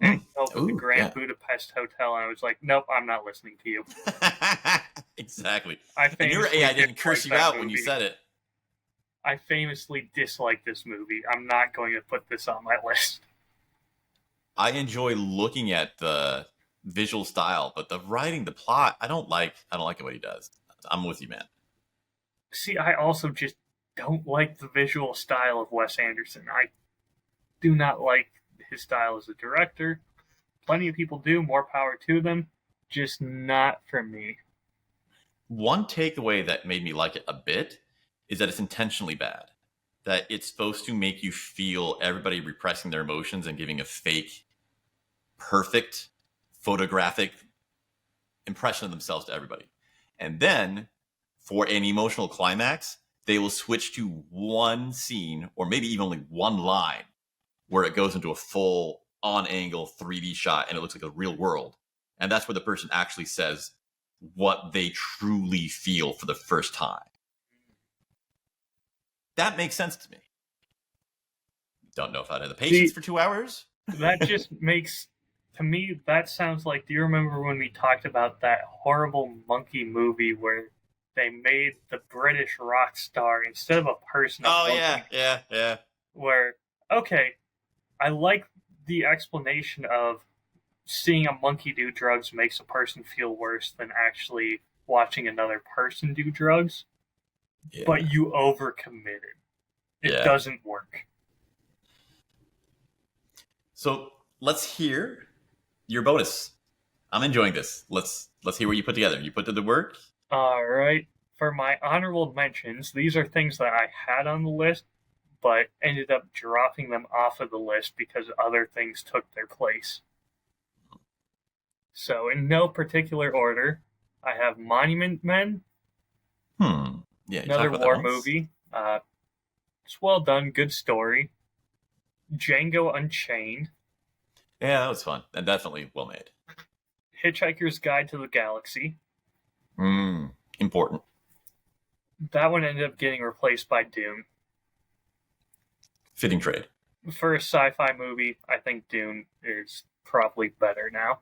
S2: And it came up with the Grand Budapest Hotel, and I was like, nope, I'm not listening to you.
S1: Exactly.
S2: And
S1: your AI didn't curse you out when you said it.
S2: I famously dislike this movie. I'm not going to put this on my list.
S1: I enjoy looking at the visual style, but the writing, the plot, I don't like it what he does. I'm with you, man.
S2: See, I also just don't like the visual style of Wes Anderson. I do not like his style as a director. Plenty of people do, more power to them. Just not for me.
S1: One takeaway that made me like it a bit is that it's intentionally bad. That it's supposed to make you feel everybody repressing their emotions and giving a fake, perfect, photographic impression of themselves to everybody. And then for an emotional climax, they will switch to one scene or maybe even only one line where it goes into a full on angle 3D shot and it looks like a real world. And that's where the person actually says what they truly feel for the first time. That makes sense to me. Don't know if I'd have the patience for 2 hours.
S2: That just makes, to me, that sounds like, do you remember when we talked about that horrible monkey movie where they made the British rock star instead of a person?
S1: Oh, yeah.
S2: Where, okay, I like the explanation of seeing a monkey do drugs makes a person feel worse than actually watching another person do drugs. Yeah. But you overcommitted. It doesn't work.
S1: So let's hear your bonus. I'm enjoying this. Let's hear what you put together. You put to the work?
S2: All right. For my honorable mentions, these are things that I had on the list, but ended up dropping them off of the list because other things took their place. So, in no particular order, I have Monument Men.
S1: Yeah,
S2: another war movie. It's well done, good story. Django Unchained.
S1: Yeah, that was fun and definitely well made.
S2: Hitchhiker's Guide to the Galaxy.
S1: Important.
S2: That one ended up getting replaced by Dune.
S1: Fitting trade.
S2: For a sci-fi movie, I think Dune is probably better now.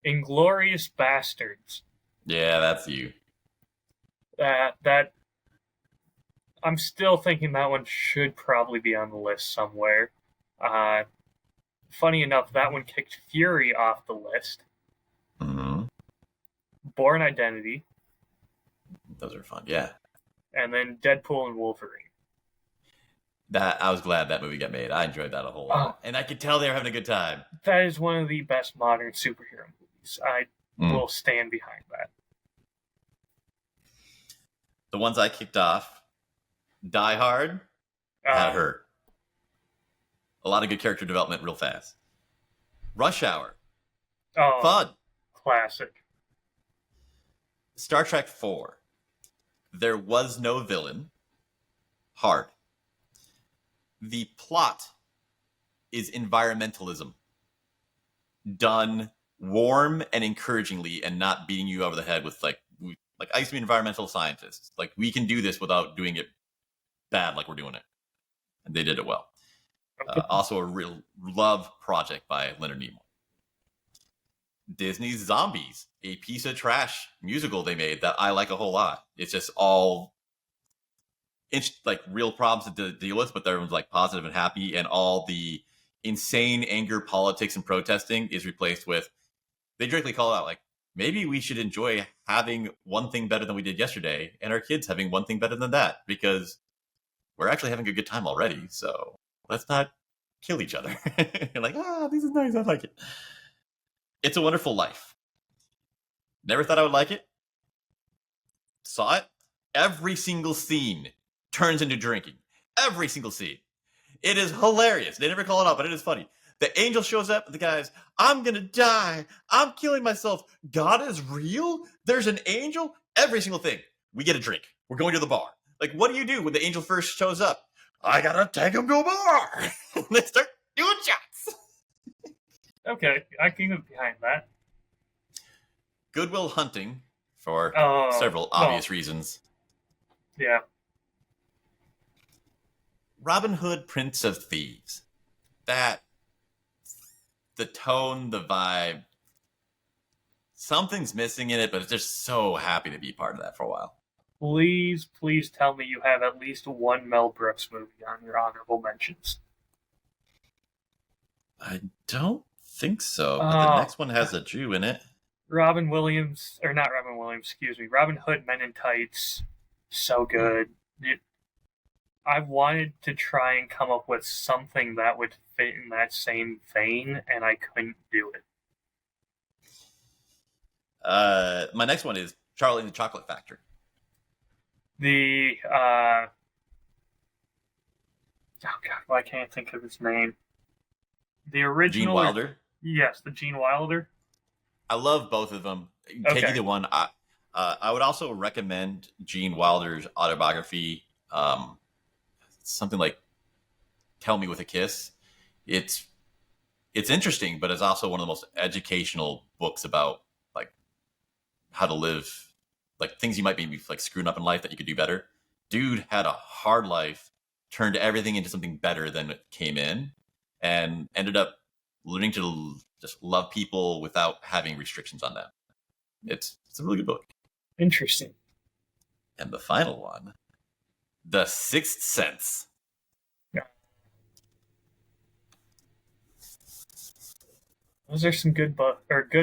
S2: Inglourious Bastards.
S1: Yeah, that's you.
S2: That I'm still thinking that one should probably be on the list somewhere. Funny enough, that one kicked Fury off the list.
S1: Mm-hmm.
S2: Bourne Identity.
S1: Those are fun, yeah.
S2: And then Deadpool and Wolverine.
S1: I was glad that movie got made. I enjoyed that a whole lot. And I could tell they were having a good time.
S2: That is one of the best modern superhero movies. I will stand behind that.
S1: The ones I kicked off, Die Hard, that hurt. A lot of good character development real fast. Rush Hour. Fun.
S2: Classic.
S1: Star Trek 4. There was no villain. Hard. The plot is environmentalism. Done warm and encouragingly and not beating you over the head with like I used to be an environmental scientist. Like, we can do this without doing it bad like we're doing it. And they did it well. Also a real love project by Leonard Nimoy. Disney's Zombies, a piece of trash musical they made that I like a whole lot. It's just all like real problems to deal with, but everyone's like positive and happy, and all the insane anger, politics, and protesting is replaced with, they directly call out like, maybe we should enjoy having one thing better than we did yesterday, and our kids having one thing better than that, because we're actually having a good time already. So let's not kill each other. You're like, this is nice. I like it. It's a Wonderful Life. Never thought I would like it. Saw it. Every single scene turns into drinking. Every single scene. It is hilarious. They never call it out, but it is funny. The angel shows up, and the guy's, I'm gonna die. I'm killing myself. God is real? There's an angel? Every single thing. We get a drink. We're going to the bar. Like, what do you do when the angel first shows up? I gotta take him to a bar. Let's start doing shots.
S2: Okay, I can get behind that.
S1: Good Will Hunting, for several obvious reasons.
S2: Yeah.
S1: Robin Hood, Prince of Thieves. The tone, the vibe, something's missing in it, but it's just so happy to be part of that for a while.
S2: Please tell me you have at least one Mel Brooks movie on your honorable mentions.
S1: I don't think so, but the next one has a Jew in it.
S2: Robin Hood, Men in Tights. So good. I wanted to try and come up with something that would fit in that same vein, and I couldn't do it.
S1: My next one is Charlie and the Chocolate Factory.
S2: The oh god, well, I can't think of his name. The
S1: Gene
S2: original,
S1: Wilder.
S2: yes, the Gene Wilder.
S1: I love both of them. Take
S2: Okay,
S1: either one. I would also recommend Gene Wilder's autobiography, something like "Tell Me with a Kiss." It's it's interesting, but it's also one of the most educational books about like how to live, like things you might be like screwing up in life that you could do better. Dude had a hard life, turned everything into something better than it came in, and ended up learning to just love people without having restrictions on them. It's a really good book.
S2: interesting.
S1: And the final one, The Sixth Sense.
S2: Yeah, those are some good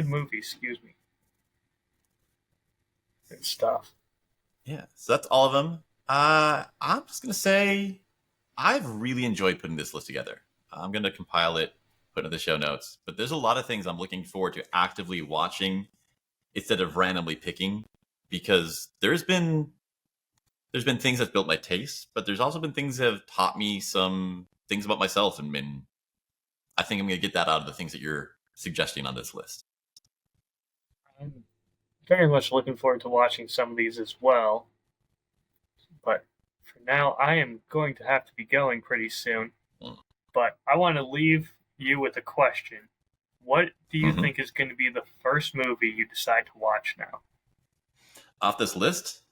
S2: movies. Excuse me, good stuff.
S1: Yeah, so that's all of them. I'm just gonna say I've really enjoyed putting this list together. I'm gonna compile it, put it in the show notes. But there's a lot of things I'm looking forward to actively watching instead of randomly picking, because there's been things that built my taste, but there's also been things that have taught me some things about myself, and I think I'm gonna get that out of the things that you're suggesting on this list.
S2: I'm very much looking forward to watching some of these as well. But for now, I am going to have to be going pretty soon.
S1: Mm.
S2: But I want to leave you with a question. What do you
S1: Mhm.
S2: think is going to be the first movie you decide to watch now?
S1: Off this list,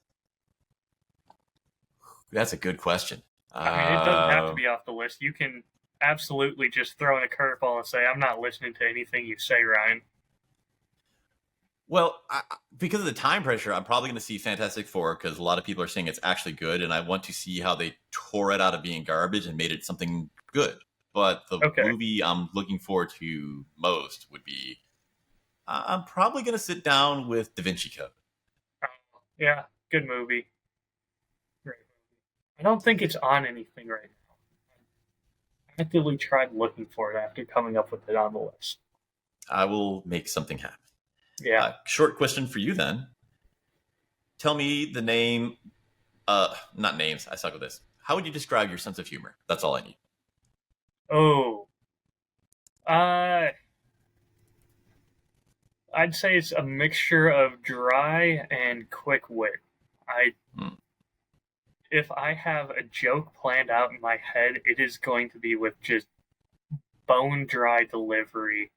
S1: that's a good question.
S2: I mean, it doesn't have to be off the list. You can absolutely just throw in a curveball and say, I'm not listening to anything you say, Ryan.
S1: Well, because of the time pressure, I'm probably going to see Fantastic Four because a lot of people are saying it's actually good, and I want to see how they tore it out of being garbage and made it something good. But the
S2: Okay.
S1: movie I'm looking forward to most would be I'm probably going to sit down with Davinci Code.
S2: Yeah, good movie. Great movie. I don't think it's on anything right now. I actively tried looking for it after coming up with it on the list.
S1: I will make something happen.
S2: Yeah.
S1: Short question for you then. Tell me the name, not names, I suck with this. How would you describe your sense of humor? That's all I need.
S2: Oh. I'd say it's a mixture of dry and quick wit. I
S1: Hmm.
S2: If I have a joke planned out in my head, it is going to be with just bone dry delivery,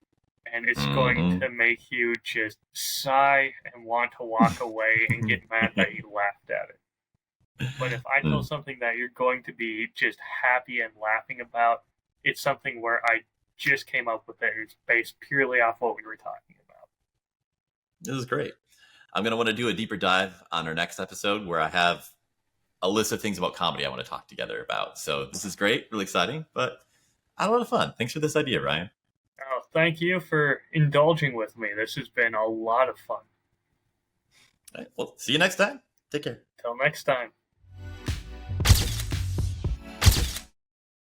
S2: and it's going
S1: Mhm.
S2: to make you just sigh and want to walk away and get mad that you laughed at it. But if I tell
S1: Mm.
S2: something that you're going to be just happy and laughing about, it's something where I just came up with it. It's based purely off what we were talking about.
S1: This is great. I'm going to want to do a deeper dive on our next episode where I have a list of things about comedy I want to talk together about. So this is great, really exciting, but I had a lot of fun. Thanks for this idea, Ryan.
S2: Oh, thank you for indulging with me. This has been a lot of fun.
S1: All right, well, see you next time. Take care.
S2: Till next time.